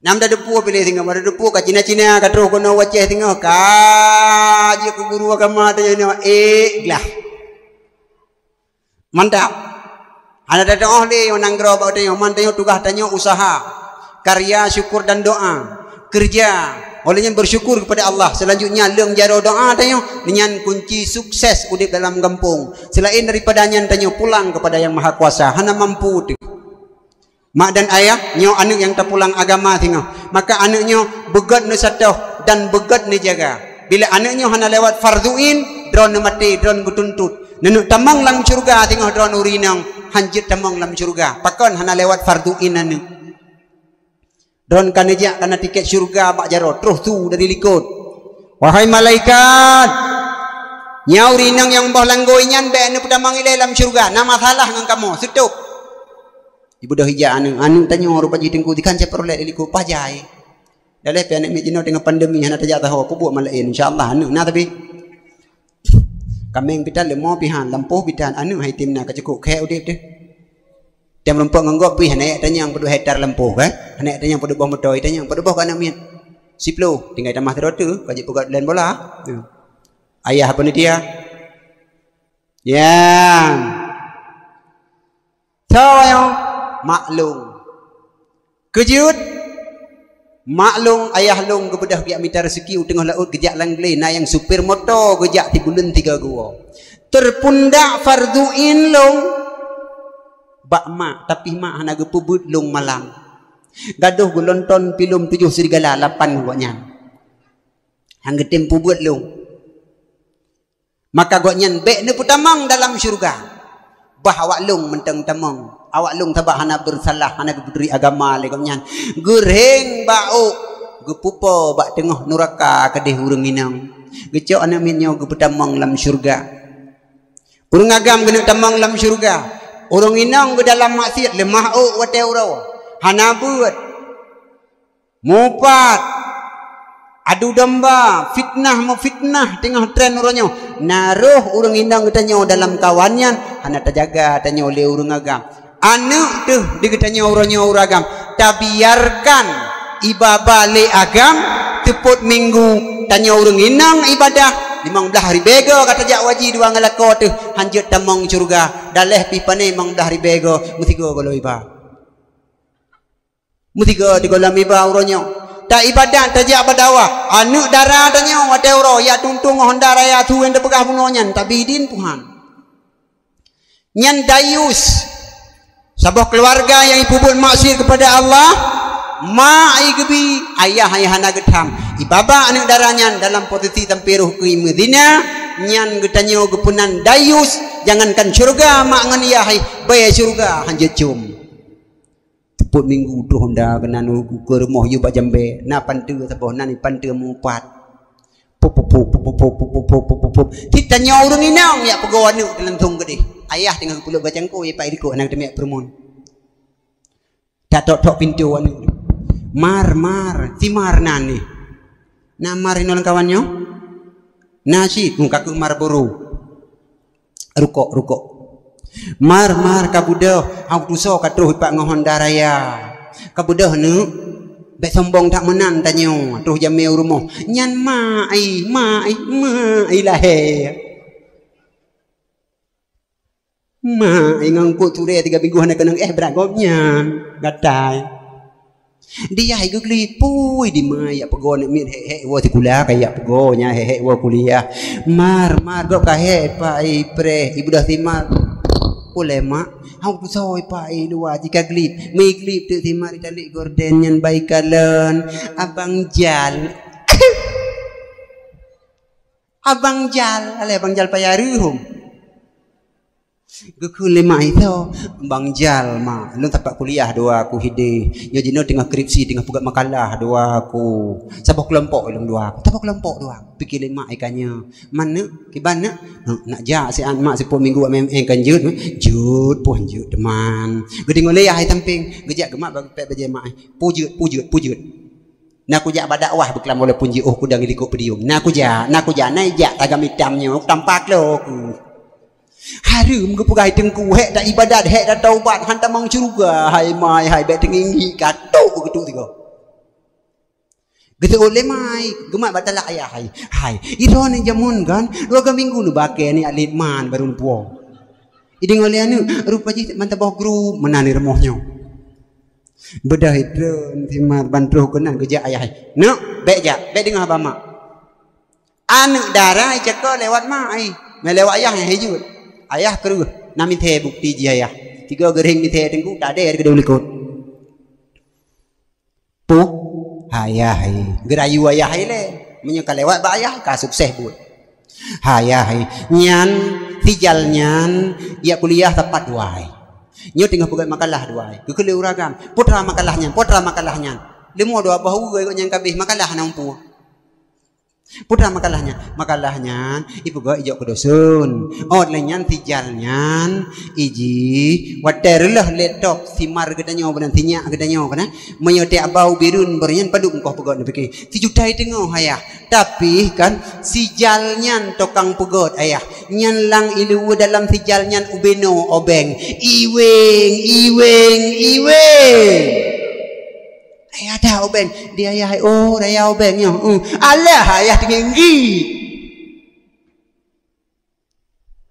Nam dah depu pilih tinggal pada depu kat Cina-Cina kat terus kono waceh tinggal kaji ke guru agama tanya ikhlas. Mantap. Ada datang ahli yang nanggro bau tanya mantap tugas tanya usaha, karya, syukur dan doa, kerja. Olehnya bersyukur kepada Allah. Selanjutnya leung jaro doa tanya dengan kunci sukses udip dalam kampung. Selain daripadanya tanya pulang kepada Yang Maha Kuasa. Hana mampu tu. Mak dan ayah nyo anak yang terpulang agama tengok. Maka anaknya begat ni satuh dan begat ni jaga. Bila anaknya hana lewat farduin, drone mati, drone gutuntut. Nenuk tamang lam syurga tengok drone urinang, hanjit tamang lam syurga. Pakon hana lewat farduin anak. Drone kan ajak kana tiket syurga bak jaro terus tu dari likut. Wahai malaikat, nyau urinang yang boh langgoi nyan be anu pedamang ilai lam syurga. Nama salah ngan kamu, setuk. Ibu dah hijau anu tanya rupa jadi tengku dikan saya peroleh diliku pajai. Dah leh pianek mijino dengan pandemi hana tajak tahu apa buat malain insyaallah anu nah tapi kameng pitan lemo pihan lampuh pitan anu hai timna kacukuk khe udip deh. Tiam lempok nganggop pi hana tanya yang perlu hektar lampuh kan. Hana tanya yang perlu boh motor tanya yang perlu boh kana mian. Siplo tinggal tamah terotu kajik pegat lain bola. Ayah apa ni dia? Ya. Tahu maklum kejut maklum ayah long kebedah biak minta rezeki tengah laut gejak langle na yang supir motor gejak di bulan 3 gua terpundak farduin long bak mak tapi mak hana gepubut long malam gaduh golonton pilum 7 serigala 8 goknya hang getem pubut long maka goknya bek ne putamang dalam syurga bah awak long menteng tamang awak long tabak hana bersalah hana berdiri agama legamnya gereng bau gepupo bak tengah neraka kedeh urang inang gecok anak minyo gepetamang lam syurga urang agam kena tamang lam syurga urang inang ke dalam maksiat lemah au wate uro hana buat mupat adu domba fitnah mau fitnah tengah tren uranyo naruh urang inang ketanyo dalam kawannya hana terjaga tanyo oleh urang agam anak tuh diketanya orangnya uragam tabiarkan ibadah le agam teput minggu tanya orang inang ibadah 15 hari bego kata jak wajib dua ngalako tuh hanjut tamang surga daleh pipane 15 hari bego mutigo kalau iba mutigo di kolam iba orangnya tak ibadah tajak badawa anak darah tanya wate oro ya tuntung honda raya tu yang depegah bunonyan tabidin Tuhan nyan dayus sebuah keluarga yang ibubut maksiat kepada Allah ma aigebi ayah ayah hana gedham ibaba anak darahnya dalam posisi tampiruh ke Madinah nyan getanyo gepunan dayus jangankan syurga mak ngan yahai bayar syurga hanja cum teput minggu tu honda kena ke rumah you bak jambe na pantu saboh nan pantu mumpat pop kita nyaw urang inang ya pego anu dalam tung gede ayah tinggal pulut gacangko ya pak idiko anak demiak permun tak tok pintu anu mar timar nani namar inolang kawannya nasi muka ke mar boru rukok mar kabudah aku tuso katruh pak ngohon daraya kabudah nu bek sombong tak menan tanyo terus jameu rumah nyan mai lahe mai ngangkut ture 3 minggu hana kenang beragom nyan gatai dia hai gugli pui di mai ya pego nek mit he wo kuliah kayak pego nya he wo kuliah mar go ka he pai pre ibu dah timar ulema hau tu soi pai dua jika glip mi glip tu timar italik gorden nyan baik kalen abang jal ale abang jal payaruhum Geku lima itu bang jal ma lu tapak kuliah dua aku hide yo jino tengah skripsi tengah pugat makalah dua aku sabok kelompok long dua aku tapak kelompok dua pikir lima ikannya mana kibana nak ja si an mak 10 minggu kan jut teman gede ngoleh ai tamping gejak gemak bagi pek baje mak pujut nak ku jak badakwah beklam oleh punji ku dang iliko pediung nak ku ja nai ja tagam hitamnya tampak lo ku harum ke pegai tengku hek dak ibadat hek dak taubat hantar mang syurga hai mai hai bet tengingi katok gitu tiga gitu oleh mai gemak batala ayah hai iron ni jamun kan 2 minggu nu bake ni alit man baru puang iding oleh anu rupaji mantabah grup menani remohnya bedah itu timar bantuh kenan kerja ayah no bek dengar bama anak darah cakap lewat mai melewat ayah yang hijau ayah keruh nami the bukti ji ayah 3 gering ni the tengku tak ada ke ulikut pu ayah gerayu ayah le menyeka lewat ba ayah ka sukses buat ayah nyan tijal nyan ia kuliah tepat duai nyo tengah pegat makalah duai ke uragam putra makalahnya lemo doa bahu ge nyang kabeh makalah nampu putra makalahnya ibu gak ijak ke dosun lenyan tijalnya iji waterlah letok simar gedanya benan tinyak gedanya kana menyote abau birun bernyan paduk engkau pegot nepeke 7 juta tengok ayah tapi kan sijalnya tokang pegot ayah nyan lang ilu dalam sijalnya ubeno obeng iweng ada obeng dia ayah raya obengnya alah ayah tinggi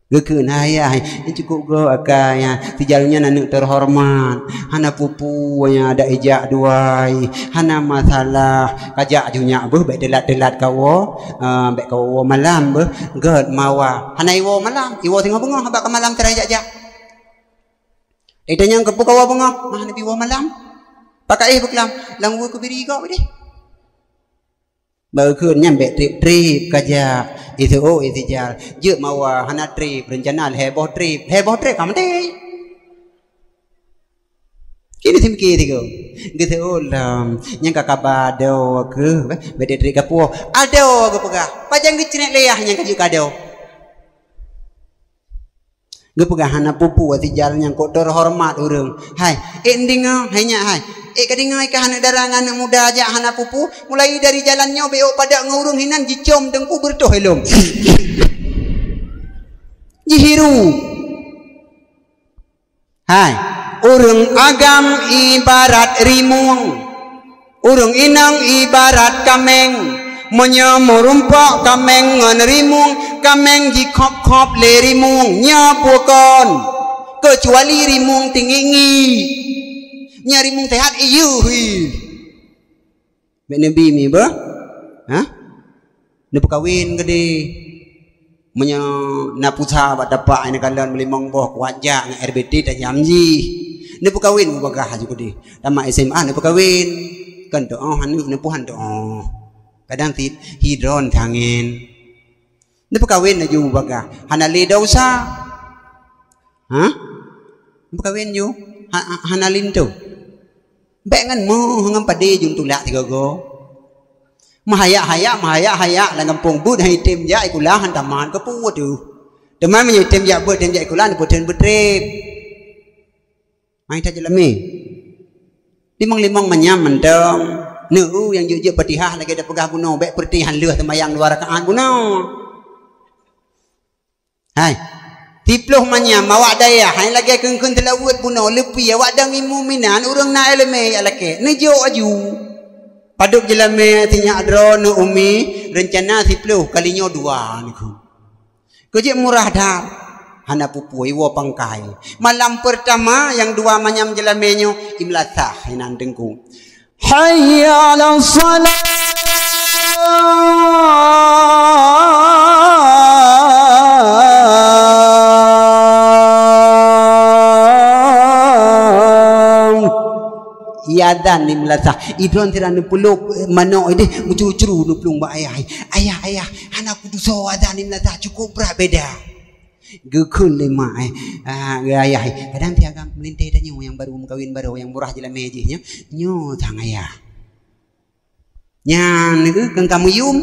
gekeun ayah cukup go akaya tijalnya nanu terhormat hana pupu nya ada ijak duai hana masalah kajak junya beuh bek delat kawo bek kawo malam beuh geut mawa hana iwo malam iwo tengah bengah bak malam terajak itanya kepu kawo bengah mah nabi iwo malam pakai beklam langgu ke biri kau deh baru ke nyampe trip kaja itu jal je mawa hana trip rencana heboh trip kamu deh kini simki tigo gitu nyang kakak do ke bede trip kapu ado ke pegah pajang kecinek leyah nyang kaju kado gepegah hana pupu ati jalan yang kok terhormat urang hai ending hanya hai kadingai ka hana darangan muda aja hana pupu mulai dari jalannya beo pada ngurung hinan jicom dengku bertoh helom jihiru hai urang agam ibarat rimung urang inang ibarat kameng menyemurumpak kameng ngerimung kameng jikop le rimung nyapukon kecuali rimung tingingi nyari mung tehat iyuh nabi mi ba ne kawin gede menya napusa badapak ina kalan melimong boh wajak ngan RBT dan jamji ne kawin bagah juga gede tama SMA ne kawin kan to hanu ne puhan to kadang hidron tangin Ni perkawin na ju baga. Hanali daw sa. Ha? Perkawin ju. Hanalin tu. Bengan mo hanggang padi jung tulak tiga go. Mahaya lang kampung bud hai tim ja ikulah hantaman ke pu tu. Teman menye tim ja bud tim ja ikulah ni puten betrep. Mai ta jelami. Limang menyam mendong. Nu yang je Fatihah lagi ada pegah buno bek pertihan leuh temayang 2 rakaat buno. Hai. Tiploh manya mawak daya hai lagi keun telawut buno lepi awak dang muminan urang na eleme alake nejo aju paduk jelame tinya adro nu umi rencana tiploh kalinya 2 niku keje murah dah hana pupui wo pangkai malam pertama yang 2 manyam jelamenyo imlatah hinan dengku hayya 'alas salat iadan ni melatah idron tiranu peluk mano ide mucu-curu nu pelung ba ayah anak kudu so adan ni melatah cukup berat beda gekun lema ayah kadang tiaga melinteh dah yang baru kawin baru yang murah jelah meje nyo tang ayah nyang ni kang kamu yum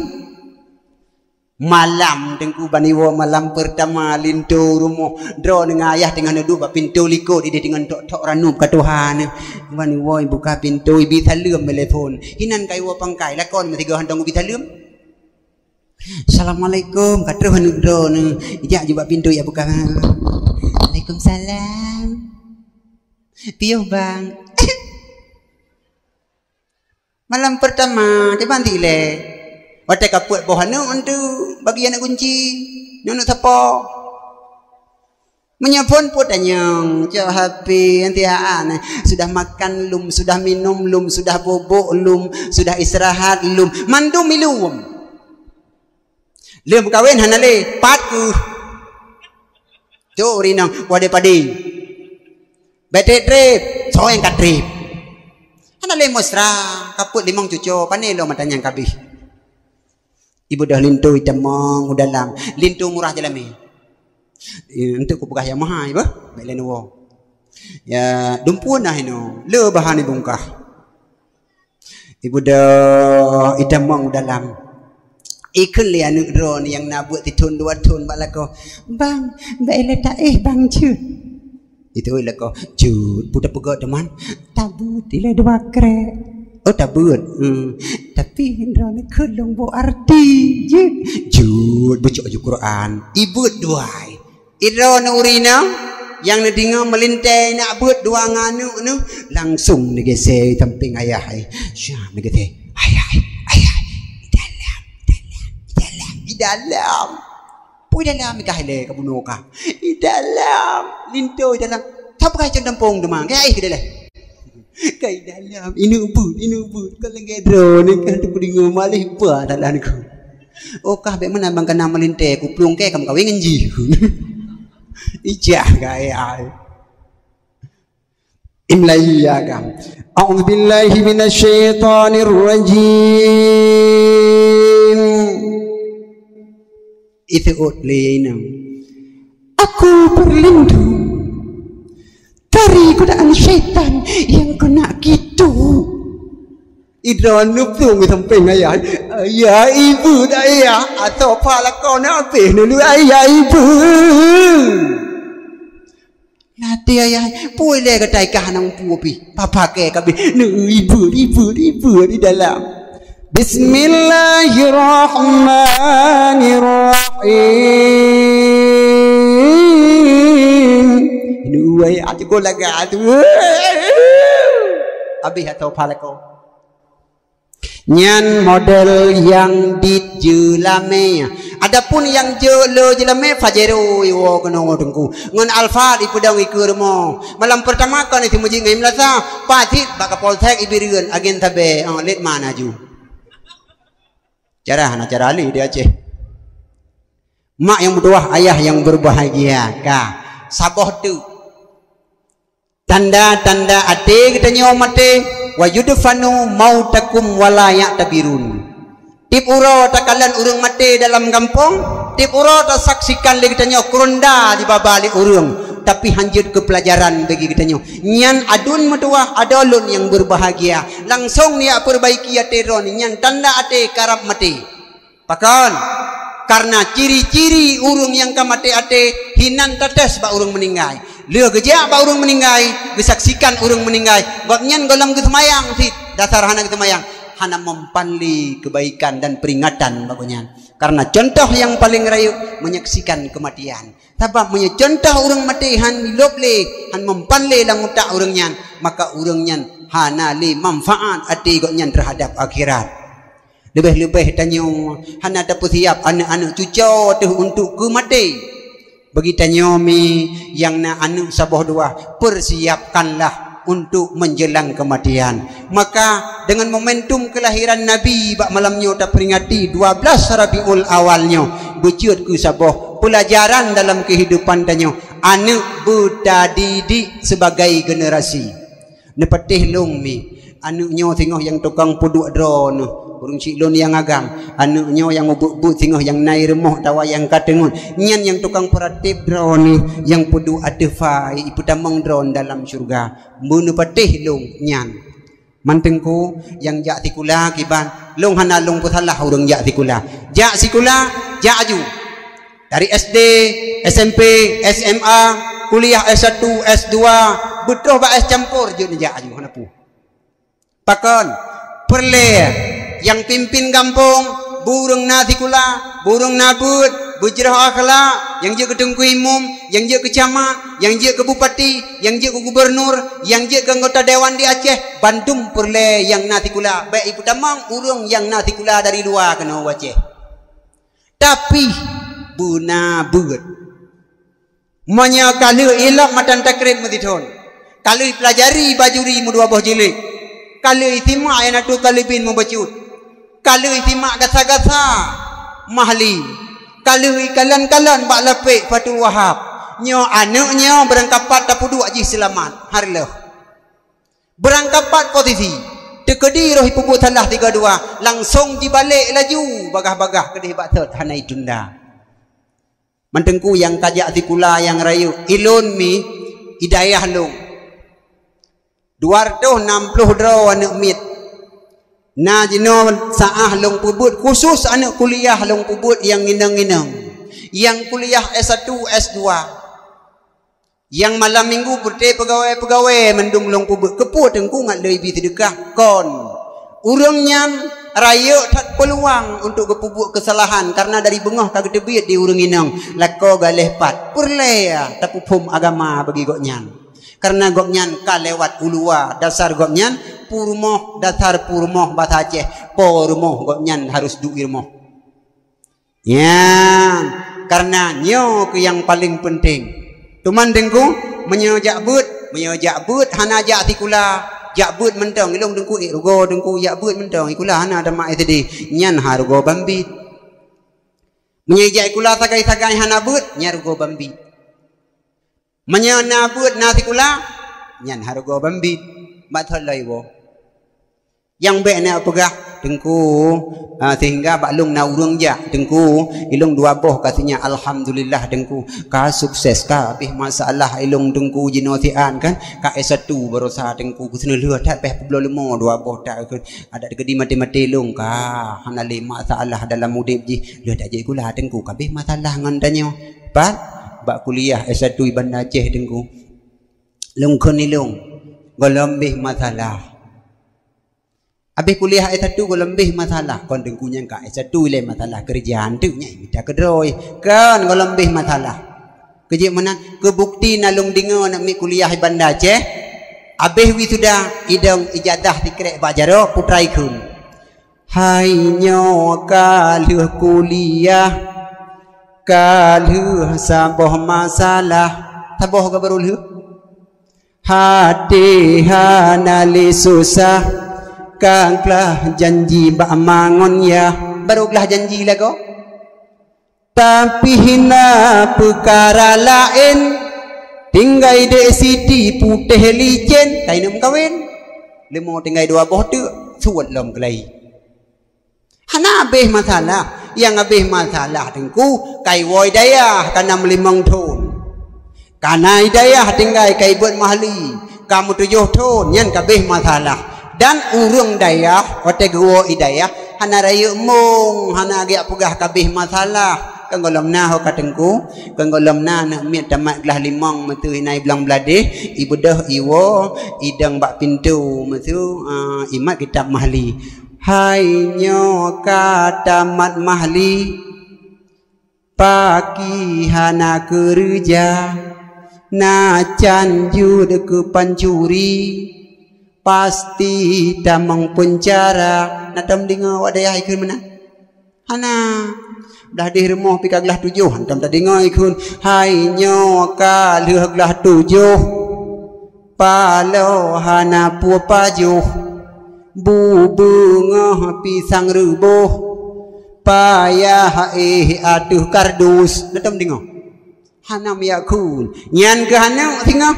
malam dengku baniwo malam pertama lintu rumo dro dengan ayah dengan duduk bak pintu liko dia dengan tok ranup ka Tuhan baniwo buka pintu ibi talem telefon hinan kai wo pangkai lakon metiga handong ibi talem Assalamualaikum katro hanu dro ne ijak jubak pintu ya buka Waalaikumsalam piuh bang malam pertama di banti le Wate kaput bohanu antu bagi anak kunci nyono sapa menyapon putanyang jauh happy antiaan sudah makan lum sudah minum lum sudah bobok lum sudah istirahat lum mandum milum lum kawin hanale patku tu rinang wade padi bete trip so yang katrip hanale mosra kaput limong cucu panelo matanyang kabih ibu dah lintu temong dalam lintu murah jalami untuk ku pegah yang mahal ibu baik lain wo ya dumpun nah ino le bahan bungkah ibu dah itemong dalam ikut lian drone yang nabut titun 2 tun balako bang baik letak bang cut itu lako cut putar pegat teman tabut ile 2 krek oh tabut tapi drone kelong bo arti jud baca Quran ibu duai idro urina yang nedinga melintai nak buat 2 nganu nu langsung negese samping ayah syah negete ayah di dalam pui dalam kahile ka buno ka di dalam linto dalam tak pakai cendampong demang kai ke dalam kai dalam ini ubud kalau ngedro ni kan tu dingo malih ba dalan ku oh kah be mana bang kana melinte ku plung ke kam kawin nji ijah gaya imlai ya kam a'udzu billahi minasyaitonir rajim itu utlina aku berlindung dari godaan syaitan yang kena gitu idron nupung samping ayah ibu dah ayah atau pala kau nak apa dulu ayah ibu nanti ayah boleh ketai kahanang pupi papa ke kabi nu ibu di dalam Bismillahirrahmanirrahim Nuai ati ko laga atu abi atau palako nyan model yang dijelame adapun yang jelo jelame fajero yo kono dengku ngon alfa di pedang ikurmo malam pertama kan itu muji ngai melasa patit baka poltek ibirian agen tabe let mana ju cara hana cara ali dia Aceh mak yang berdoa ayah yang berbahagia ka saboh tu tanda-tanda ate kita nyawa mate wa yudfanu mautakum wala ya'tabirun tip uro takalan urang mate dalam kampung Tip uro tak saksikan lagi tanya kurunda di babalik urung. Tapi hanjut ke pelajaran bagi kita nyo. Nyan adun metuah adolun yang berbahagia. Langsung niat perbaiki ate ron. Nyan tanda ate karap mati. Pakon. Karena ciri-ciri urung yang kamate ate hinan tetes ba urung meninggal. Leu gejak ba urung meninggal, disaksikan urung meninggal. Gok nyan golam kesemayang sit. Dasar hana kesemayang. Hana mempanli kebaikan dan peringatan bagunya. Karena contoh yang paling rayu menyaksikan kematian. Sebab punya contoh orang mati han hidup le, han mempanle lang utak orangnya, maka orangnya hana le manfaat ati goknya terhadap akhirat. Lebih-lebih tanyo han ada siap anak-anak cucu tu untuk ke mati. Bagi tanyo mi yang na anak sabah dua, persiapkanlah untuk menjelang kematian. Maka dengan momentum kelahiran Nabi bak malamnya tak peringati 12 Rabiul Awalnya berciut ke sabah pelajaran dalam kehidupan tanyo anak buta didik sebagai generasi. Nepatih long mi anaknya tengok yang tukang puduk drone urung ciklon yang agam anaknya yang ubut-ubut tengok yang naik remah tawa yang katengun nyan yang tukang peratip drone yang puduk adefai ipu tamang drone dalam syurga menepatih long nyan mantengku yang jak tikula kiban long hana long putalah urang jak tikula jak aju dari SD, SMP, SMA, kuliah S1, S2 betul ba es campur je jak aju hana pu pakon perle yang pimpin kampung burung natikula burung nabut bujrah akhlak yang je ke tengku imum yang je ke camat yang je ke bupati yang je ke gubernur yang je ke anggota dewan di Aceh Bandung perle yang natikula baik ibu tamang urung yang natikula dari luar kena Aceh tapi buna but manya kalau ilak matan takrib medithon kalau pelajari bajuri mu dua boh jilid kalau itimak ayat tu kalibin mu bacut kalau itimak gasa-gasa mahli kalau kalan-kalan bak lepek Fatul Wahab nyo anaknya berangkapat tak puduk aji selamat harlah berangkapat posisi tekedi roh ibu talah 32 langsung dibalik laju bagah-bagah kedih batot hanai tunda mantengku yang kajak tikula yang rayu ilun mi hidayah long 260 draw anak mit na jino saah long pubut khusus anak kuliah long pubut yang inang-inang yang kuliah S1 S2 yang malam minggu putih pegawai mendung long pubut keput tengku ngat lebih sedekah kon urangnya raya tak peluang untuk kepubut kesalahan karena dari bengah kagak tebit di urang inang lako galeh pat perlea tapupum agama bagi goknyan karena goknyan ka lewat ulua dasar goknyan purmoh dasar purmoh bahasa Aceh pormoh goknyan harus duirmoh ya karena nyo ke yang paling penting tuman dengku menyojak but hana jak tikula jak but mentong ilung dengku rugo dengku jak but mentong ikula hana ada mak tadi nyan hargo bambit menyejak ikula sagai-sagai hana but nyarugo bambit menyana but natikula nyan hargo bambit batal laiwo yang bekna apagah dengku sehingga baklung na urang ja dengku ilung dua boh katanya alhamdulillah dengku ka sukses ka habis masalah ilung dengku jinosian kan ka S1 berusaha dengku kusna leuh tat peh 25 dua boh tak ada kedi mati-mati lung ka hana le masalah dalam udip ji leuh tak je kula dengku kabeh masalah ngan danyo pat bak kuliah S1 Bandar Aceh dengku lung koni lung golambih masalah habis kuliah S1 golambih masalah kon dengkunya ka S1 le masalah kerjaan tu nya minta kedroi kan golambih masalah kerja mana kebukti nalung dingo nak mi kuliah Bandar Aceh habis wisuda idang ijazah dikrek bajaro putrai kun hai nyo kaluh kuliah kaluh saboh masalah saboh ka baru leuh hati hanali susah kanglah janji bak mangon ya barulah janji lah kau tapi hina perkara lain tinggai dek siti putih licin kai nam kawin lemo tinggai dua boh tu suat lom kelai hana beh masalah yang habis masalah dengku kai woi daya kana melimang ton kana hidayah tinggal kai buat mahli kamu 7 ton yang habis masalah dan urung daya ote gua hidayah hana raya mung hana agak pugah habis masalah kanggolamna ho katengku kanggolamna nak miat tamat gelah limang metu hinai belang beladih ibudah iwo idang bak pintu metu imat kitab mahli hai nyo katamat mahli pagi hana kerja na canjud ke pancuri pasti damang penjara nak tam dengar wak daya ikun mana hana dah di rumah pika gelah 7 hantam tak dengar ikun hai nyo ka leh gelah 7 palo hana pu pajuh bu bunga pisang rebuh payah aduh kardus nak tam dengar hana yakun nyan ke hana tengok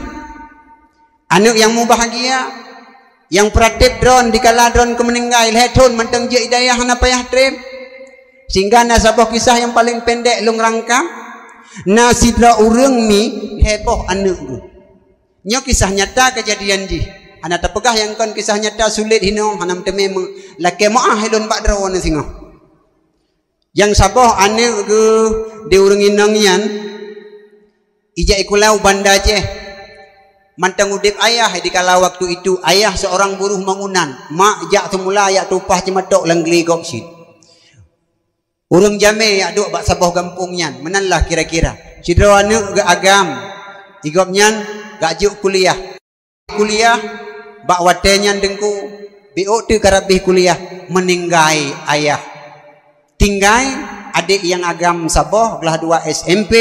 anak yang mau bahagia yang praktik drone di kala drone ke meninggal heton mentang je hidayah hana payah trip sehingga nasabah kisah yang paling pendek lung rangka nasidra urang mi heboh anak tu nyo kisah nyata kejadian ji ana terpegah yang kon kisah nyata sulit hino hanam teme laki maah helon bak drawan singo yang sabah anak ke di urang inang yan ija ikulau banda je mantang udip ayah di kala waktu itu ayah seorang buruh bangunan mak jak semula ayak tupah cemetok lenggli goksit urang jame yak duk bak sabah kampungnya menanlah kira-kira sidro anak ke agam igopnya gak juk kuliah bak watenya dengku biok tu karabih kuliah meninggai ayah tinggai adik yang agam sabah kelas 2 SMP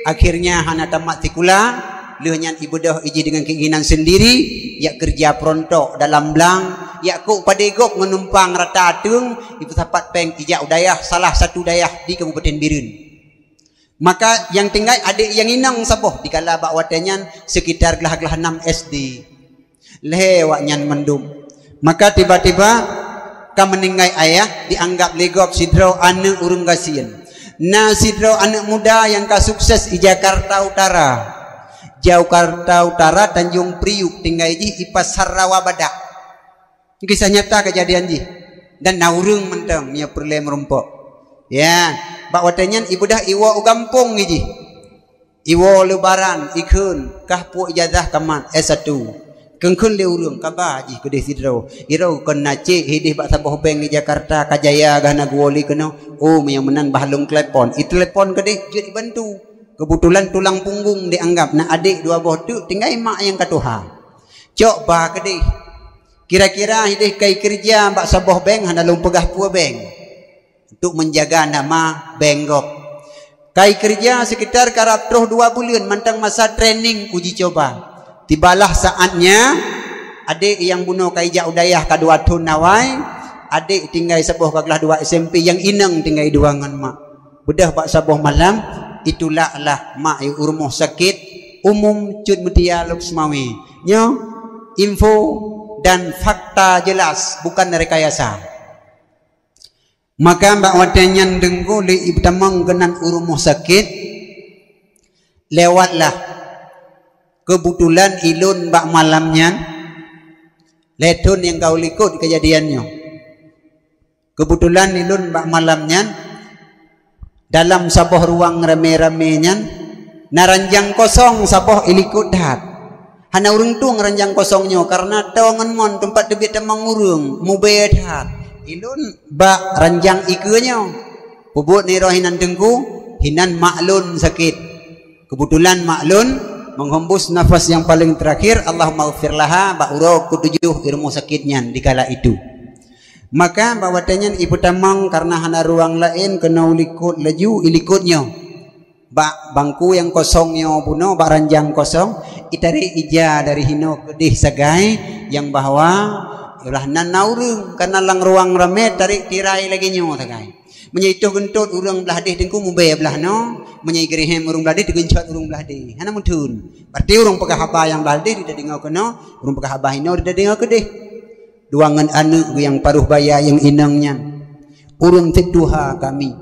akhirnya hana tamat tikula lehnya ibudah iji dengan keinginan sendiri yak kerja prontok dalam belang yak ku pada gop menumpang rata atung ibu sapat peng ijak dayah salah satu dayah di Kabupaten Birun maka yang tinggal adik yang inang saboh di kala bak watenyan sekitar gelah-gelah 6 SD lewaknya mendum maka tiba-tiba ka meninggal ayah dianggap legop sidro anak urung kasian na sidro anak muda yang ka sukses di Jakarta Utara Jakarta Utara Tanjung Priuk tinggal ji ipas Sarawak Badak kisah nyata kejadian ji dan naurung mentang nya perle merumpok ya bak watenyan ibu dah iwo gampung ji iwo lebaran ikun kah pu ijazah kamat S1 kengkun le urung kaba ji kedeh sidro iro kon nace hidih bak sabah beng di Jakarta Kajaya gana guoli keno oh yang menan bahalung telepon i telepon kedeh je dibantu kebetulan tulang punggung dianggap nak adik 2 buah tu tinggal mak yang katuha cok bah kedih kira-kira hidih kai kerja bak sabah bank hana lung pegah pua bank untuk menjaga nama bank gop kai kerja sekitar karap terus 2 bulan mantang masa training uji coba tibalah saatnya adik yang bunuh kai jak udayah ka 2 tahun nawai adik tinggal sabah ka kelas 2 SMP yang inang tinggal duangan mak bedah bak sabah malam itulah lah mak urmoh sakit umum cud media Luxmawi nyo info dan fakta jelas bukan rekayasa maka mbak wadanyan dengku li ibtamang genan urmoh sakit lewatlah kebetulan ilun mbak malamnya letun yang kau likut kejadiannya kebetulan ilun mbak malamnya dalam sabah ruang rame-ramenya naranjang kosong sabah ilikut dat hana urung tu ngeranjang kosongnya karena tawangan mon tempat debit temang urung mubayat hat ilun bak ranjang ikenya pubut ni rohinan dengku hinan maklun sakit kebetulan maklun menghembus nafas yang paling terakhir Allahumma ghfirlaha bak urok kutujuh ilmu sakitnya di kala itu maka bawatannya ibu tamang karena hana ruang lain kena ulikut laju ilikutnya bak bangku yang kosongnya buno bak ranjang kosong itari ija dari hino kedih sagai yang bahwa ulah nan naurung karena lang ruang rame tarik tirai lagi nyo sagai menyaituh gentut urang belah deh dengku mubay belah no menyai gerihem urang belah deh digencot urang belah deh hana mutun berarti urang pegah haba yang belah deh tidak dengar kena urang pegah haba hino tidak dengar kedih duangan anak yang paruh baya yang inangnya urung teduha kami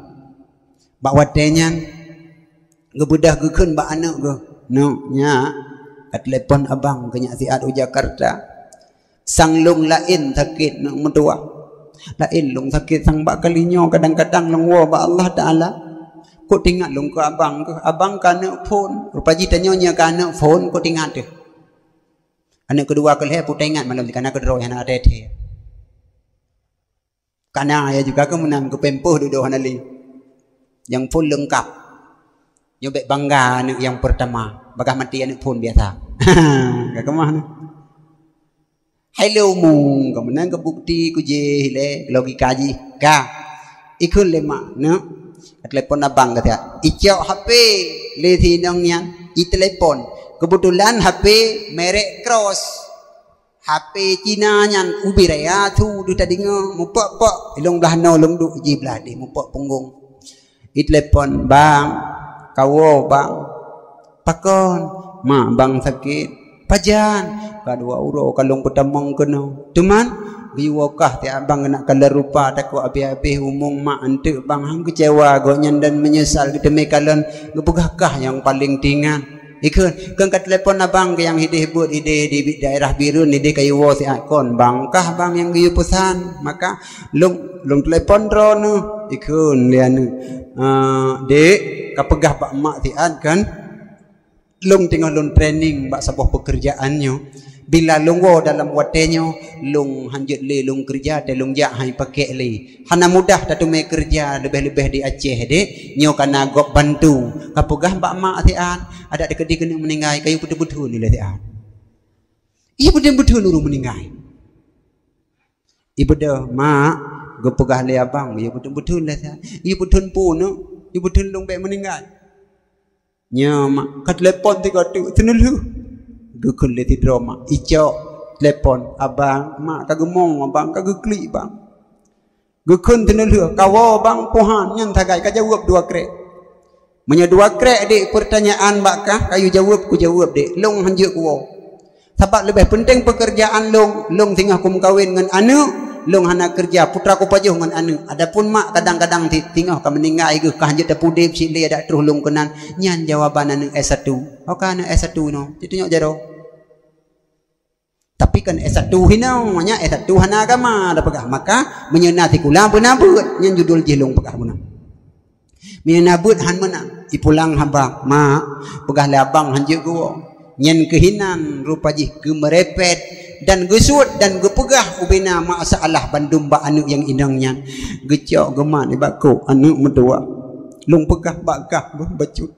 bak watenyan gebudah gekun bak anak ge no nya kat telepon abang ke nyak siat u Jakarta sang lung lain sakit nak mentua lain lung sakit sang bak kalinyo kadang-kadang lung wo bak Allah Taala ko tingat lung ke abang kana phone rupaji tanyonya kana phone ko tingat deh anak kedua ke leher putai ingat malam kana kedua yang ada teh kana ya juga ke menang ke pempoh duduk hanali yang pun lengkap nyobek bangga anak yang pertama bagah mati anak pun biasa gak kemana hello mung kemenang ke bukti ku je le logika ji ka ikun lemak no telepon abang kata icok HP le tinong yang i telepon kebetulan HP merek Cross HP Cina nyan ubi raya tu du tadi ngo mupok ilong belah no long du ji belah di mupok punggung i telepon bang kawo bang pakon ma bang sakit pajan kadua uro kalong petamong kena teman biwakah ti abang nak kala rupa takut habis-habis umung mak ante bang hang kecewa gonyan dan menyesal demi kalon ngepegahkah yang paling tinggal ikun kan kat telepon abang yang hidih buat hidih di daerah Birun hidih kayu wo si akon bangkah bang yang giyu pesan maka lung telepon drone ikun lian dek kapegah pak mak tian kan lung tengah lung training bak sebuah pekerjaannya bila lung wo dalam watenyo lung hanjut le lung kerja te lung jak hai pakai le hana mudah tatu me kerja lebih-lebih di Aceh dek nyo kana gok bantu kapegah bak mak tian ada dekedi kena meninggal kayu betul-betul ni lah tian iya betul-betul nuru meninggal ibu dah mak gepegah le abang iya betul-betul lah tian iya betul pun no iya betul lung be meninggal nya mak kat telepon tiga tu tenelu gekun le tidro mak icok telepon abang mak kagemong abang kageklik bang gekun tenelu kawo bang pohan nyan tagai ka jawab dua krek menya dua krek dik pertanyaan bakah kayu jawab ku jawab dik long hanjuk ku sebab lebih penting pekerjaan long tengah kum kawin dengan anu long hana kerja putra ku pajuh dengan anu adapun mak kadang-kadang tinggal ka meninggal ke hanjuk da pudip sile ada terus long kenan nyan jawaban anu S1 oka anu S1 no ditunjuk jaro tapi kan S1 hinau nya S1 hana agama da pegah maka menyenati kula benabut nyan judul jilong pegah guna menabut han menang ipulang hamba mak pegah le abang hanjuk go nyen kehinan rupaji gemerepet dan gesut dan gepegah ubina masalah bandum ba anu yang indangnya gecok geman ibako anu medua lung pegah bakah bacut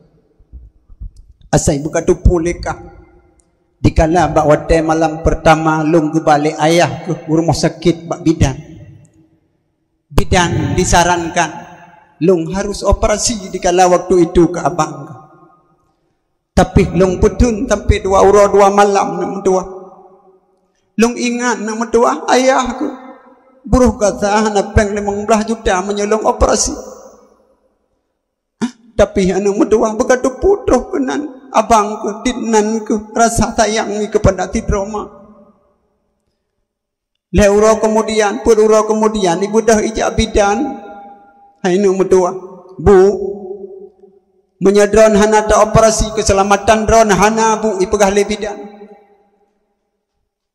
asai buka tu pulekah dikala bak wate malam pertama lung ke balik ayah ke rumah sakit bak bidan disarankan lung harus operasi dikala waktu itu ke abang tapi lung petun sampai 2 uro 2 malam nak mentua lung ingat nak mentua ayah ke buruh kata nak peng 15 juta menyolong operasi tapi anak mentua berkata putuh kenan abang ke ditnan ke rasa sayang kepada tidroma le uro kemudian pur uro kemudian ibu dah ijak bidan hai nu mentua bu menyadron hana ta operasi keselamatan dron hana bu ipegah le bidan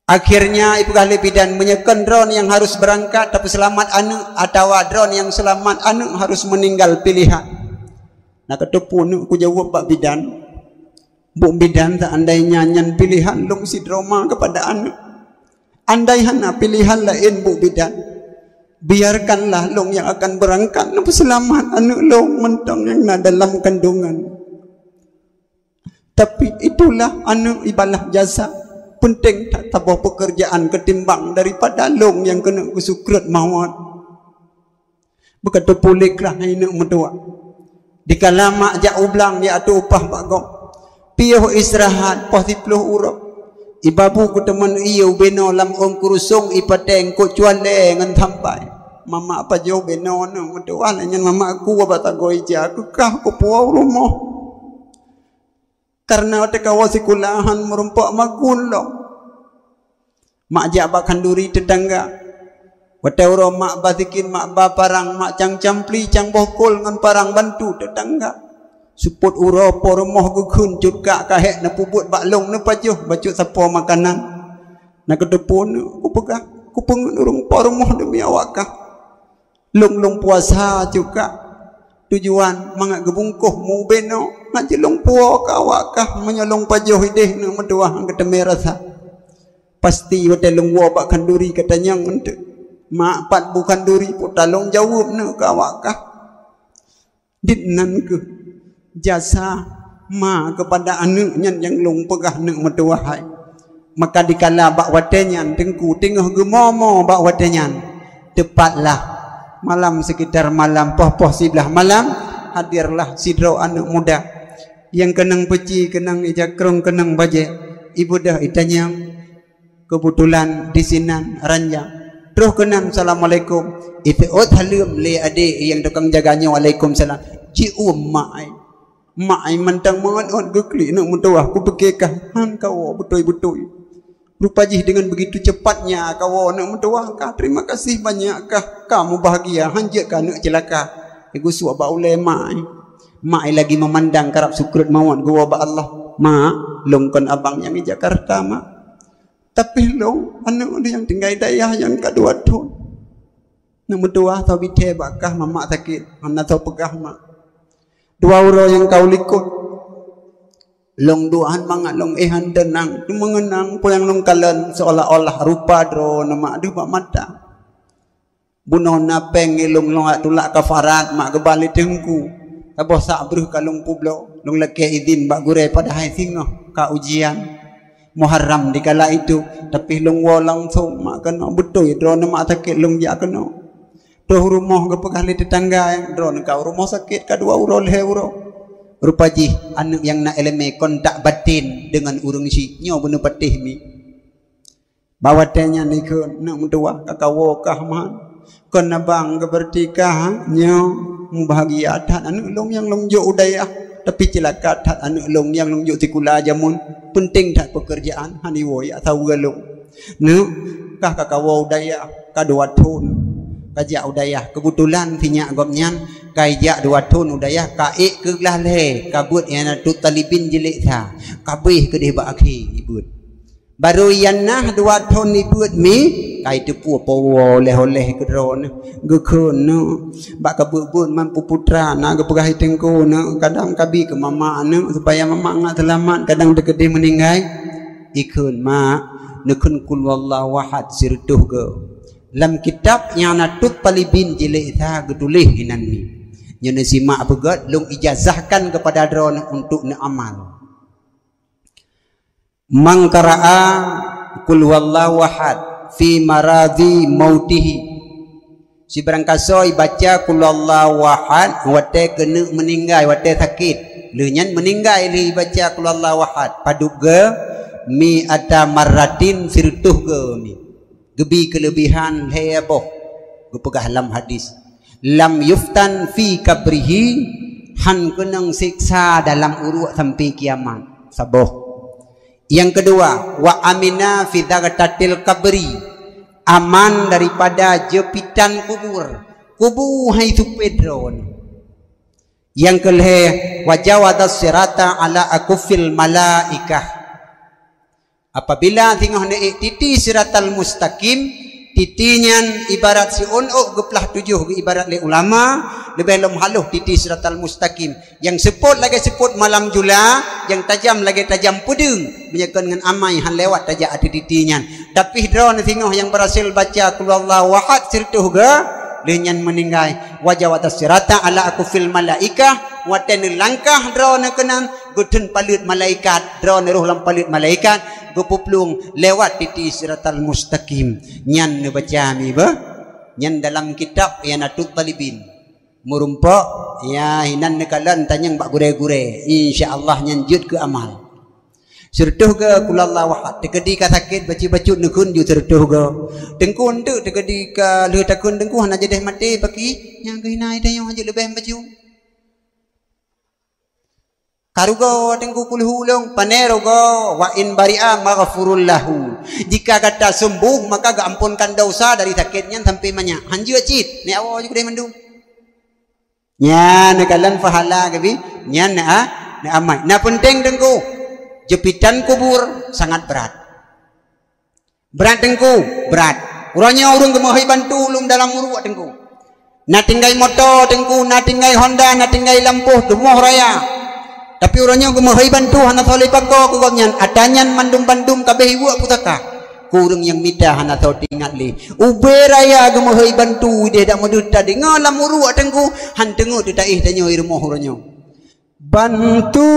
akhirnya ipegah le bidan menyekan drone yang harus berangkat tapi selamat anu atau drone yang selamat anu harus meninggal pilihan nak ketepun ku jawab bak bidan bu bidan tak andai nyanyan pilihan long si drama kepada anu andai hana pilihan lain bu bidan biarkanlah long yang akan berangkat nampu selamat anu long mentong yang na dalam kandungan tapi itulah anu ibalah jasa penting tak tabuh pekerjaan ketimbang daripada long yang kena kesukrat maut berkata puliklah ini mentua dikala mak jak ublang dia atu upah bagok piuh istirahat pos 10 urap ibabu ku teman iyo beno lam om kurusung ipateng ku cuale ngan thampai mama apa jauh beno no mentua nyan mama aku bata goija aku kah ku puau rumah karena te kawasi kulahan merumpak magun lo mak jak bak kanduri tetangga Wate uro mak batikin mak ba parang mak cang campli cang bokol ngan parang bantu tetangga. Suput uro poromoh gukun cut kak kahek na pubut baklong na pajuh bacut sapo makanan. Na kedepun ku pegah ku pengunurung poromoh demi awakah. Long puasa juga. Tujuan mangak gebungkuh mu beno ngajelong puo ka awakah menyolong pajuh ideh na meduah keteme rasa. Pasti wate long wo bak kanduri katanya untuk mak pat bukan duri pun talong jawab na ka awakah. Ditnan ke jasa ma kepada anaknya yang long pegah nak meduah hai. Maka dikala bak watenya tengku tengah gemomo bak watenya tepatlah malam sekitar malam poh-poh sebelah malam hadirlah sidro anak muda yang kenang peci kenang ijakrong kenang baje ibu dah itanya kebetulan di sinan ranjang terus kenang assalamualaikum itu halim le adik yang tukang jaganya waalaikumsalam ji mai mentang mangat gekli nak mutuah ku bekekah han kau betul-betul Rupaji dengan begitu cepatnya kau nak mendoa kah? Terima kasih banyakkah kamu bahagia hanjak kah nak celaka? Ibu suap ba ulama. Mak lagi memandang karab syukur mawat gua ba Allah. Mak long kon abang yang di Jakarta mak. Tapi long anak dia yang tinggal daya yang kedua tu. Nak mendoa atau bite bakah mamak sakit, mana tahu pegah mak. 2 euro yang kau likut long duaan mangat long ehan tenang mengenang poyang long kalen seolah-olah rupa dro nama aduh mak mata buno napeng long tulak kafarat mak gebali tengku taboh sak bruh kalong publo long leke izin bak gure pada hai singoh ka ujian Muharram dikala itu tapi long wo langsung mak kena betul dro nama sakit long ja kena doh rumah ke pegahli tetangga dro kau rumah sakit ka 2 euro 5 euro Rupaji anak yang nak eleme kontak batin dengan urung si nyo bener patih mi. Bawatenya ni ke nak mendoa kakawo kahman. Kon nabang kebertikah nyo bahagia tat anak long yang long jo udayah tapi celaka tat anak long yang long jo tikula jamun penting tat pekerjaan hani wo ya tahu galong. Nu kah kakawo udayah kadua tun kajak udayah kebetulan tinyak gomnyan kajak 2 tahun udayah kaik ke lahle kabut yana tu talibin jelik tha kabih ke deh bak akhi ibut baru yanah 2 tahun ibut mi kai tepu powo oleh-oleh ke dron gekun no bak kabut mampu putra na ke pegah tengku no kadang kabi ke mama no supaya mama ngak selamat kadang dekede meninggai ikun mak nekun kul wallahu ahad sirtuh ke lam kitab yang natut talibin jelik tha gedulih hinan mi nyone simak begat long ijazahkan kepada drone untuk naamal mangkaraa kul wallahu ahad fi maradhi mautihi si barangkasoi baca kul wallahu ahad wate kena meninggal wate sakit leunyan meninggal li baca kul wallahu ahad paduga mi ada maratin sirtuh ge mi gebi kelebihan heboh gepegah dalam hadis lam yuftan fi kabrihi han kenang siksa dalam uruk sampai kiamat saboh. Yang kedua wa amina fi dzaqatil kabri aman daripada jepitan kubur hai tu pedron. Yang kelih wa jawadas sirata ala akufil malaikah apabila tengah naik titi siratal mustaqim titinyan ibarat si onok geplah 7 ibarat le ulama lebih lom haluh titi siratal mustaqim yang seput lagi seput malam jula yang tajam lagi tajam pudung menyakan dengan amai han lewat tajak ada titinyan tapi drone tengah yang berhasil baca qul huwallahu ahad sirtuh ga lenyan meninggal wajah watas sirata ala aku fil malaikah waten langkah drone kenan gudun palut malaikat drone roh lam palut malaikat gupuplung lewat titi siratal mustaqim nyan ne baca mi ba nyan dalam kitab ya natut talibin murumpok ya hinan ne kalan tanyang bak gure-gure insyaallah nyan jud ke amal sertuh ke kulallah wahad tekedi ka sakit baci-bacut nekun ju sertuh ke tengkun tu tekedi ka le takun tengku hana jedeh mati baki yang ke hinai tayong haji lebih baju Karugo tengku kulhulong panerogo wa in bari'a maghfurul lahu. Jika kata sembuh maka gaampunkan dosa dari sakitnya sampai banyak. Hanju acit ni awak juga mandum. Nya nakalan pahala gabi nya na amai. Na penting tengku jepitan kubur sangat berat. Berat tengku, berat. Urangnya urang gemohi bantu ulung dalam urut tengku. Na tinggai motor tengku, na tinggai Honda, na tinggai lampuh demoh raya. Tapi orangnya gemohi bantu hana soleh pako kugomnyan adanyan mandum-bandum kabeh ibu putaka. Kurang yang mita hana tau tinggal li. Ube raya gemohi bantu dia dak moduta dengar lam uru atengku han tengu tu taih tanyo irmoh orangnya. Bantu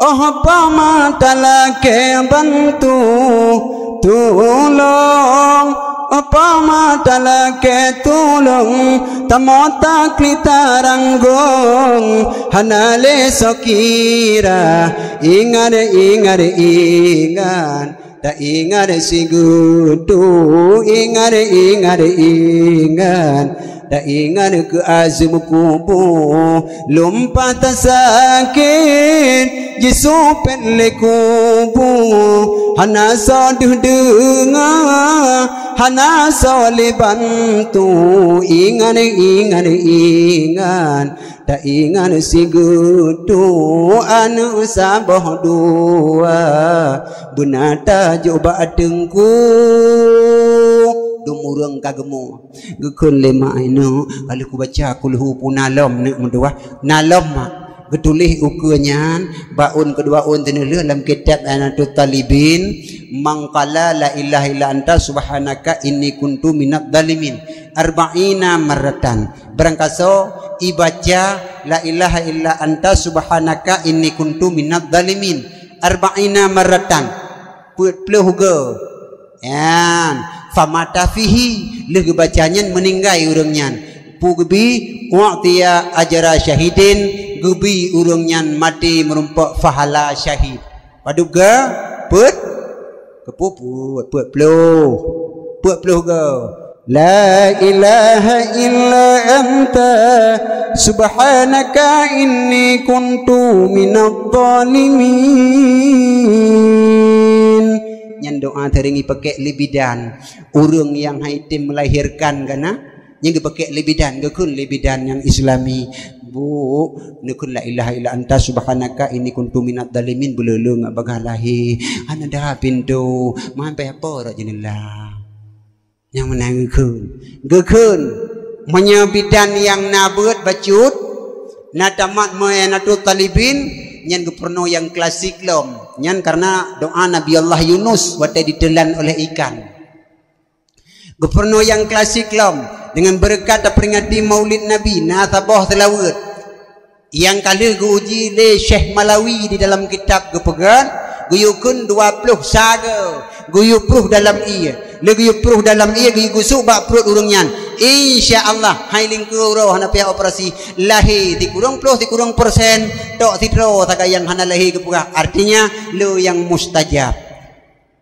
oh pamatala bantu tolong apa matala ke tulung tamota klitaranggong hanale sokira ingat tak ingat sigudu ingat tak ingat ke azim kubu lompat sakit jisupet le kubu hana soduh dengar hana soleh bantu ingat tak ingat sigudu anu sabah dua benata coba tengku dumurang kagemu gekun lema ino kalau ku baca kulhu punalom nek mendua nalom getulih ukunyan baun kedua un teneleh dalam kitab Anatut Talibin mangqala la ilaha illa anta subhanaka inni kuntu minadz zalimin arba'ina marratan barangkaso ibaca la ilaha illa anta subhanaka inni kuntu minadz zalimin arba'ina marratan puluh ge yan famata fihi leh bacanya meninggai urangnya pugbi waqtiya ajra syahidin gubi urangnya mati merumpak fahala syahid paduga put kepuput put puluh ge la ilaha illa anta subhanaka inni kuntu minadz zalimin. Yang doa teringi pakai libidan urang yang haitim melahirkan kana yang pakai libidan gekun libidan yang islami bu nekun la ilaha illa anta subhanaka inni kuntu minadz zalimin beleleung bagalahi ana dah pintu mampai apa ra jenillah yang menang gekun menyabidan yang nabut bacut na tamat Anatut Talibin nyan geperno yang klasik lom nyan karena doa Nabi Allah Yunus waktu ditelan oleh ikan geperno yang klasik lom dengan berkat peringati maulid Nabi nasabah selawat yang kali uji le Syekh Malawi di dalam kitab gepegan guyukun 20 saga guyupruh dalam ia le guyupruh dalam ia guyusuk bak perut urangnya insyaallah hailing kuro hana pihak operasi lahir dikurang plus dikurang persen tok tidro tak yang hana lahir kepura artinya lo yang mustajab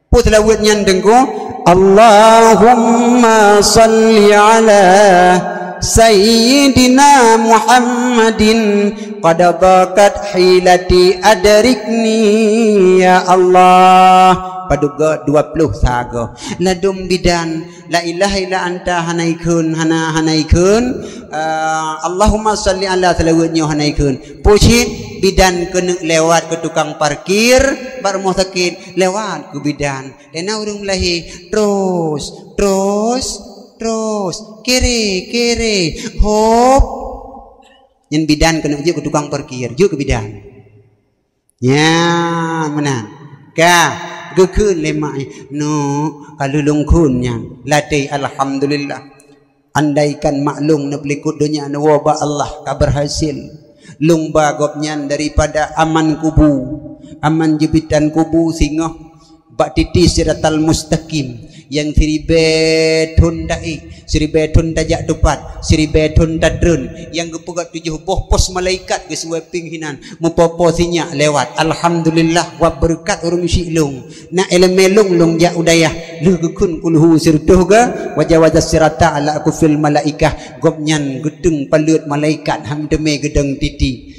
putlawatnya dengko Allahumma salli ala Sayyidina Muhammadin qad baqat hilati adrikni ya Allah paduga 20 saga ladum bidan la ilaha illa anta hanaikun hanaikun Allahumma salli ala salawatnya hanaikun pucit bidan kena lewat ke tukang parkir bar mau sakit lewat ke bidan dena urang lahir terus kiri hop yang bidan kena je ke tukang parkir je ke bidan ya menan ka gekun lemai no kalau lungkunnya latih alhamdulillah andaikan maklum na pelikut dunia na wabak Allah kabar hasil lung bagopnya daripada aman kubu aman jebitan kubu singoh bak titis siratal mustaqim yang siribetun da'i, siribetun tajak tupat, siribetun tadrun, yang gepegat 7 buah pos malaikat ke seweping hinan mupopo sinyak lewat. Alhamdulillah wa berkat urung silung na elemelung lung ja udayah lu gekun kulhu sirtuh ga wajawaz sirata ala aku fil malaikah gobnyan gedeng palut malaikat hamdeme gedeng titi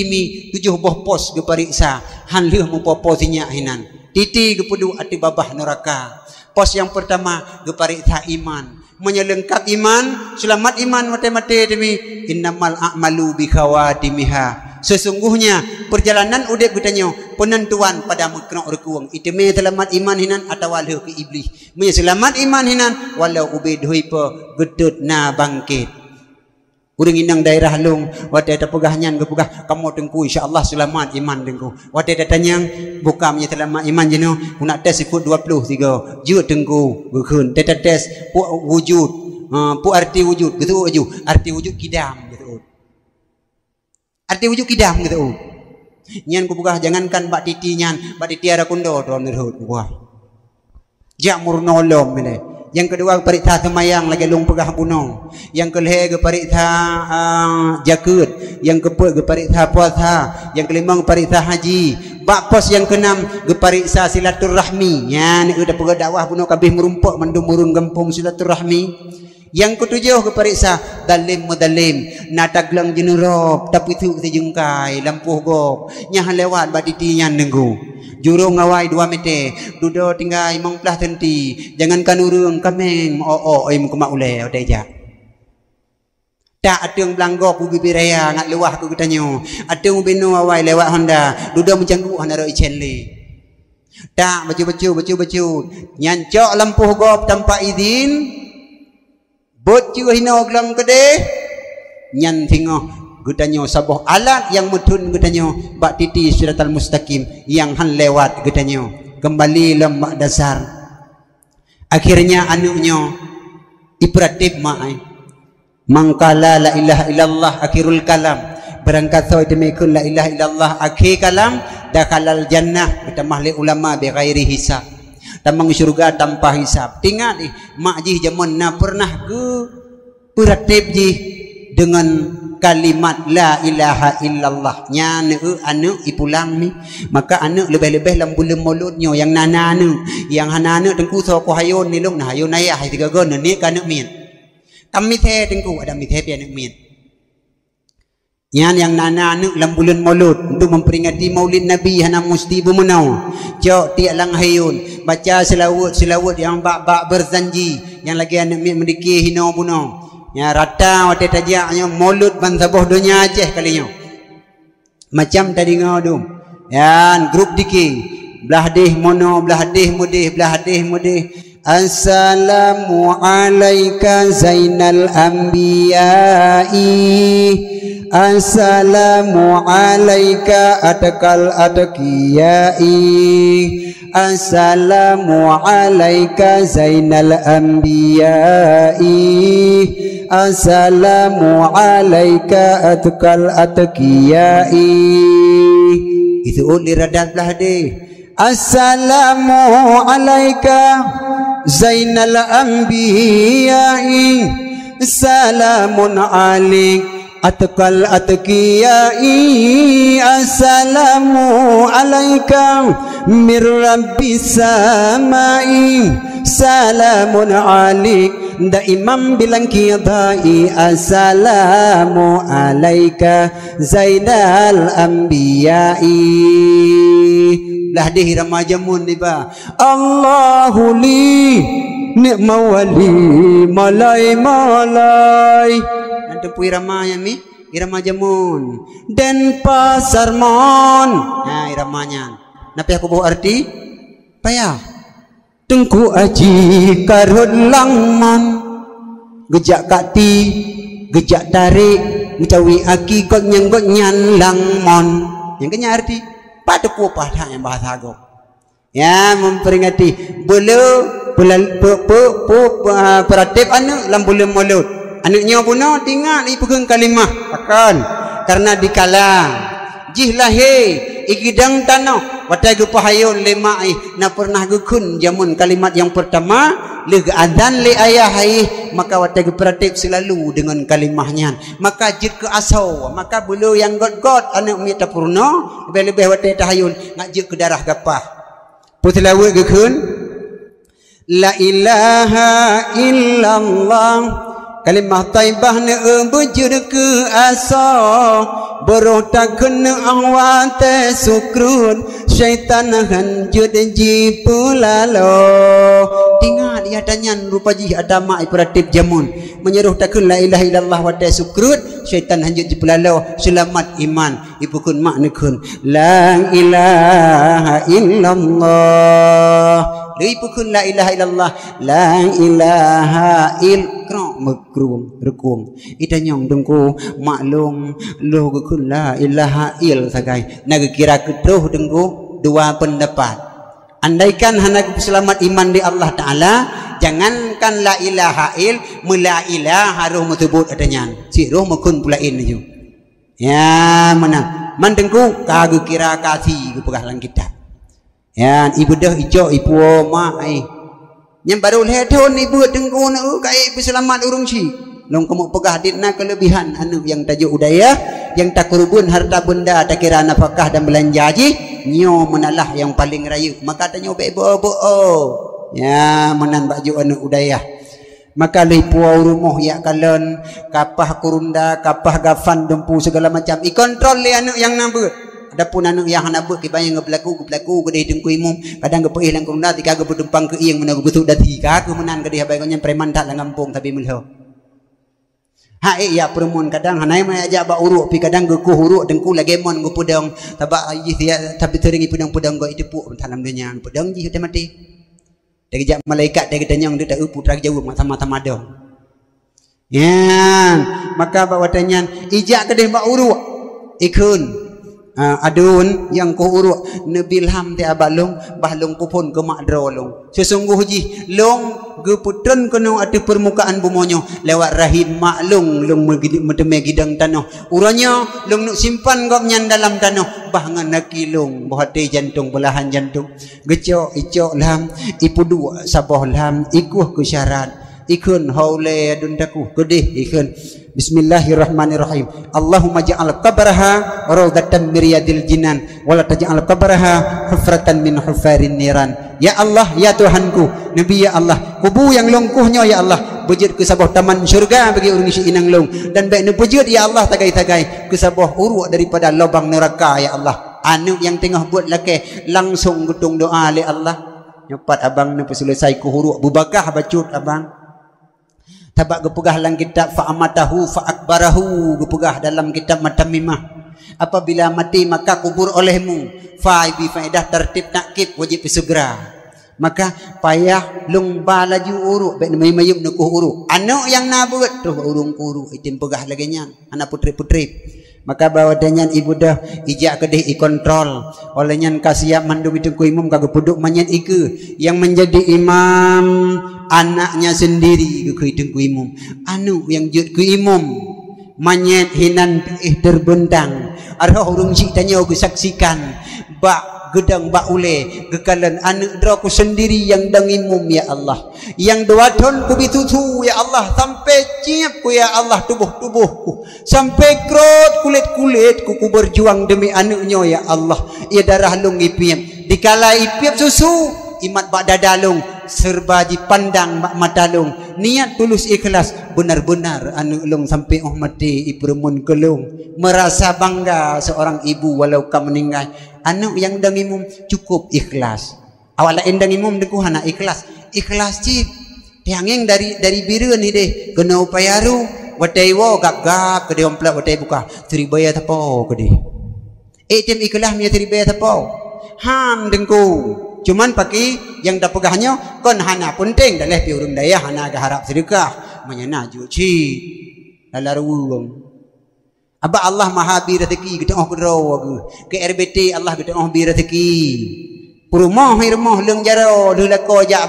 mi 7 buah pos ge pariksa han leuh mupopo sinyak hinan titi ge pudu ati babah neraka. Pos yang pertama ge pariksa iman, menyelengkap iman, selamat iman mate-mate demi innamal a'malu bi khawatimiha. Sesungguhnya perjalanan udip getanyo penentuan pada mekno rekuang iteme selamat iman hinan atau walau ke iblis. Me selamat iman hinan walau ubid huipa gedut na bangkit. Urang inang daerah lung wate tapegahnya gepegah kamu tengku insyaallah selamat iman tengku. Wate datanyang buka punya selamat iman jenuh nak tes ikut 23 je tengku gekeun tes pu wujud pu arti wujud gitu aju arti wujud kidam gitu. Arti wujud kidam gitu. Nyan ku bugah jangankan bak titi nyan bak titi ara kundo don nirhut buah. Jak murnolom mene. Yang kedua periksa semayang lagi lung pegah punong. Yang kelih ke periksa jakut. Yang keempat ke periksa puasa. Yang kelima ke periksa haji. Bak pos yang keenam ke periksa silaturahmi. Ya, ni udah pegah dakwah punong kabeh merumpuk mandum murung gempung silaturahmi. Yang ketujuh ke periksa dalim mudalim. Nataglang jenurob tapi tu sejengkai lampuh gop. Nyah lewat batitinya nenggu. Jurung ngawai 2 meter dudo tinggal imong pelah tenti jangankan urung kameng oi muka ule odeja tak atung belanggo ku bibiraya ngat lewah ku getanyo atung binu awai lewat Honda dudo mencanggu Honda roi chenli tak baju nyancok lampuh gop tanpa izin bot cu hino glang kede nyan thingoh getanyo sabuh alat yang mudhun getanyo bak titi siratal mustaqim yang han lewat getanyo kembali lembak dasar. Akhirnya anuknyo ipratif ma'ai mangkala la ilaha illallah akhirul kalam berangkat so demikul la ilaha illallah akhir kalam dakhalal jannah kata mahli ulama bi ghairi hisab tamang syurga tanpa hisab. Tinggal mak ji zaman na pernah ke pratif ji dengan kalimat la ilaha illallah nya anu ipulang ni maka anu lebih-lebih dalam bulan mauludnya yang nana anu yang hana anu tengku so ko hayun ni long nah hayun ayah hai tiga gon ni kan anu min kami the tengku ada mi the pian min yang nana anu dalam bulan maulud untuk memperingati maulid nabi hana musti bumenau jok tiak lang hayun baca selawat yang bak berjanji yang lagi anu min mendiki hino buno ya rata wate tajaknya maulud ban sabuh dunia Aceh kalinya macam tadi ngadum yan grup diki belah deh mono belah deh mudih assalamu alayka zainal anbiya'i assalamu alayka atakal ataqiyai assalamu alayka zainal anbiya'i assalamu alayka atakal ataqiyai itu uli radat belah deh assalamu alayka zainal anbiya'i salamun alayk atakal atqiyai assalamu alayka mir rabbis samai salamun alayk da imam bilang qidai assalamu alayka zainal anbiya'i lah di ramajamun ni ba Allahu li ni'ma wali malai nanti pui ramanya mi irama jamun dan pasar mon nah iramanya napi aku bawa arti payah tengku aji karun langman gejak kati gejak tarik mencawi aki kok nyan langmon yang kenya arti pada ku pada yang bahasa agak ya memperingati peratif anak dalam bulan maulud anaknya bunuh tinggal di pegang kalimah akan karena dikala jih lahir igidang tanah watai gu pahayun lemai na pernah gu kun jamun kalimat yang pertama le adzan li ayahai maka watai gu praktik selalu dengan kalimahnya maka jid ke asau maka bulu yang god anak mi tapurno lebih watai tahayun ngajid ke darah gapah putlawe gu kun la ilaha illallah kalimah taibah ne bujur ke asa berotak kena awate sukrun syaitan hanjud jipulalo tinggal dia tanya rupa ji ada mak imperatif jamun menyeruh takun la ilaha illallah wa ta sukrut syaitan hanjud jipulalo selamat iman ibu kun mak nekun la ilaha illallah ibu kun la ilaha illallah la ilaha illallah makrum rekum itanyong dengku maklum lo kun la ilaha il sagai naga kira ketuh dengku dua pendapat andaikan hendak selamat iman di Allah Ta'ala jangankan la ilaha il mula ilaha roh metubut adanya si roh mekun pulain itu ya mana mandengku kagu kira kasih pegah lang kitab ya ibu dah ijo ibu mak yang baru lehon ibu dengku nak kai selamat urung si long kamu pegah ditna kelebihan anu yang tajuk udaya yang tak kurubun harta benda tak kira nafkah dan belanja haji nyo menalah yang paling rayu maka tanya bebo ya menan baju anu udaya maka lipuau rumah ya kalen kapah kurunda kapah gafan dempu segala macam ikontrol le anu yang nambut adapun anu yang nambut kibayang ngepelaku gede dengku imum kadang gepeih lang kurunda tika gebedempang ke ieng menagu betul dati ka menan gede habaygonya preman tak langampung tapi mulho hai ya perempuan kadang hanai mai aja ba uruk pi kadang geku uruk dengku lagi mon gu pudang tabak aji dia tapi teringi pudang go itepuk dalam dunia pudang ji kita mati dari jak malaikat dari tanyang dia tak putra jauh sama-sama dong ya maka bawa tanyan ijak kedeh ba uruk ikun adun yang ko uruk nebilham te abalong bahlong pupun ke makdrolong sesungguh ji long geputren kono ati permukaan bumonyo lewat rahim maklung long medeme gidang tanah uranya long nuk simpan gop nyan dalam tanah bahangan nakilung bohate jantung belahan jantung gecok icok lam ipu dua sabah lam ikuh ke syarat ikun haule dundaku gedeh ikun bismillahirrahmanirrahim Allahumma ja'al qabraha rawdatan min riyadil jinan wala taj'al qabraha hufratan min hufarin niran ya Allah ya Tuhanku Nabi ya Allah kubu yang longkuhnya ya Allah bejut ke sabah taman syurga bagi orang isi inang long dan baik ne bejut ya Allah tagai-tagai ke sabah uruk daripada lubang neraka ya Allah anu yang tengah buat laki langsung gutung doa li Allah nyopat abang ne selesai ku huruk bubakah bacut abang tabak gepegah dalam kitab fa'amatahu fa'akbarahu gepegah dalam kitab Matamimah apabila mati maka kubur olehmu fa'ibi fa'idah tertib nakib wajib segera maka payah lungba laju uruk baik mayum nukuh uruk anak yang nabut tuh urung kuru itim pegah lagi nya anak putri-putri maka bawa dengan ibu dah ijak kedih ikontrol olehnya kasiap mandu bidungku imam kagak puduk manyan ike yang menjadi imam anaknya sendiri ke hidungku imam anu yang jut ku imam manyet hinan terbentang arah urung si tanya aku saksikan bak gedang bak ule gekalan anak draku sendiri yang dangimum ya Allah yang dua ton ku bitutu ya Allah sampai ciap ku ya Allah tubuh-tubuhku sampai krot kulit-kulitku ku berjuang demi anaknya ya Allah ia darah lung ipiap dikala ipiap susu imat bak dadalung serba dipandang bak matalung niat tulus ikhlas benar-benar anu long sampai mati ipremun kelung merasa bangga seorang ibu walau ka meninggal anu yang dangimum cukup ikhlas awal lain dangimum deku hana ikhlas cip tiangeng dari bireun ni deh kena upayaru watai wo gap ke dia omplak watai buka tribaya tapo ke dia tim ikhlas nya tribaya tapo ham dengku cuman pakai yang dah pegahnya kon hana penting dah leh pi urang daya hana ga harap sedekah menyana juci lalaruung aba Allah maha bi rezeki kita oh kedro ke RBT Allah kita oh bi rezeki Rumah leng jaro dah lako ya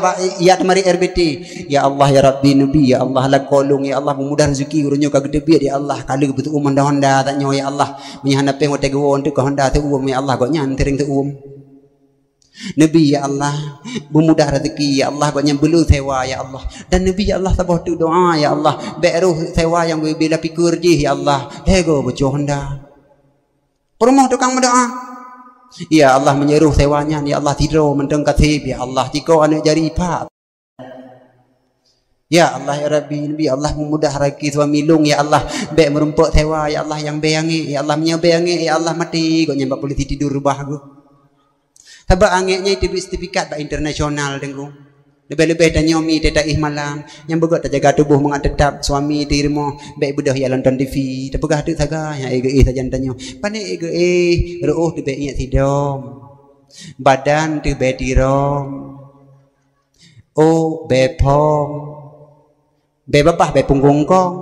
mari RBT. Ya Allah ya Rabbi Nabi ya Allah lakolong ya Allah memudah rezeki urunyo ka gede ya Allah kali betul honda tak nyo ya Allah menyahana peng wate gawon tu ka honda tu ya Allah kok nyan tering tu Nabi ya Allah memudah rezeki ya Allah kok nyan belu sewa ya Allah dan Nabi ya Allah tabah tu doa ya Allah beruh sewa yang bila pikir je ya Allah lego bojo honda. Rumah tukang berdoa. Ya Allah menyeruh sewanya ya Allah tidur mendeng katib ya Allah jika anak jari pak ya Allah ya Rabbi Nabi Allah memudah rezeki suami lung ya Allah baik merumpuk sewa ya Allah yang beyangi ya Allah menyabeyangi ya Allah mati kok nyampak boleh tidur rubah aku tabak angeknya itu sertifikat bak internasional dengku lebih-lebih dan nyomi tidak malam yang begot tak jaga tubuh mengat tetap suami di rumah baik budah ya nonton TV tak pegah tu saga yang saja tanya pandai ruh tu baik ingat tidom badan tu baik tirom bepom bebapah be punggung kong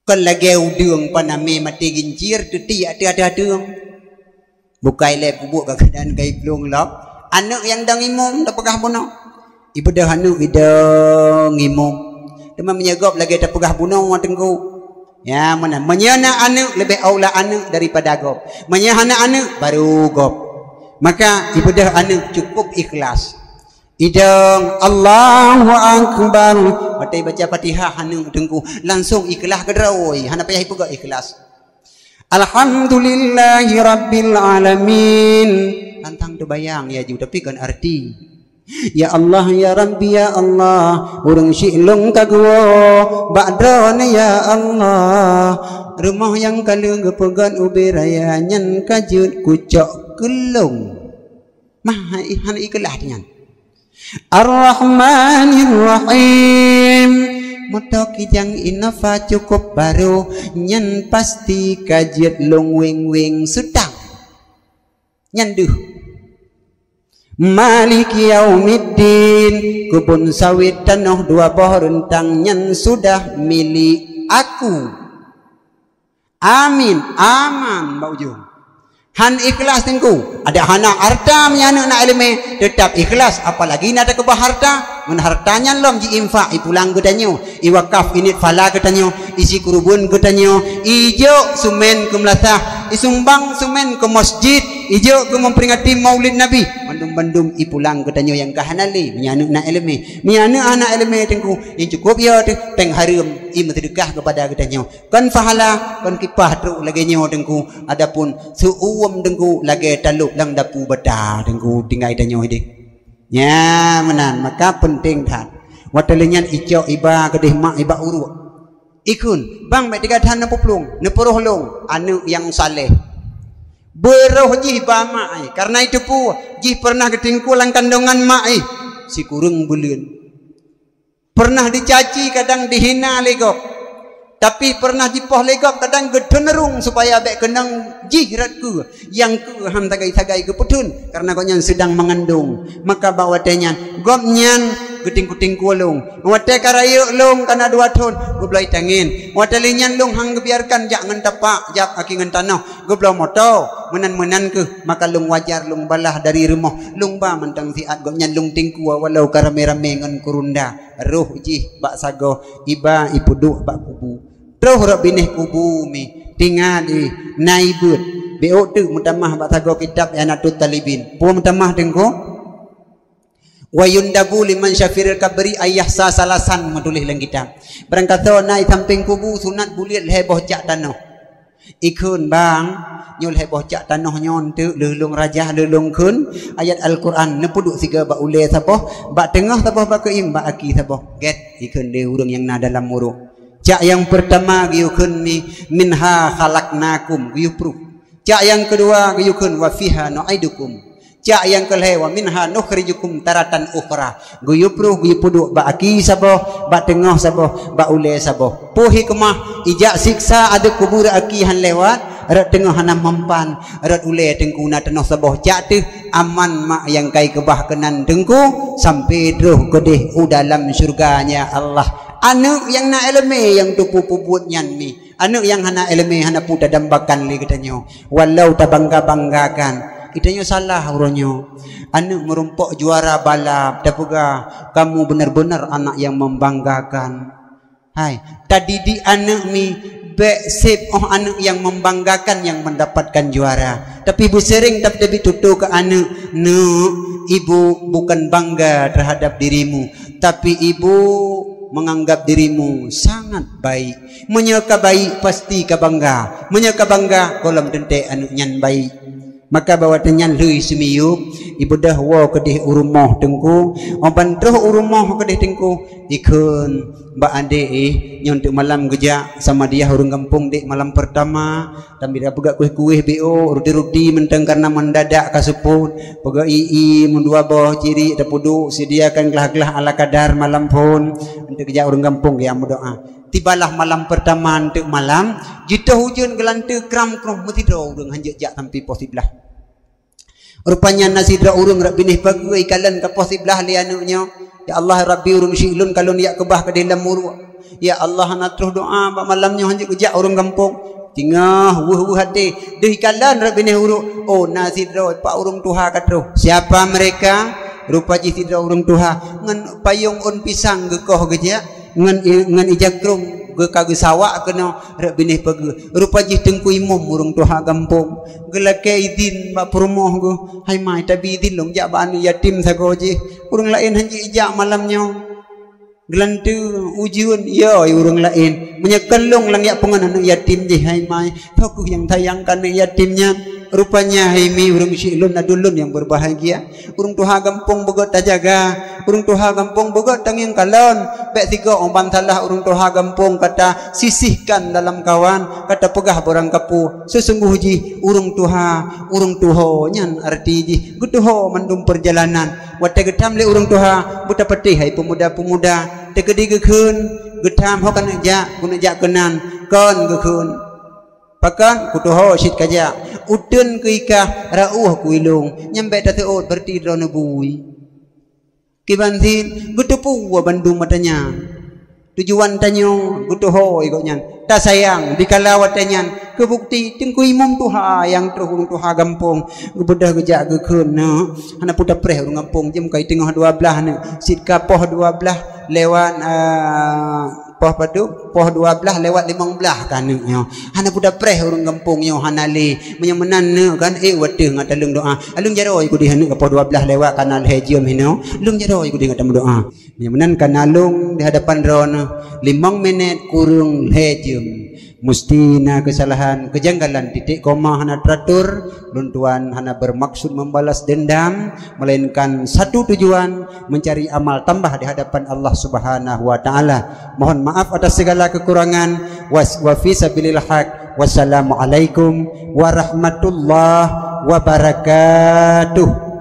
kan lagi udung paname mati gincir tu tiak ada dung bukai le bubuk ke keadaan kai pelung lok anak yang dah ngimum tak pegah bunuh ibu dah anak ida ngimum teman menyegop lagi tak pegah bunuh tengku ya mana menyana anak lebih aula anak daripada gop menyana anak baru gop maka ibu dah anak cukup ikhlas idang Allahu Akbar batai baca Fatihah anak tengku langsung ikhlas kedrawi hana payah ibu ikhlas Alhamdulillahi Rabbil Alamin tantang tu bayang ya ju tapi kan arti ya Allah ya Rabbi ya Allah urang silong kagwo ba'dana ya Allah rumah yang kalung gepegan ubiraya nyan kajut kucok kelung mah han ikhlas nyan Ar-Rahmanir Rahim motoki jang inafa cukup baru nyan pasti kajiat long wing sedang nyanduh Maliki Yaumiddin kebun sawit tanah dua pohon rentang nyan sudah milik aku amin aman mbak ujung han ikhlas tengku ada hana harta menyana nak ilmu tetap ikhlas apalagi nak ada kebah harta men hartanya lom ji infak ipulang gedanyo iwakaf init fala gedanyo isi kurubun gedanyo ijo sumen ke melatah isumbang sumen ke masjid ijo ke memperingati maulid nabi bandum-bandum ipulang gedanyo yang kahanali menyana nak ilmu menyana anak ilmu tengku yang cukup ya peng harum im sedekah kepada gedanyo kan fahala kan kipah truk lagi nyo tengku adapun suuwam tengku lagi taluk lang dapu beda tengku tinggal danyo hidik ya menan maka penting tan watalinyan ijo iba kedih mak iba uruk ikun bang mek tiga tan nepuplung nepuruh long anu yang saleh beroh jih ba mak karena itu pu jih pernah ketingkulan kandungan mak si kurung buleun pernah dicaci kadang dihina legok tapi pernah dipoh legok kadang gedenerung supaya bek kenang jihratku yang ku ham tagai-tagai keputun karena konyan sedang mengandung maka bawa tenyan gomnyan geting-kuting kulung wate karayuk long kana 2 tahun goblai tangin wate linyan long hang biarkan jangan tapak jak aki ngan tanah goblau moto menan-menan ke maka long wajar long balah dari rumah long ba mentang siat gomnyan long tingku walau karame-rame ngan kurunda roh jih bak sago iba ipuduk bak kubu roh rabbineh kubumi tingali naibut beok tu mutamah bak sago kitab Yanatut Talibin pu mutamah dengko wa yundabu liman syafiril kabri ayah sa salasan menulis dalam kitab barang kata naik samping kubu sunat bulit heboh cak tanah ikun bang nyul heboh cak tanah nyon tu lelung rajah lelung kun ayat Al-Quran nepuduk siga bak ule sapoh bak tengah sapoh bak keim bak aki sapoh get ikun dia urang yang na dalam muruk cak yang pertama giyukun mi minha khalaqnakum giyupru cak yang kedua giyukun wa fiha nu'idukum cak yang kelih wa minha nukhrijukum taratan ukhra guyupru guyupuduk ba aki saboh ba tengah saboh ba ule saboh pu hikmah ijak siksa ada kubur aki han lewat rat tengah hanam mempan rat ule tengkuna tanah saboh cak tu aman mak yang kai kebah kenan tengku sampai druh gedih dalam syurganya Allah anu yang na eleme yang tu puput nyan mi anu yang hana eleme hana puta dambakan li katanya walau tabangga-banggakan Itanya salah urunyo. Anak merumpok juara balap, dapuga kamu benar-benar anak yang membanggakan. Hai, tadi di anak mi sip anak yang membanggakan yang mendapatkan juara. Tapi ibu sering tapi tutur ke anak, ibu bukan bangga terhadap dirimu, tapi ibu menganggap dirimu sangat baik. Menyeka baik pasti ka bangga. Menyeka bangga kolam tentek anu nyan baik. Maka bawa tenyan lui semiyuk ibu dah wa kedih urumah tengku oban terus urumah kedih tengku ikun mbak ade nyontek malam gejak sama dia urung kampung dek malam pertama tapi dah pegak kuih-kuih bo rudi-rudi menteng karena mendadak kasuput pegak mun dua boh ciri dah puduk sediakan gelah-gelah ala kadar malam pun untuk gejak urung kampung ya doa. Tibalah malam pertama untuk malam jita hujan gelante kram-kram metido urung hanjak jak sampai pos sebelah. Rupanya nasidra urung rak binih pagi ikalan ke pos sebelah li anuknya. Ya Allah Rabbi urung syilun kalun ya kebah ke dalam muru. Ya Allah nak terus doa bak malamnya hanjak kejak urung kampung. Tingah wuh hati deh ikalan rak binih urung. Oh nasidra pak urung tuha katro. Siapa mereka? Rupa sidra urung tuha ngan payung on pisang gekoh gejak. Ngan ijakrung ge kage sawak kena rek binih pagi rupa jih tengku imum urung tuha kampung gelake idin ba perumoh go hai mai tapi idin long jak ban yatim sago jih urung lain hanji ijak malamnya gelantu ujian ya urung lain menyekelung lang yak pengen anak yatim jih hai mai tokuh yang tayangkan yatimnya. Rupanya haimi urung syilun adulun yang berbahagia. Urung tuha kampung bogot tajaga. Urung tuha kampung bogot tanging kalon. Bek tiga omban salah urung tuha kampung kata sisihkan dalam kawan. Kata pegah borang kapu. Sesungguh ji urung tuho nyan arti ji. Gutuho mandum perjalanan. Wate getam le urung tuha buta petih hai pemuda-pemuda. Tegedi gekun getam ho kan jak guna jak kenan kon gekun. Pakan kutuho sit kaja udun kuika rauh kuilung nyampe dateot berarti drone bui kibantin gutupu wa bandung matanya tujuan tanyo gutuho igoknya ta sayang dikalawat tanyan kebukti tengku imum tuha yang terus tuha gampung gebedah gejak gekeun hana puta preh urang gampung jem kai tengah 12 ne sit kapoh 12 lewat poh padu poh 12 lewat 15 kan hana budak preh urang kampung nyo hana le menyemenan kan wate ngatalung doa alung jaro iku di hanu poh 12 lewat kanal hejium hino lung jaro iku di ngatam doa menyemenan kanalung di hadapan drone 5 menit kurung hejium mustina kesalahan kejanggalan titik koma hana teratur luntuan hana bermaksud membalas dendam melainkan satu tujuan mencari amal tambah di hadapan Allah Subhanahu wa taala. Mohon maaf atas segala kekurangan wa fi sabilil haq. Wassalamualaikum warahmatullahi wabarakatuh.